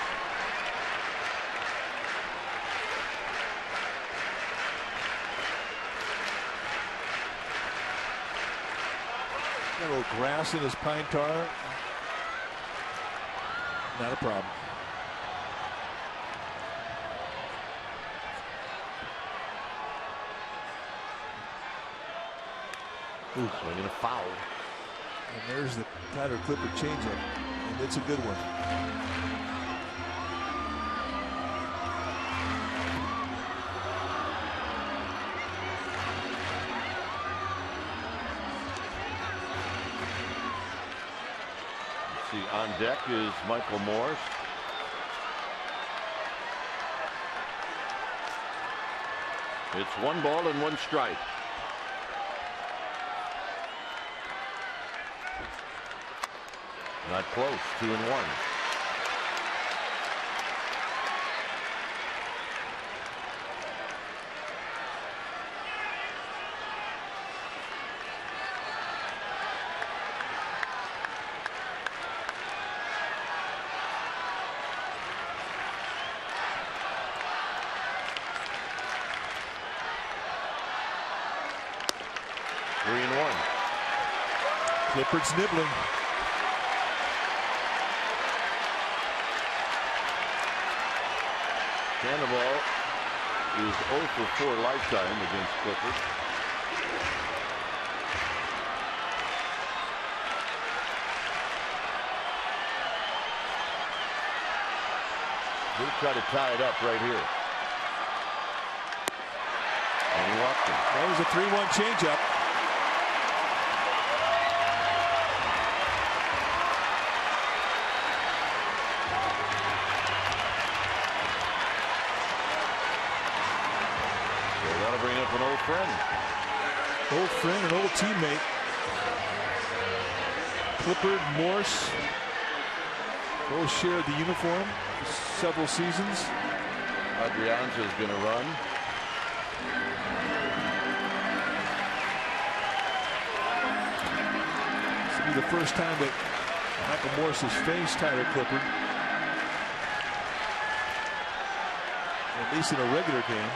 A little grass in his pine tar. Not a problem. Ooh, swinging a foul. And there's the Tyler Clippard changeup. And it's a good one. On deck is Michael Morse. It's 1 ball and 1 strike. Not close. 2-1. Clippard's nibbling. Sandoval is 0-for-4 lifetime against Clippard. He'll try to tie it up right here. And he walked him. That was a 3-1 changeup. An old friend. Old friend, an old teammate. Clippard, Morse, both shared the uniform for several seasons. Adrianza is going to run. This will be the first time that Michael Morse has faced Tyler Clippard, at least in a regular game.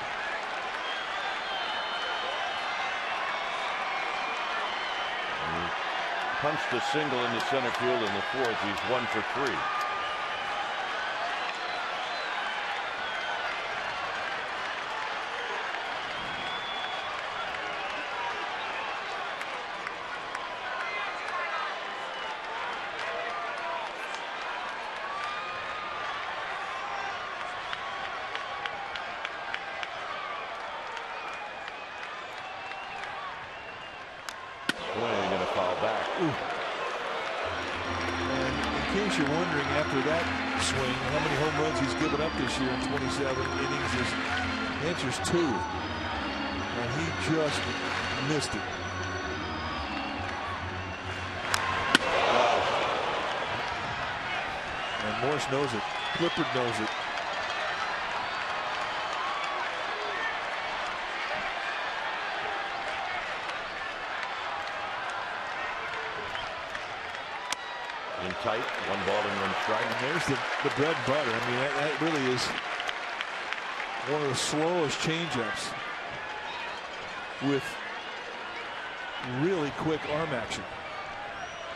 Punched a single into center field in the 4th. He's 1-for-3. You're wondering after that swing how many home runs he's given up this year in 27 innings. His answer's 2. And he just missed it. And Morse knows it. Clippard knows it. In tight, 1 ball and 1 strike. And there's the bread and butter. I mean, that really is one of the slowest changeups with really quick arm action.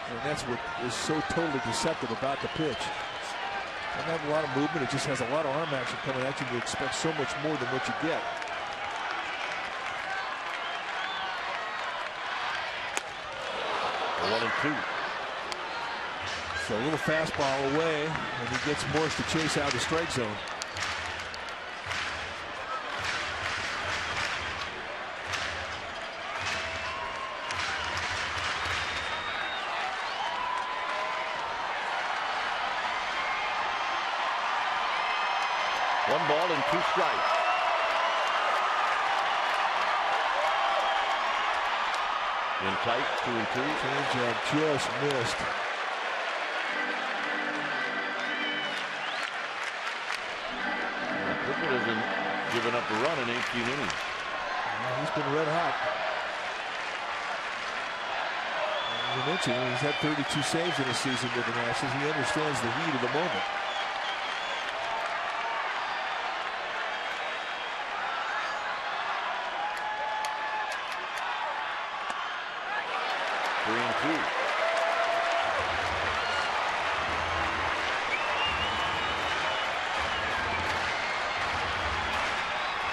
And that's what is so totally deceptive about the pitch. It doesn't have a lot of movement. It just has a lot of arm action coming at you. You expect so much more than what you get. A 1 and 2. So a little fastball away, and he gets Morse to chase out the strike zone. One ball and 2 strikes. In tight, 2 and 2. Changeup just missed. Clippard hasn't given up a run in 18 innings. He's been red hot. As you mentioned, he's had 32 saves in a season with the Nationals. He understands the heat of the moment.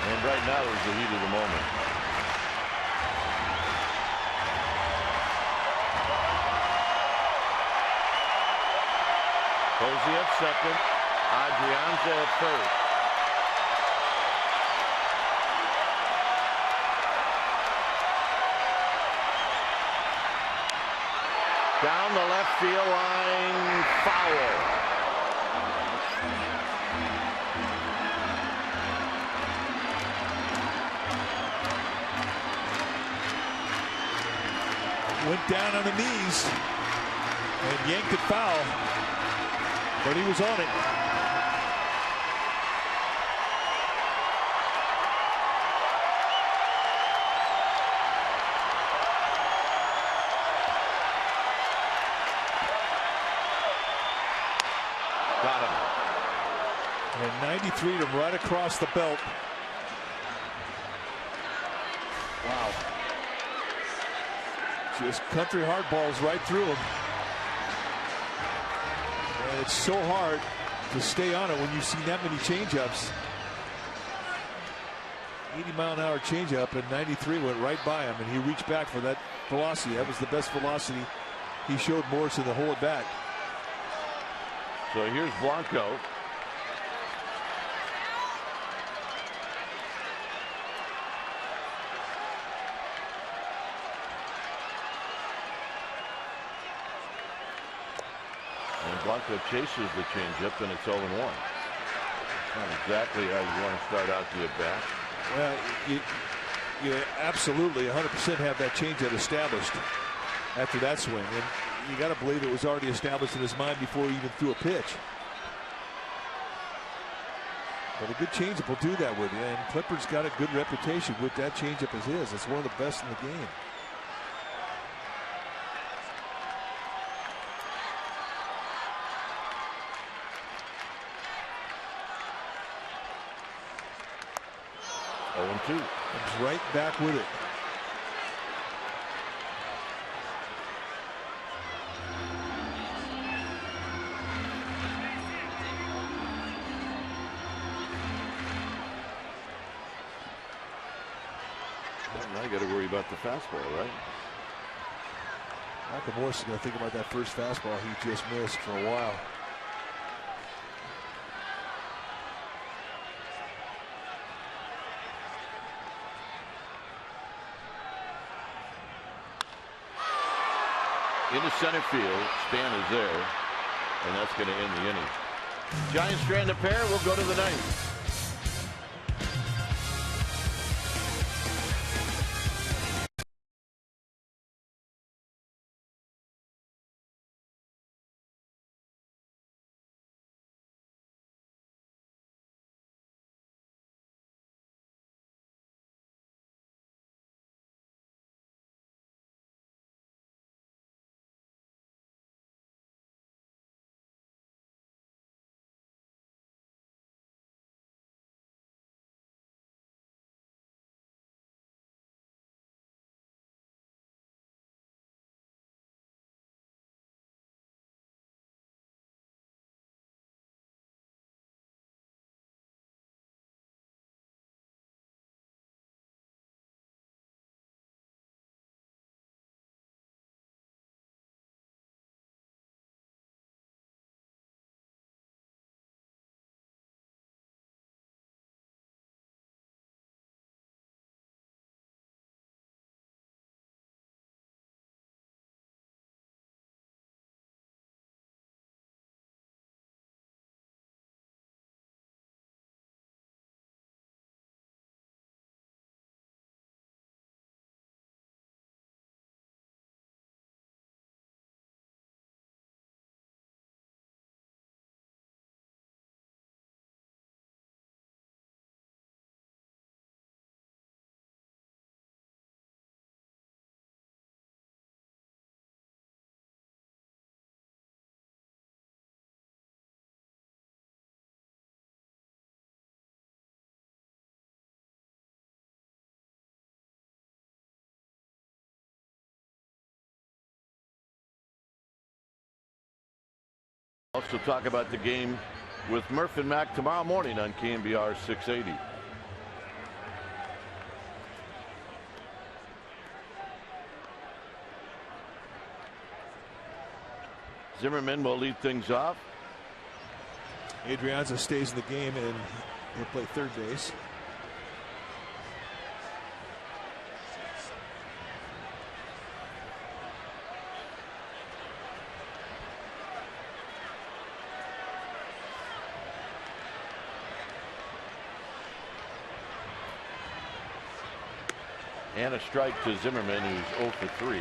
And right now is the heat of the moment. Posey at second. Adrianza at third. Down the left field line, foul. Went down on the knees and yanked it foul, but he was on it. Got him. And 93 to right across the belt. Wow. Just country hard balls right through him. And it's so hard to stay on it when you see that many changeups. 80-mile-an-hour changeup, and 93 went right by him, and he reached back for that velocity. That was the best velocity he showed Morse in the whole at bat. So here's Blanco. And Blanco chases the changeup, and it's 0-1. Not exactly how you want to start out the at bat. Well, you absolutely 100% have that changeup established after that swing, and you got to believe it was already established in his mind before he even threw a pitch. But a good changeup will do that with you, and Clippard's got a good reputation with that changeup as his. It's one of the best in the game. Comes right back with it. Now you got to worry about the fastball, right? Michael Morse is going to think about that first fastball he just missed for a while. Into center field. Span is there, and that's going to end the inning. Giants strand a pair. We'll go to the ninth. Also talk about the game with Murph and Mac tomorrow morning on KNBR 680. Zimmerman will lead things off. Adrianza stays in the game and he'll play third base. And a strike to Zimmerman, who's 0 for 3.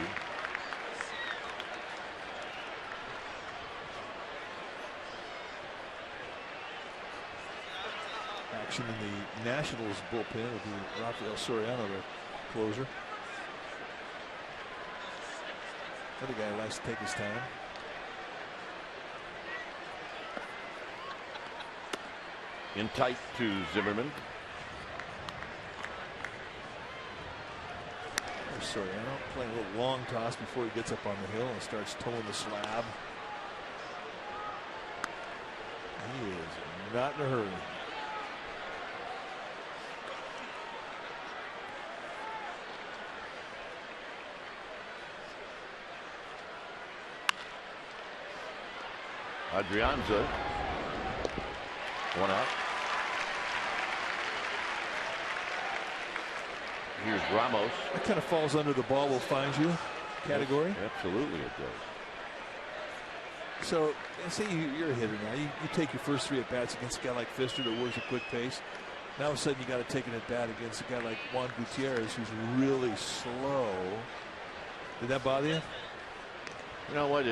Action in the Nationals bullpen will be Rafael Soriano, the closer. Another guy who likes to take his time. In tight to Zimmerman. Soriano playing a little long toss before he gets up on the hill and starts towing the slab. He is not in a hurry. Adrianza, one out. Here's Ramos. That kind of falls under the ball will find you category. Yes, absolutely it does. So say you're a hitter now. You take your first 3 at bats against a guy like Pfister that works a quick pace. Now all of a sudden you got to take an at bat against a guy like Juan Gutierrez who's really slow. Did that bother you? You know what?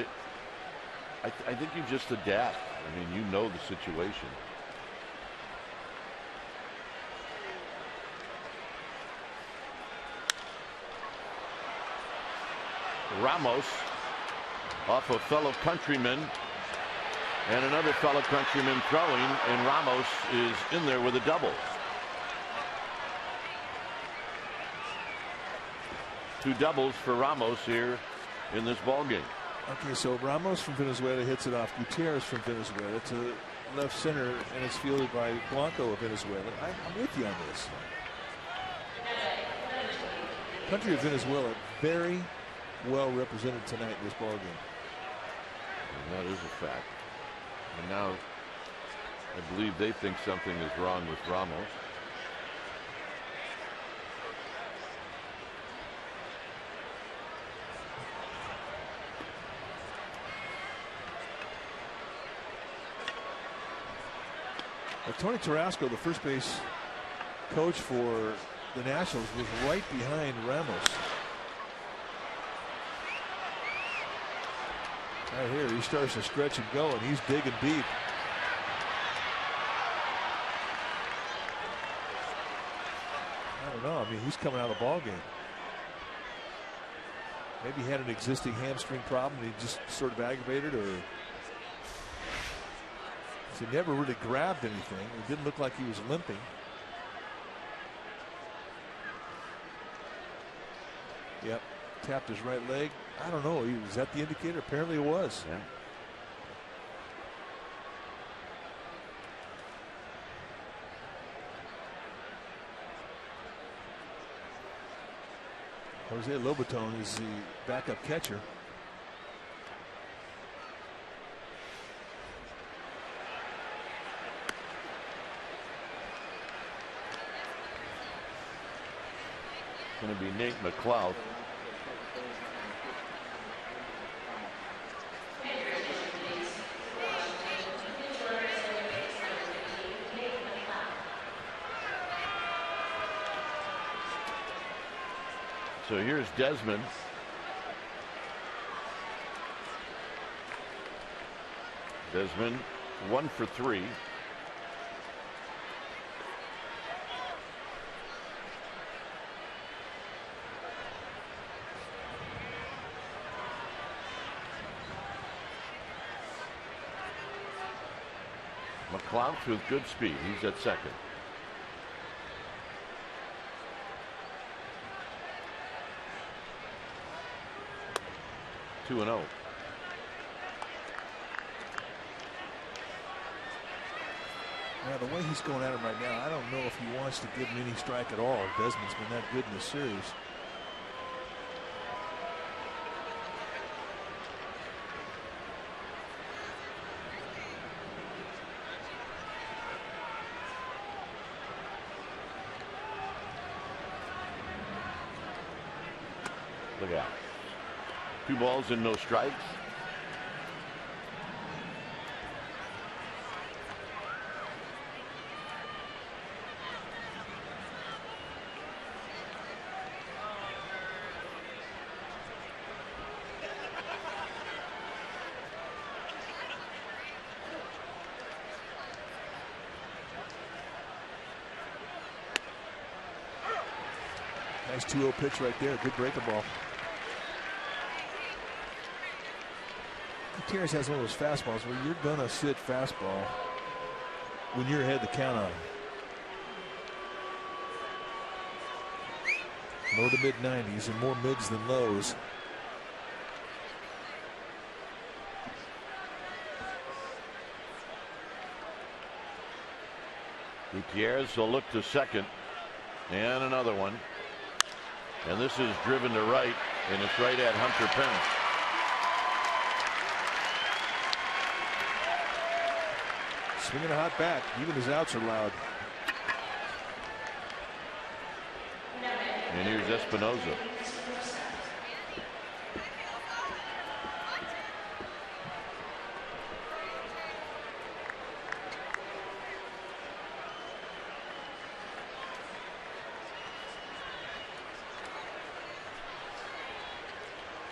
I think you just adapt. I mean, you know the situation. Ramos off a fellow countryman and another fellow countryman throwing, and Ramos is in there with a double. 2 doubles for Ramos here in this ball game. Okay, so Ramos from Venezuela hits it off Gutierrez from Venezuela to left center, and it's fielded by Blanco of Venezuela. I'm with you on this. Country of Venezuela very well represented tonight in this ball game. And that is a fact. And now I believe they think something is wrong with Ramos. Tony Tarasco, the first base coach for the Nationals, was right behind Ramos. Right here, he starts to stretch and go, and he's digging deep. I don't know. I mean, he's coming out of the ball game. Maybe he had an existing hamstring problem and he just sort of aggravated, or he never really grabbed anything. It didn't look like he was limping. Yep, tapped his right leg. I don't know. Was that the indicator? Apparently it was. Yeah. Jose Lobaton is the backup catcher. Going to be Nate McLeod. So here's Desmond. Desmond 1 for 3. McLeod with good speed. He's at second. Yeah, the way he's going at him right now, I don't know if he wants to give him any strike at all. Desmond's been that good in this series. Look out. 2 balls and no strikes. Nice 2-0 pitch right there. Good breaking ball. Gutierrez has one of those fastballs where you're going to sit fastball when you're ahead to count on him. Low to mid 90s and more mids than lows. Gutierrez will look to second. And another one. And this is driven to right, and it's right at Hunter Pence. Swinging a hot bat. Even his outs are loud. And here's Espinoza.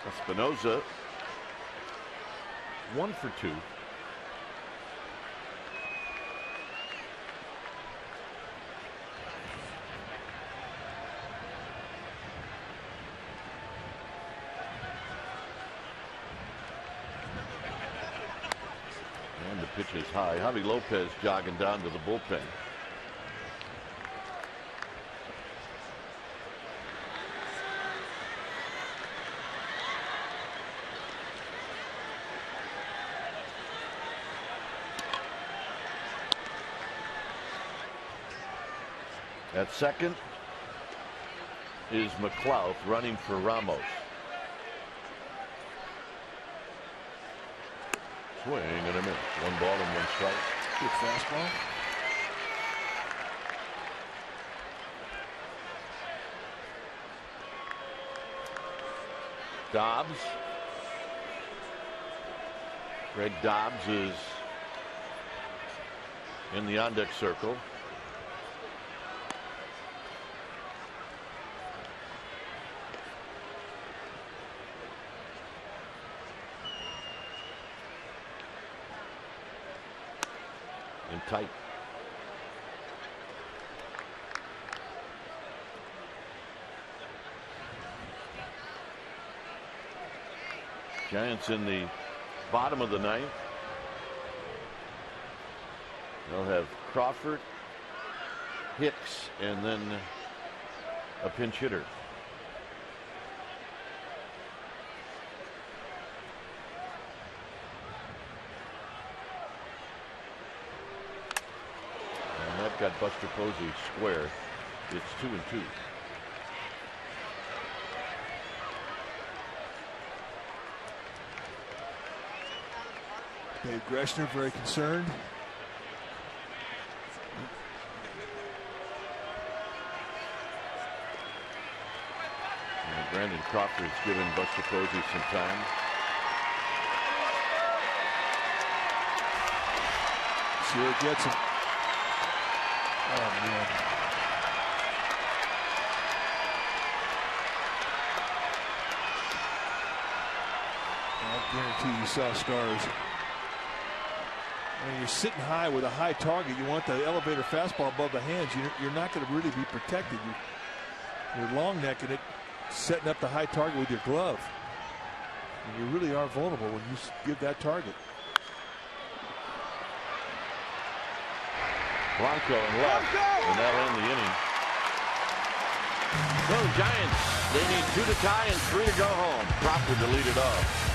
Espinoza 1 for 2. And the pitch is high. Javi Lopez jogging down to the bullpen. At second is McLeod running for Ramos. Swing and a miss. 1 ball and 1 strike. Good fastball. Dobbs. Greg Dobbs is in the on-deck circle. Tight. Giants in the bottom of the 9th. They'll have Crawford, Hicks, and then a pinch hitter. Got Buster Posey square. It's 2-2. Dave Greshner very concerned. And Brandon Crawford's giving Buster Posey some time. Sure gets him. Oh, man. I guarantee you saw stars. When you're sitting high with a high target, you want the elevator fastball above the hands. You're not going to really be protected. You're long necking it, setting up the high target with your glove. And you really are vulnerable when you give that target. Blanco and left, and that'll end the inning. So the Giants, they need 2 to tie and 3 to go home. Crawford to lead it off.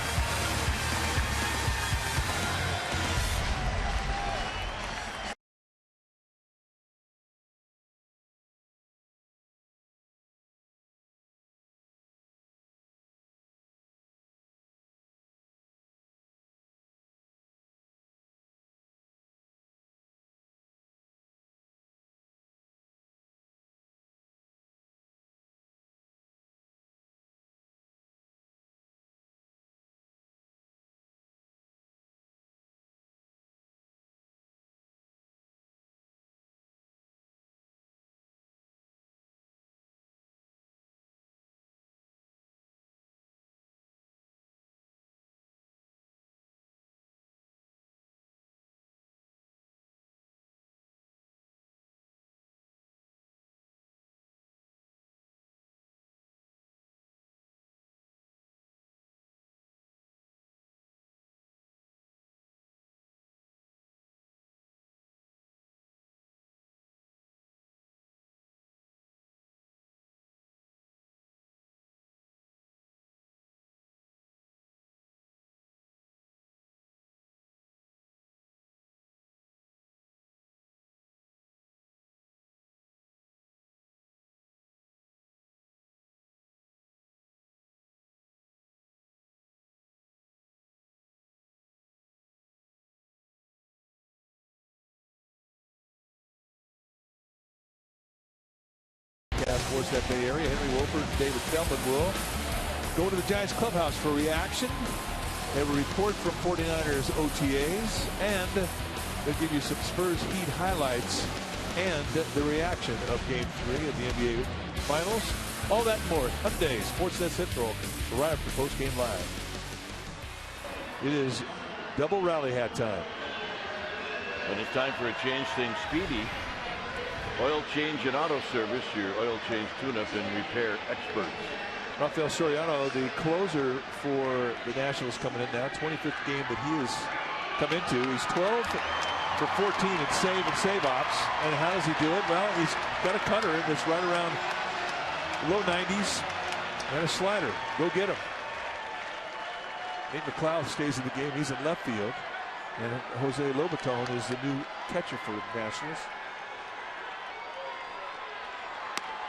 Sportsnet Bay Area. Henry Wolford and David Feldman will go to the Giants clubhouse for reaction. They will report from 49ers OTAs, and they'll give you some Spurs Heat highlights and the reaction of Game 3 of the NBA Finals. All that and more Hyundai Sportsnet Central right after Postgame Live. It is double rally hat time. And it's time for a change. Things speedy. Oil change and auto service, your oil change tune-up and repair experts. Rafael Soriano, the closer for the Nationals, coming in now. 25th game that he has come into. He's 12 for 14 in save ops. And how does he do it? Well, he's got a cutter in that's right around low 90s and a slider. Go get him. Nate McLeod stays in the game. He's in left field. And Jose Lobaton is the new catcher for the Nationals.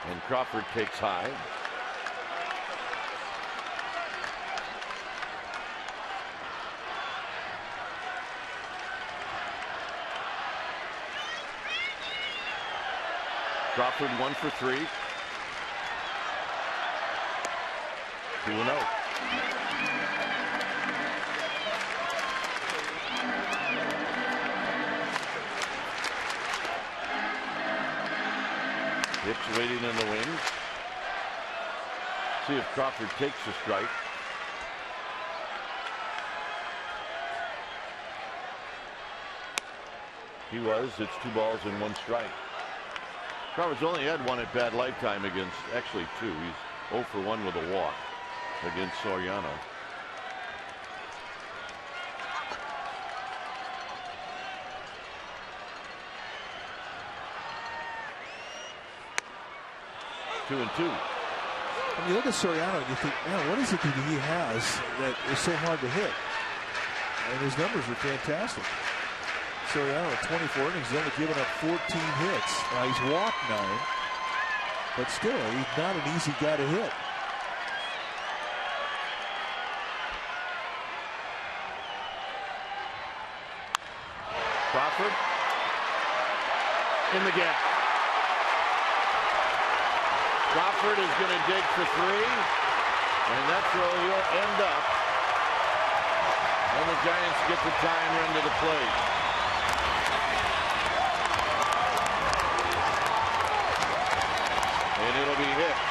And Crawford takes high. Crawford 1 for 3. 2-0. Hicks waiting in the wings. See if Crawford takes the strike. He was. It's 2 balls and 1 strike. Crawford's only had 1 at bat lifetime against, actually 2. He's 0 for 1 with a walk against Soriano. Two and 2. When you look at Soriano and you think, man, what is it that he has that is so hard to hit? And his numbers are fantastic. Soriano at 24 innings, he's only given up 14 hits. Now he's walked 9, but still, he's not an easy guy to hit. Crawford in the gap. Crawford is going to dig for 3, and that's where he'll end up. And the Giants get the tying run to the plate. And it'll be Hicks.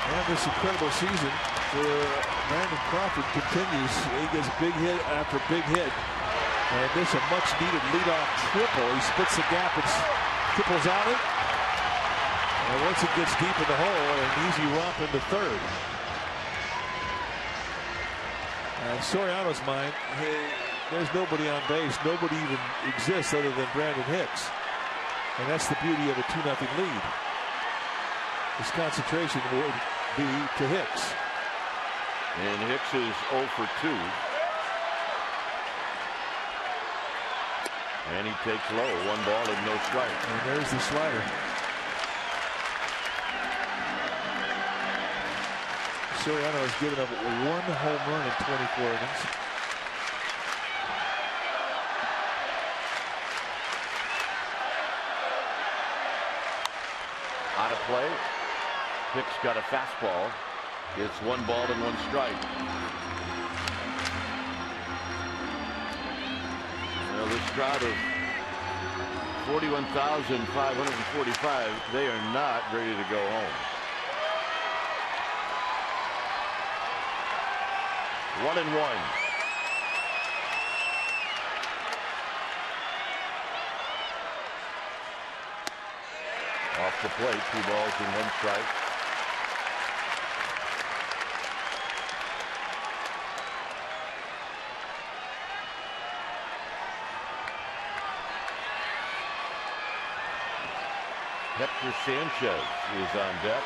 And this incredible season for Brandon Crawford continues. He gets big hit after big hit. And this a much needed leadoff triple. He splits the gap and triples out it. And once it gets deep in the hole, an easy romp into third. And Soriano's mind, hey, there's nobody on base. Nobody even exists other than Brandon Hicks. And that's the beauty of a 2-0 lead. His concentration would be to Hicks. And Hicks is 0 for 2. And he takes low. 1 ball and no strike. And there's the slider. Soriano has given up 1 home run in 24 innings. Out of play. Hicks got a fastball. It's 1 ball and 1 strike. Well, this crowd of 41,545, they are not ready to go home. 1-1. Off the plate, 2 balls and 1 strike. Hector Sanchez is on deck.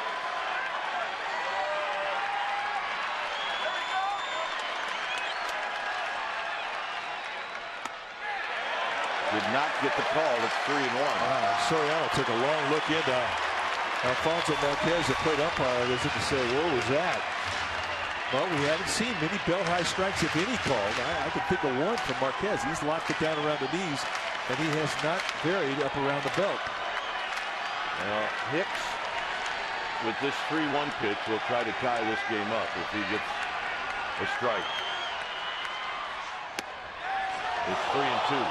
Did not get the call. It's 3-1. Soriano took a long look into Alfonso Marquez, the plate umpire, as if to say, where was that? Well, we haven't seen many belt-high strikes, if any, called. I can think of 1 from Marquez. He's locked it down around the knees, and he has not varied up around the belt. Now, Hicks, with this 3-1 pitch, will try to tie this game up if he gets a strike. It's 3-2.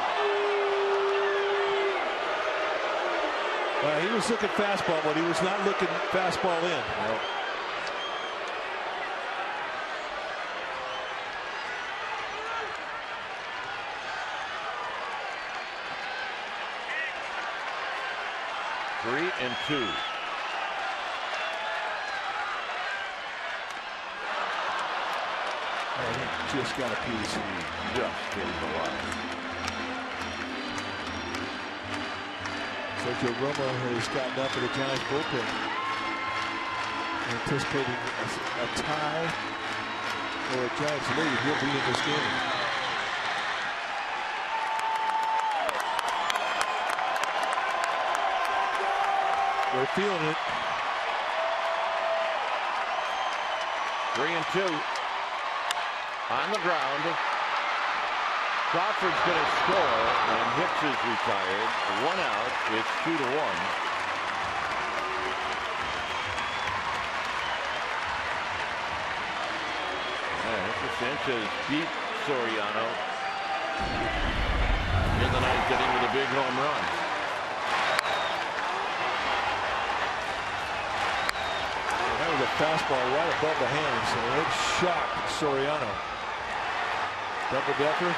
He was looking fastball, but he was not looking fastball in. Nope. Three and two. He just got a piece. He just gave the line. Sergio Romo has gotten up at the Giants bullpen, anticipating a tie or a Giants lead. He'll be in this game. They're feeling it. 3-2. On the ground. Crawford's going to score, and Hicks is retired. 1 out. It's 2-1. Hector Sanchez beat Soriano in the ninth inning with a big home run. That was a fastball right above the hands, and it shocked Soriano. Double-decker.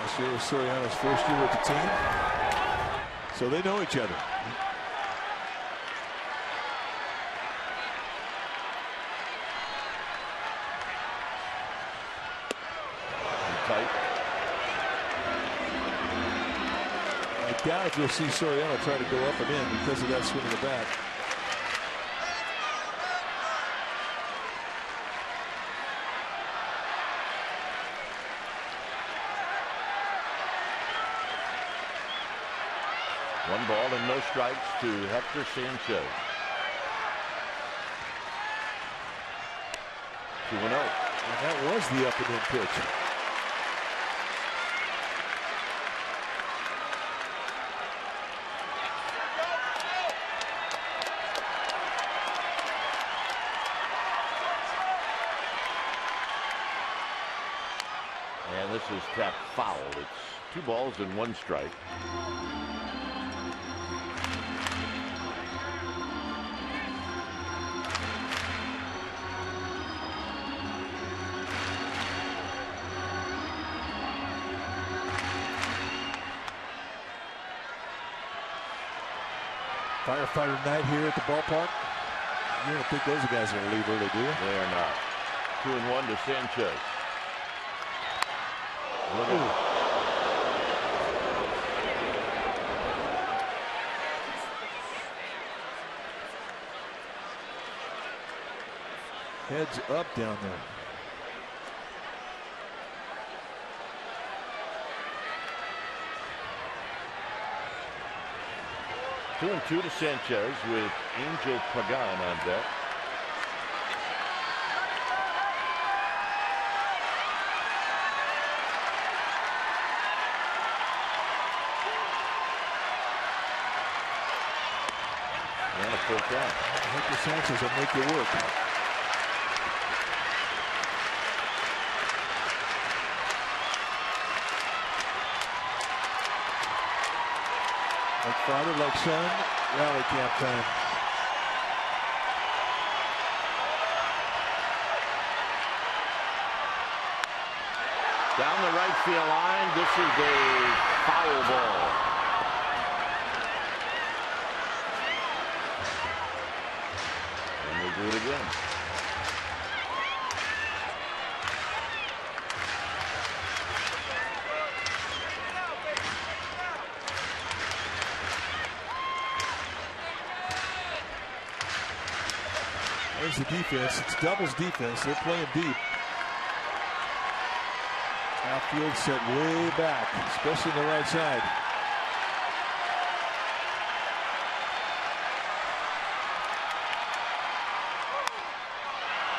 This year was Soriano's first year with the team, so they know each other. Tight. I doubt if you'll see Soriano try to go up and in because of that swing of the bat. One ball and no strikes to Hector Sanchez. 2-0. And that was the up and in pitch. And this is tapped foul. It's 2 balls and 1 strike. Firefighter night here at the ballpark. You don't think those guys are going to leave early, do you? They are not. 2-1 to Sanchez. Look at Heads up down there. Two and 2 to Sanchez with Angel Pagan on deck. And a full count. Hector Sanchez will make you work. Like father, like son, rally camp time. Down the right field line, this is a foul ball. And we'll do it again. There's the defense. It's doubles defense. They're playing deep. Outfield set way back, especially on the right side.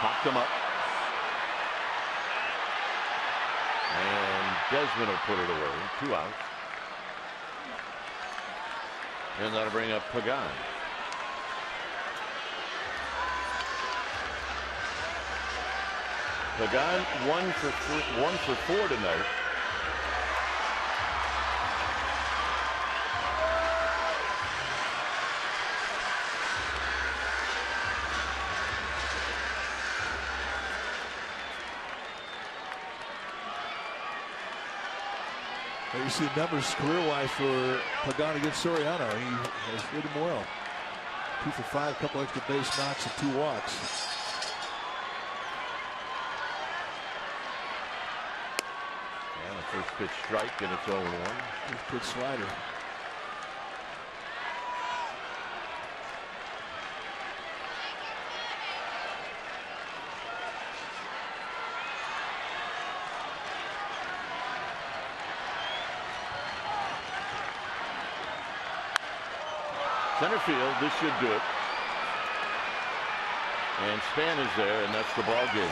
Popped him up. And Desmond will put it away. 2 outs. And that'll bring up Pagan. Pagan 1 for 4 tonight. You see the numbers career-wise for Pagan against Soriano. He has hit him well. 2 for 5, a couple extra base knocks and 2 walks. And the first pitch strike, and it's 0-1. First pitch slider. Center field, this should do it. And Span is there, and that's the ball game.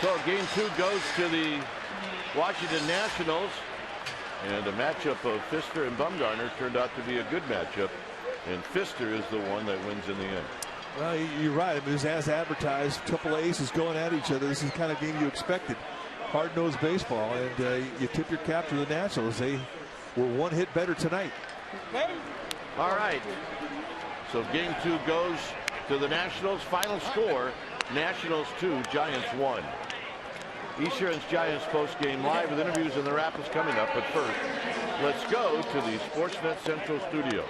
So game 2 goes to the Washington Nationals. And a matchup of Fister and Bumgarner turned out to be a good matchup. And Fister is the one that wins in the end. Well, you're right. I mean, it was as advertised. Triple Aces going at each other. This is the kind of game you expected. Hard-nosed baseball. And you tip your cap to the Nationals. They were 1 hit better tonight. All right. So game 2 goes to the Nationals. Final score, Nationals 2, Giants 1. Esurance Giants post-game live with interviews and the wrap is coming up. But first, let's go to the Sportsnet Central studio.